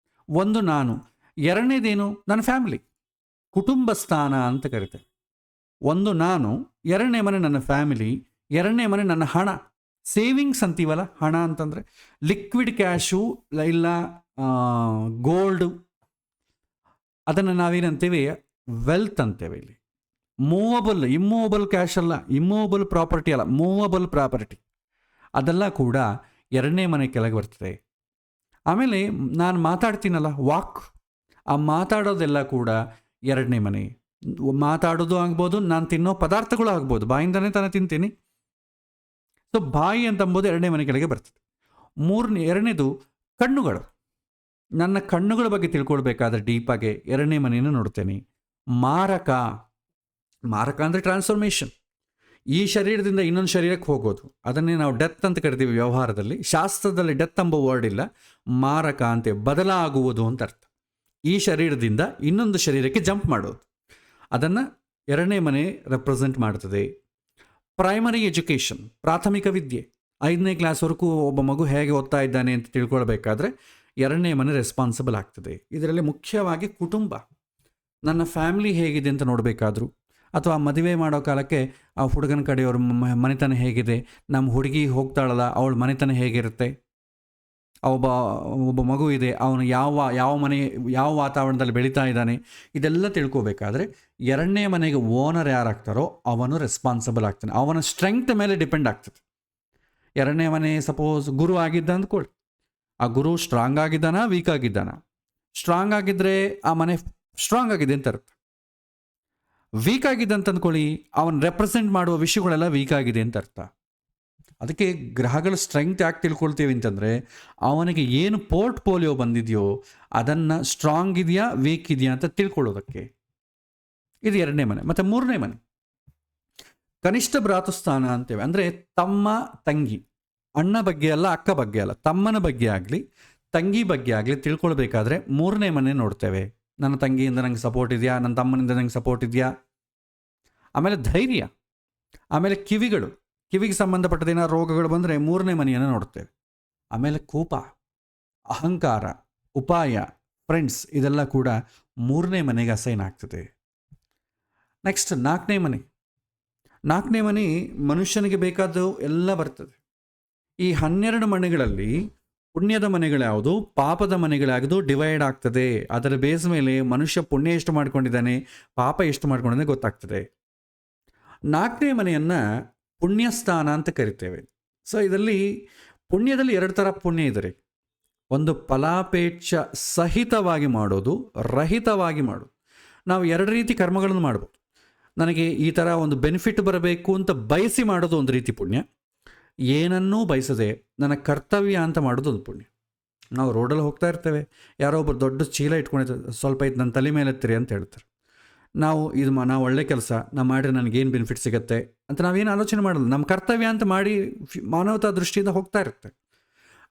ಒಂದು ನಾನು, ಎರಡನೇದೇನು ನನ್ನ ಫ್ಯಾಮಿಲಿ, ಕುಟುಂಬ ಸ್ಥಾನ ಅಂತ ಕರಿತೇವೆ. ಒಂದು ನಾನು, 2ನೇ ಮನೆ ನನ್ನ ಫ್ಯಾಮಿಲಿ, 2ನೇ ಮನೆ ನನ್ನ ಹಣ, ಸೇವಿಂಗ್ಸ್ ಅಂತೀವಲ್ಲ. ಹಣ ಅಂತಂದರೆ ಲಿಕ್ವಿಡ್ ಕ್ಯಾಶು ಇಲ್ಲ ಗೋಲ್ಡು, ಅದನ್ನು ನಾವೇನಂತೇವೆ ವೆಲ್ತ್ ಅಂತೇವೆ. ಇಲ್ಲಿ ಇಮ್ಮೂವಬಲ್ ಕ್ಯಾಶ್ ಅಲ್ಲ, ಇಮ್ಮೂವಬಲ್ ಪ್ರಾಪರ್ಟಿ ಅಲ್ಲ, ಮೂವಬಲ್ ಪ್ರಾಪರ್ಟಿ, ಅದೆಲ್ಲ ಕೂಡ ಎರಡನೇ ಮನೆ ಕೆಳಗೆ ಬರ್ತದೆ. ಆಮೇಲೆ ನಾನು ಮಾತಾಡ್ತೀನಲ್ಲ, ವಾಕ್, ಆ ಮಾತಾಡೋದೆಲ್ಲ ಕೂಡ ಎರಡನೇ ಮನೆ. ಮಾತಾಡೋದು ಆಗ್ಬೋದು, ನಾನು ತಿನ್ನೋ ಪದಾರ್ಥಗಳು ಆಗ್ಬೋದು, ಬಾಯಿಂದನೇ ತಾನೇ ತಿಂತೀನಿ. ಸೊ ಬಾಯಿ ಅಂತಂಬೋದು ಎರಡನೇ ಮನೆ ಕೆಳಗೆ ಬರ್ತದೆ. ಎರಡನೇದು ಕಣ್ಣುಗಳು. ನನ್ನ ಕಣ್ಣುಗಳ ಬಗ್ಗೆ ತಿಳ್ಕೊಳ್ಬೇಕಾದ್ರೆ ಡೀಪಾಗಿ ಎರಡನೇ ಮನೆಯನ್ನು ನೋಡ್ತೇನೆ. ಮಾರಕ ಅಂದರೆ ಟ್ರಾನ್ಸ್ಫಾರ್ಮೇಷನ್, ಈ ಶರೀರದಿಂದ ಇನ್ನೊಂದು ಶರೀರಕ್ಕೆ ಹೋಗೋದು, ಅದನ್ನೇ ನಾವು ಡೆತ್ ಅಂತ ಕರಿತೀವಿ ವ್ಯವಹಾರದಲ್ಲಿ. ಶಾಸ್ತ್ರದಲ್ಲಿ ಡೆತ್ ಎಂಬ ವರ್ಡ್ ಇಲ್ಲ, ಮಾರಕ ಅಂತೆ, ಬದಲಾಗುವುದು ಅಂತ ಅರ್ಥ. ಈ ಶರೀರದಿಂದ ಇನ್ನೊಂದು ಶರೀರಕ್ಕೆ ಜಂಪ್ ಮಾಡೋದು, ಅದನ್ನು ಎರಡನೇ ಮನೆ ರೆಪ್ರೆಸೆಂಟ್ ಮಾಡ್ತದೆ. ಪ್ರೈಮರಿ ಎಜುಕೇಷನ್, ಪ್ರಾಥಮಿಕ ವಿದ್ಯೆ, 5ನೇ ಕ್ಲಾಸ್ವರೆಗೂ ಒಬ್ಬ ಮಗು ಹೇಗೆ ಓದ್ತಾ ಇದ್ದಾನೆ ಅಂತ ತಿಳ್ಕೊಳ್ಬೇಕಾದ್ರೆ ಎರಡನೇ ಮನೆ ರೆಸ್ಪಾನ್ಸಿಬಲ್ ಆಗ್ತದೆ. ಇದರಲ್ಲಿ ಮುಖ್ಯವಾಗಿ ಕುಟುಂಬ, ನನ್ನ ಫ್ಯಾಮಿಲಿ ಹೇಗಿದೆ ಅಂತ ನೋಡಬೇಕಾದ್ರು, ಅಥವಾ ಮದುವೆ ಮಾಡೋ ಕಾಲಕ್ಕೆ ಆ ಹುಡುಗನ ಕಡೆಯವ್ರ ಮನೆತನ ಹೇಗಿದೆ, ನಮ್ಮ ಹುಡುಗಿ ಹೋಗ್ತಾಳಲ್ಲ ಅವಳ ಮನೆತನ ಹೇಗಿರುತ್ತೆ, ಒಬ್ಬ ಮಗು ಇದೆ ಅವನು ಯಾವ ವಾತಾವರಣದಲ್ಲಿ ಬೆಳೀತಾ ಇದ್ದಾನೆ, ಇದೆಲ್ಲ ತಿಳ್ಕೊಬೇಕಾದ್ರೆ ಎರಡನೇ ಮನೆಗೆ ಓನರ್ ಯಾರಾಗ್ತಾರೋ ಅವನು ರೆಸ್ಪಾನ್ಸಿಬಲ್ ಆಗ್ತಾನೆ. ಅವನ ಸ್ಟ್ರೆಂಗ್ತ್ ಮೇಲೆ ಡಿಪೆಂಡ್ ಆಗ್ತದೆ. ಎರಡನೇ ಮನೆ ಸಪೋಸ್ ಗುರು ಆಗಿದ್ದ ಅಂದ್ಕೊಳ್ಳಿ, ಆ ಗುರು ಸ್ಟ್ರಾಂಗ್ ಆಗಿದ್ದಾನ ವೀಕ್ ಆಗಿದ್ದಾನ? ಸ್ಟ್ರಾಂಗ್ ಆಗಿದ್ದರೆ ಆ ಮನೆ ಸ್ಟ್ರಾಂಗ್ ಆಗಿದೆ ಅಂತ ಅರ್ಥ. ವೀಕ್ ಆಗಿದೆ ಅಂತ ಅಂದ್ಕೊಳ್ಳಿ, ಅವನು ರೆಪ್ರೆಸೆಂಟ್ ಮಾಡುವ ವಿಷಯಗಳೆಲ್ಲ ವೀಕ್ ಆಗಿದೆ ಅಂತ ಅರ್ಥ. ಅದಕ್ಕೆ ಗ್ರಹಗಳ ಸ್ಟ್ರೆಂಗ್ತ್ ಯಾಕೆ ತಿಳ್ಕೊಳ್ತೀವಿ ಅಂತಂದರೆ, ಅವನಿಗೆ ಏನು ಪೋರ್ಟ್ಫೋಲಿಯೋ ಬಂದಿದೆಯೋ ಅದನ್ನು ಸ್ಟ್ರಾಂಗ್ ಇದೆಯಾ ವೀಕ್ ಇದೆಯಾ ಅಂತ ತಿಳ್ಕೊಳ್ಳೋದಕ್ಕೆ. ಇದು ಎರಡನೇ ಮನೆ. ಮತ್ತು ಮೂರನೇ ಮನೆ ಕನಿಷ್ಠ ಭ್ರಾತೃಸ್ಥಾನ ಅಂತೇವೆ. ಅಂದರೆ ತಮ್ಮ ತಂಗಿ, ಅಣ್ಣ ಬಗ್ಗೆ ಅಲ್ಲ, ಅಕ್ಕ ಬಗ್ಗೆ ಅಲ್ಲ, ತಮ್ಮನ ಬಗ್ಗೆ ಆಗಲಿ ತಂಗಿ ಬಗ್ಗೆ ಆಗಲಿ ತಿಳ್ಕೊಳ್ಬೇಕಾದ್ರೆ ಮೂರನೇ ಮನೆ ನೋಡ್ತೇವೆ. ನನ್ನ ತಂಗಿಯಿಂದ ನಂಗೆ ಸಪೋರ್ಟ್ ಇದೆಯಾ, ನನ್ನ ತಮ್ಮನಿಂದ ನಂಗೆ ಸಪೋರ್ಟ್ ಇದೆಯಾ. ಆಮೇಲೆ ಧೈರ್ಯ, ಆಮೇಲೆ ಕಿವಿಗೆ ಸಂಬಂಧಪಟ್ಟದೇನೋ ರೋಗಗಳು ಬಂದರೆ ಮೂರನೇ ಮನೆಯನ್ನು ನೋಡ್ತೇವೆ. ಆಮೇಲೆ ಕೋಪ, ಅಹಂಕಾರ, ಉಪಾಯ, ಫ್ರೆಂಡ್ಸ್, ಇದೆಲ್ಲ ಕೂಡ ಮೂರನೇ ಮನೆಗೆ ಅಸೈನ್ ಆಗ್ತದೆ. ನೆಕ್ಸ್ಟ್ ನಾಲ್ಕನೇ ಮನೆ ಮನುಷ್ಯನಿಗೆ ಬೇಕಾದ್ದು ಎಲ್ಲ ಬರ್ತದೆ. ಈ 12 ಮನೆಗಳಲ್ಲಿ ಪುಣ್ಯದ ಮನೆಗಳ್ಯಾವುದು, ಪಾಪದ ಮನೆಗಳ್ಯಾವುದು ಡಿವೈಡ್ ಆಗ್ತದೆ. ಅದರ ಬೇಸ್ ಮೇಲೆ ಮನುಷ್ಯ ಪುಣ್ಯ ಎಷ್ಟು ಮಾಡ್ಕೊಂಡಿದ್ದಾನೆ, ಪಾಪ ಎಷ್ಟು ಮಾಡ್ಕೊಂಡಿದ್ದಾನೆ ಗೊತ್ತಾಗ್ತದೆ. ನಾಲ್ಕನೇ ಮನೆಯನ್ನು ಪುಣ್ಯಸ್ಥಾನ ಅಂತ ಕರಿತೇವೆ. ಸೊ ಇದರಲ್ಲಿ ಪುಣ್ಯದಲ್ಲಿ 2 ಥರ ಪುಣ್ಯ ಇದೆ. ಒಂದು ಫಲಾಪೇಕ್ಷ ಸಹಿತವಾಗಿ ಮಾಡೋದು, ರಹಿತವಾಗಿ ಮಾಡೋದು. ನಾವು 2 ರೀತಿ ಕರ್ಮಗಳನ್ನು ಮಾಡ್ಬೋದು. ನನಗೆ ಈ ಥರ ಒಂದು ಬೆನಿಫಿಟ್ ಬರಬೇಕು ಅಂತ ಬಯಸಿ ಮಾಡೋದು ಒಂದು ರೀತಿ ಪುಣ್ಯ, ಏನನ್ನೂ ಬಯಸದೆ ನನ್ನ ಕರ್ತವ್ಯ ಅಂತ ಮಾಡೋದು ಒಂದು ಪುಣ್ಯ. ನಾವು ರೋಡಲ್ಲಿ ಹೋಗ್ತಾ ಇರ್ತೇವೆ, ಯಾರೋ ಒಬ್ಬರು ದೊಡ್ಡ ಚೀಲ ಇಟ್ಕೊಂಡಿರ್ತಾರೆ, ಸ್ವಲ್ಪ ಇದು ನನ್ನ ತಲೆ ಮೇಲೆ ಎತ್ತಿರಿ ಅಂತ ಹೇಳ್ತಾರೆ. ನಾವು ಒಳ್ಳೆ ಕೆಲಸ ನಾವು ಮಾಡಿದ್ರೆ ನನಗೇನು ಬೆನಿಫಿಟ್ ಸಿಗುತ್ತೆ ಅಂತ ನಾವೇನು ಆಲೋಚನೆ ಮಾಡಲ್ಲ. ನಮ್ಮ ಕರ್ತವ್ಯ ಅಂತ ಮಾಡಿ ಮಾನವತಾ ದೃಷ್ಟಿಯಿಂದ ಹೋಗ್ತಾ ಇರುತ್ತೆ.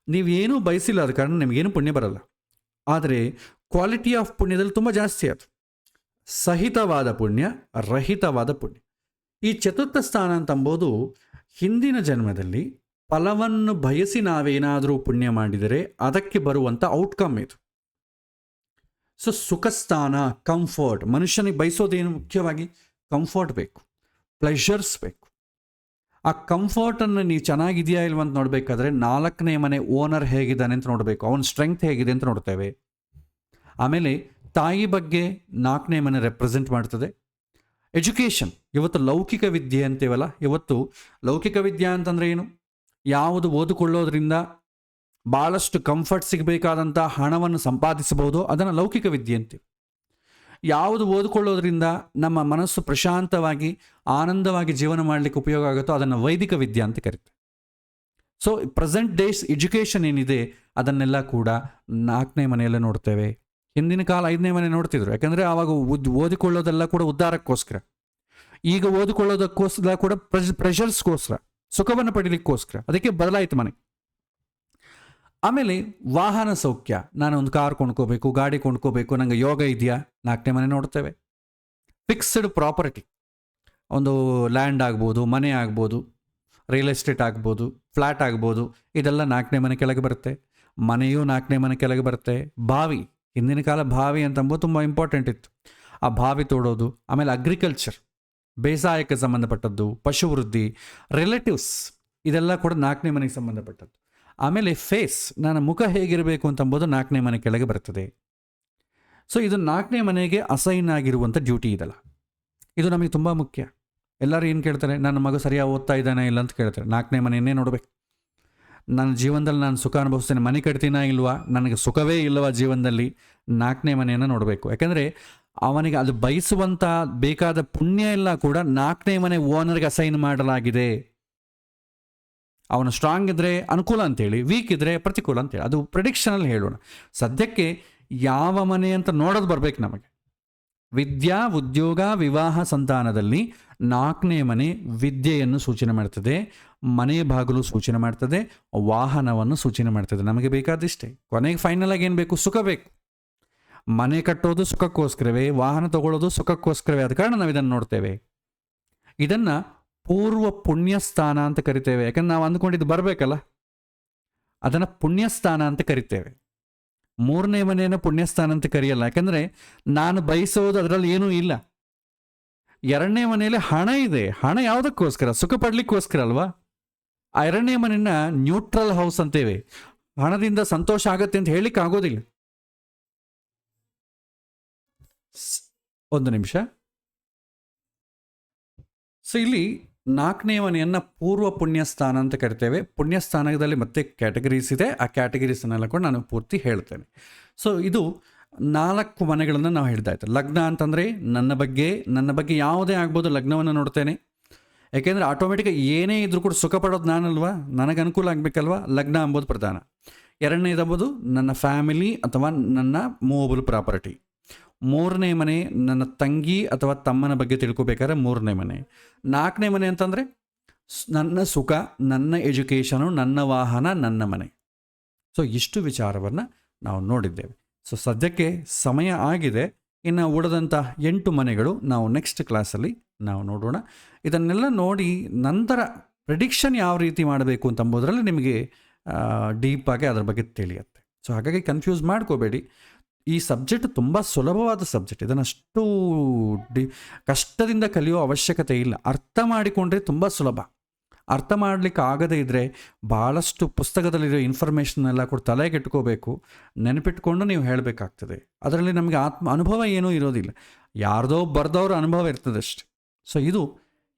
ನೀವೇನೂ ಬಯಸಿಲ್ಲ, ಆದ ಕಾರಣ ನಿಮಗೇನು ಪುಣ್ಯ ಬರಲ್ಲ. ಆದರೆ ಕ್ವಾಲಿಟಿ ಆಫ್ ಪುಣ್ಯದಲ್ಲಿ ತುಂಬ ಜಾಸ್ತಿ ಅದು. ಸಹಿತವಾದ ಪುಣ್ಯ, ರಹಿತವಾದ ಪುಣ್ಯ. ಈ ಚತುರ್ಥ ಸ್ಥಾನ ಅಂತಂಬೋದು ಹಿಂದಿನ ಜನ್ಮದಲ್ಲಿ ಫಲವನ್ನು ಬಯಸಿ ನಾವೇನಾದರೂ ಪುಣ್ಯ ಮಾಡಿದರೆ ಅದಕ್ಕೆ ಬರುವಂಥ ಔಟ್ಕಮ್ ಇದು. ಸೊ ಸುಖಸ್ಥಾನ, ಕಂಫರ್ಟ್. ಮನುಷ್ಯನಿಗೆ ಬಯಸೋದೇನು? ಮುಖ್ಯವಾಗಿ ಕಂಫರ್ಟ್ ಬೇಕು, ಪ್ಲೆಷರ್ಸ್ ಬೇಕು. ಆ ಕಂಫರ್ಟನ್ನು ನೀವು ಚೆನ್ನಾಗಿದೆಯಾ ಇಲ್ವ ಅಂತ ನೋಡಬೇಕಾದ್ರೆ 4ನೇ ಮನೆ ಓನರ್ ಹೇಗಿದ್ದಾನೆ ಅಂತ ನೋಡಬೇಕು, ಅವನ ಸ್ಟ್ರೆಂಗ್ತ್ ಹೇಗಿದೆ ಅಂತ ನೋಡ್ತೇವೆ. ಆಮೇಲೆ ತಾಯಿ ಬಗ್ಗೆ 4ನೇ ಮನೆ ರೆಪ್ರೆಸೆಂಟ್ ಮಾಡ್ತದೆ. ಎಜುಕೇಷನ್, ಇವತ್ತು ಲೌಕಿಕ ವಿದ್ಯೆ ಅಂತೀವಲ್ಲ, ಇವತ್ತು ಲೌಕಿಕ ವಿದ್ಯೆ ಅಂತಂದರೆ ಏನು? ಯಾವುದು ಓದಿಕೊಳ್ಳೋದ್ರಿಂದ ಭಾಳಷ್ಟು ಕಂಫರ್ಟ್ ಸಿಗಬೇಕಾದಂಥ ಹಣವನ್ನು ಸಂಪಾದಿಸಬಹುದು, ಅದನ್ನು ಲೌಕಿಕ ವಿದ್ಯೆ ಅಂತೀವಿ. ಯಾವುದು ಓದಿಕೊಳ್ಳೋದ್ರಿಂದ ನಮ್ಮ ಮನಸ್ಸು ಪ್ರಶಾಂತವಾಗಿ ಆನಂದವಾಗಿ ಜೀವನ ಮಾಡಲಿಕ್ಕೆ ಉಪಯೋಗ ಆಗುತ್ತೋ ಅದನ್ನು ವೈದಿಕ ವಿದ್ಯೆ ಅಂತ ಕರಿತೀವಿ. ಸೊ ಪ್ರೆಸೆಂಟ್ ಡೇಸ್ ಎಜುಕೇಷನ್ ಏನಿದೆ ಅದನ್ನೆಲ್ಲ ಕೂಡ 4ನೇ ಮನೆಯಲ್ಲೇ ನೋಡ್ತೇವೆ. ಹಿಂದಿನ ಕಾಲ 5ನೇ ಮನೆ ನೋಡ್ತಿದ್ರು, ಯಾಕಂದರೆ ಆವಾಗ ಓದಿಕೊಳ್ಳೋದೆಲ್ಲ ಕೂಡ ಉದ್ಧಾರಕ್ಕೋಸ್ಕರ. ಈಗ ಓದಿಕೊಳ್ಳೋದಕ್ಕೋಸ್ಕರ ಕೂಡ ಪ್ರೆಷರ್ಸ್ಗೋಸ್ಕರ, ಸುಖವನ್ನು ಪಡೀಲಿಕ್ಕೋಸ್ಕರ. ಅದಕ್ಕೆ ಬದಲಾಯಿತು ಮನೆ. ಆಮೇಲೆ ವಾಹನ ಸೌಖ್ಯ, ನಾನು ಒಂದು ಕಾರ್ ಕೊಂಡ್ಕೋಬೇಕು, ಗಾಡಿ ಕೊಂಡ್ಕೋಬೇಕು, ನನಗೆ ಯೋಗ ಇದೆಯಾ, 4ನೇ ಮನೆ ನೋಡ್ತೇವೆ. ಫಿಕ್ಸ್ಡ್ ಪ್ರಾಪರ್ಟಿ, ಒಂದು ಲ್ಯಾಂಡ್ ಆಗ್ಬೋದು, ಮನೆ ಆಗ್ಬೋದು, ರಿಯಲ್ ಎಸ್ಟೇಟ್ ಆಗ್ಬೋದು, ಫ್ಲ್ಯಾಟ್ ಆಗ್ಬೋದು, ಇದೆಲ್ಲ 4ನೇ ಮನೆ ಕೆಳಗೆ ಬರುತ್ತೆ. ಮನೆಯೂ 4ನೇ ಮನೆ ಕೆಳಗೆ ಬರುತ್ತೆ. ಬಾವಿ, ಹಿಂದಿನ ಕಾಲ ಬಾವಿ ಅಂತಂಬೋದು ತುಂಬ ಇಂಪಾರ್ಟೆಂಟ್ ಇತ್ತು, ಆ ಬಾವಿ ತೋಡೋದು. ಆಮೇಲೆ ಅಗ್ರಿಕಲ್ಚರ್, ಬೇಸಾಯಕ್ಕೆ ಸಂಬಂಧಪಟ್ಟದ್ದು, ಪಶುವೃದ್ಧಿ, ರಿಲೇಟಿವ್ಸ್, ಇದೆಲ್ಲ ಕೂಡ 4ನೇ ಮನೆಗೆ ಸಂಬಂಧಪಟ್ಟದ್ದು. ಆಮೇಲೆ ಫೇಸ್, ನನ್ನ ಮುಖ ಹೇಗಿರಬೇಕು ಅಂತಂಬೋದು 4ನೇ ಮನೆ ಕೆಳಗೆ ಬರ್ತದೆ. ಸೊ ಇದು 4ನೇ ಮನೆಗೆ ಅಸೈನ್ ಆಗಿರುವಂಥ ಡ್ಯೂಟಿ ಇದಲ್ಲ. ಇದು ನಮಗೆ ತುಂಬ ಮುಖ್ಯ. ಎಲ್ಲರೂ ಏನು ಕೇಳ್ತಾರೆ, ನನ್ನ ಮಗ ಸರಿಯಾಗಿ ಓದ್ತಾ ಇದ್ದಾನೆ ಇಲ್ಲ ಅಂತ ಕೇಳ್ತಾರೆ. 4ನೇ ಮನೆಯನ್ನೇ ನೋಡಬೇಕು. ನನ್ನ ಜೀವನದಲ್ಲಿ ನಾನು ಸುಖ ಅನುಭವಿಸ್ತೇನೆ, ಮನೆ ಕಟ್ತೀನಾ ಇಲ್ವಾ, ನನಗೆ ಸುಖವೇ ಇಲ್ಲವಾ ಜೀವನದಲ್ಲಿ, 4ನೇ ಮನೆಯನ್ನು ನೋಡಬೇಕು. ಯಾಕೆಂದರೆ ಅವನಿಗೆ ಅದು ಬಯಸುವಂಥ ಬೇಕಾದ ಪುಣ್ಯ ಎಲ್ಲ ಕೂಡ 4ನೇ ಮನೆ ಓನರ್ಗೆ ಅಸೈನ್ ಮಾಡಲಾಗಿದೆ. ಅವನು ಸ್ಟ್ರಾಂಗ್ ಇದ್ದರೆ ಅನುಕೂಲ ಅಂತೇಳಿ, ವೀಕ್ ಇದ್ದರೆ ಪ್ರತಿಕೂಲ ಅಂತೇಳಿ, ಅದು ಪ್ರಿಡಿಕ್ಷನಲ್ಲಿ ಹೇಳೋಣ. ಸದ್ಯಕ್ಕೆ ಯಾವ ಮನೆ ಅಂತ ನೋಡೋದು ಬರಬೇಕು ನಮಗೆ. ವಿದ್ಯಾ, ಉದ್ಯೋಗ, ವಿವಾಹ, ಸಂತಾನದಲ್ಲಿ 4ನೇ ಮನೆ ವಿದ್ಯೆಯನ್ನು ಸೂಚನೆ ಮಾಡ್ತದೆ, ಮನೆ ಬಾಗಿಲು ಸೂಚನೆ ಮಾಡ್ತದೆ, ವಾಹನವನ್ನು ಸೂಚನೆ ಮಾಡ್ತದೆ. ನಮಗೆ ಬೇಕಾದಿಷ್ಟೇ. ಕೊನೆಗೆ ಫೈನಲ್ ಆಗಿ ಏನು ಬೇಕು? ಸುಖ ಬೇಕು. ಮನೆ ಕಟ್ಟೋದು ಸುಖಕ್ಕೋಸ್ಕರವೇ, ವಾಹನ ತಗೊಳ್ಳೋದು ಸುಖಕ್ಕೋಸ್ಕರವೇ. ಆದ ಕಾರಣ ನಾವು ಇದನ್ನು ನೋಡ್ತೇವೆ. ಇದನ್ನು ಪೂರ್ವ ಪುಣ್ಯಸ್ಥಾನ ಅಂತ ಕರಿತೇವೆ. ಯಾಕಂದ್ರೆ ನಾವು ಅಂದ್ಕೊಂಡಿದ್ದು ಬರಬೇಕಲ್ಲ, ಅದನ್ನು ಪುಣ್ಯಸ್ಥಾನ ಅಂತ ಕರಿತೇವೆ. 3ನೇ ಮನೆಯನ್ನು ಪುಣ್ಯಸ್ಥಾನ ಅಂತ ಕರೆಯಲ್ಲ, ಯಾಕಂದರೆ ನಾನು ಬಯಸೋದು ಅದರಲ್ಲಿ ಏನೂ ಇಲ್ಲ. 2ನೇ ಮನೆಯಲ್ಲಿ ಹಣ ಇದೆ. ಹಣ ಯಾವುದಕ್ಕೋಸ್ಕರ? ಸುಖ ಪಡ್ಲಿಕ್ಕೋಸ್ಕರ ಅಲ್ವಾ? ಆ 2ನೇ ಮನೆಯನ್ನ ನ್ಯೂಟ್ರಲ್ ಹೌಸ್ ಅಂತೇವೆ. ಹಣದಿಂದ ಸಂತೋಷ ಆಗತ್ತೆ ಅಂತ ಹೇಳಲಿಕ್ಕೆ ಆಗೋದಿಲ್ಲ. ಒಂದು ನಿಮಿಷ. ಸೊ ಇಲ್ಲಿ 4ನೇ ಮನೆಯನ್ನು ಪೂರ್ವ ಪುಣ್ಯಸ್ಥಾನ ಅಂತ ಕರಿತೇವೆ. ಪುಣ್ಯಸ್ಥಾನದಲ್ಲಿ ಮತ್ತೆ ಕ್ಯಾಟಗರೀಸ್ ಇದೆ. ಆ ಕ್ಯಾಟಗರೀಸನ್ನೆಲ್ಲ ಕೂಡ ನಾನು ಪೂರ್ತಿ ಹೇಳ್ತೇನೆ. ಸೊ ಇದು 4 ಮನೆಗಳನ್ನು ನಾವು ಹೇಳ್ತಾ ಇದ್ದೇವೆ. ಲಗ್ನ ಅಂತಂದರೆ ನನ್ನ ಬಗ್ಗೆ ಯಾವುದೇ ಆಗ್ಬೋದು, ಲಗ್ನವನ್ನು ನೋಡ್ತೇನೆ. ಯಾಕೆಂದರೆ ಆಟೋಮೆಟಿಕಾಗಿ ಏನೇ ಇದ್ರೂ ಕೂಡ ಸುಖ ಪಡೋದು ನಾನಲ್ವಾ, ನನಗೆ ಅನುಕೂಲ ಆಗಬೇಕಲ್ವಾ. ಲಗ್ನ ಎಂಬುದು ಪ್ರಧಾನ. 2ನೇದೆಂಬುದು ನನ್ನ ಫ್ಯಾಮಿಲಿ ಅಥವಾ ನನ್ನ ಮೂವಬಲ್ ಪ್ರಾಪರ್ಟಿ. 3ನೇ ಮನೆ ನನ್ನ ತಂಗಿ ಅಥವಾ ತಮ್ಮನ ಬಗ್ಗೆ ತಿಳ್ಕೊಬೇಕಾದ್ರೆ 3ನೇ ಮನೆ. 4ನೇ ಮನೆ ಅಂತಂದರೆ ನನ್ನ ಸುಖ, ನನ್ನ ಎಜುಕೇಷನು, ನನ್ನ ವಾಹನ, ನನ್ನ ಮನೆ. ಸೊ ಇಷ್ಟು ವಿಚಾರವನ್ನು ನಾವು ನೋಡಿದ್ದೇವೆ. ಸೊ ಸದ್ಯಕ್ಕೆ ಸಮಯ ಆಗಿದೆ. ಇನ್ನು ಉಳಿದಂಥ 8 ಮನೆಗಳು ನಾವು ನೆಕ್ಸ್ಟ್ ಕ್ಲಾಸಲ್ಲಿ ನಾವು ನೋಡೋಣ. ಇದನ್ನೆಲ್ಲ ನೋಡಿ ನಂತರ ಪ್ರಿಡಿಕ್ಷನ್ ಯಾವ ರೀತಿ ಮಾಡಬೇಕು ಅಂತಂಬುದರಲ್ಲಿ ನಿಮಗೆ ಡೀಪಾಗಿ ಅದರ ಬಗ್ಗೆ ತಿಳಿಯುತ್ತೆ. ಸೊ ಹಾಗಾಗಿ ಕನ್ಫ್ಯೂಸ್ ಮಾಡ್ಕೋಬೇಡಿ. ಈ ಸಬ್ಜೆಕ್ಟ್ ತುಂಬ ಸುಲಭವಾದ ಸಬ್ಜೆಕ್ಟ್. ಇದನ್ನಷ್ಟು ಕಷ್ಟದಿಂದ ಕಲಿಯೋ ಅವಶ್ಯಕತೆ ಇಲ್ಲ. ಅರ್ಥ ಮಾಡಿಕೊಂಡ್ರೆ ತುಂಬ ಸುಲಭ. ಅರ್ಥ ಮಾಡಲಿಕ್ಕೆ ಆಗದೇ ಇದ್ದರೆ ಭಾಳಷ್ಟು ಪುಸ್ತಕದಲ್ಲಿರೋ ಇನ್ಫಾರ್ಮೇಷನ್ ಕೂಡ ತಲೆಗೆಟ್ಕೋಬೇಕು, ನೆನಪಿಟ್ಕೊಂಡು ನೀವು ಹೇಳಬೇಕಾಗ್ತದೆ. ಅದರಲ್ಲಿ ನಮಗೆ ಅನುಭವ ಏನೂ ಇರೋದಿಲ್ಲ, ಯಾರ್ದೋ ಬರ್ದವ್ರ ಅನುಭವ ಇರ್ತದೆ ಅಷ್ಟೆ. ಸೊ ಇದು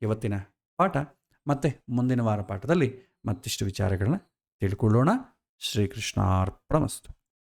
ಇವತ್ತಿನ ಪಾಠ. ಮತ್ತು ಮುಂದಿನ ವಾರ ಪಾಠದಲ್ಲಿ ಮತ್ತಿಷ್ಟು ವಿಚಾರಗಳನ್ನ ತಿಳ್ಕೊಳ್ಳೋಣ. ಶ್ರೀಕೃಷ್ಣಾರ್ಪಣಮಸ್ತು.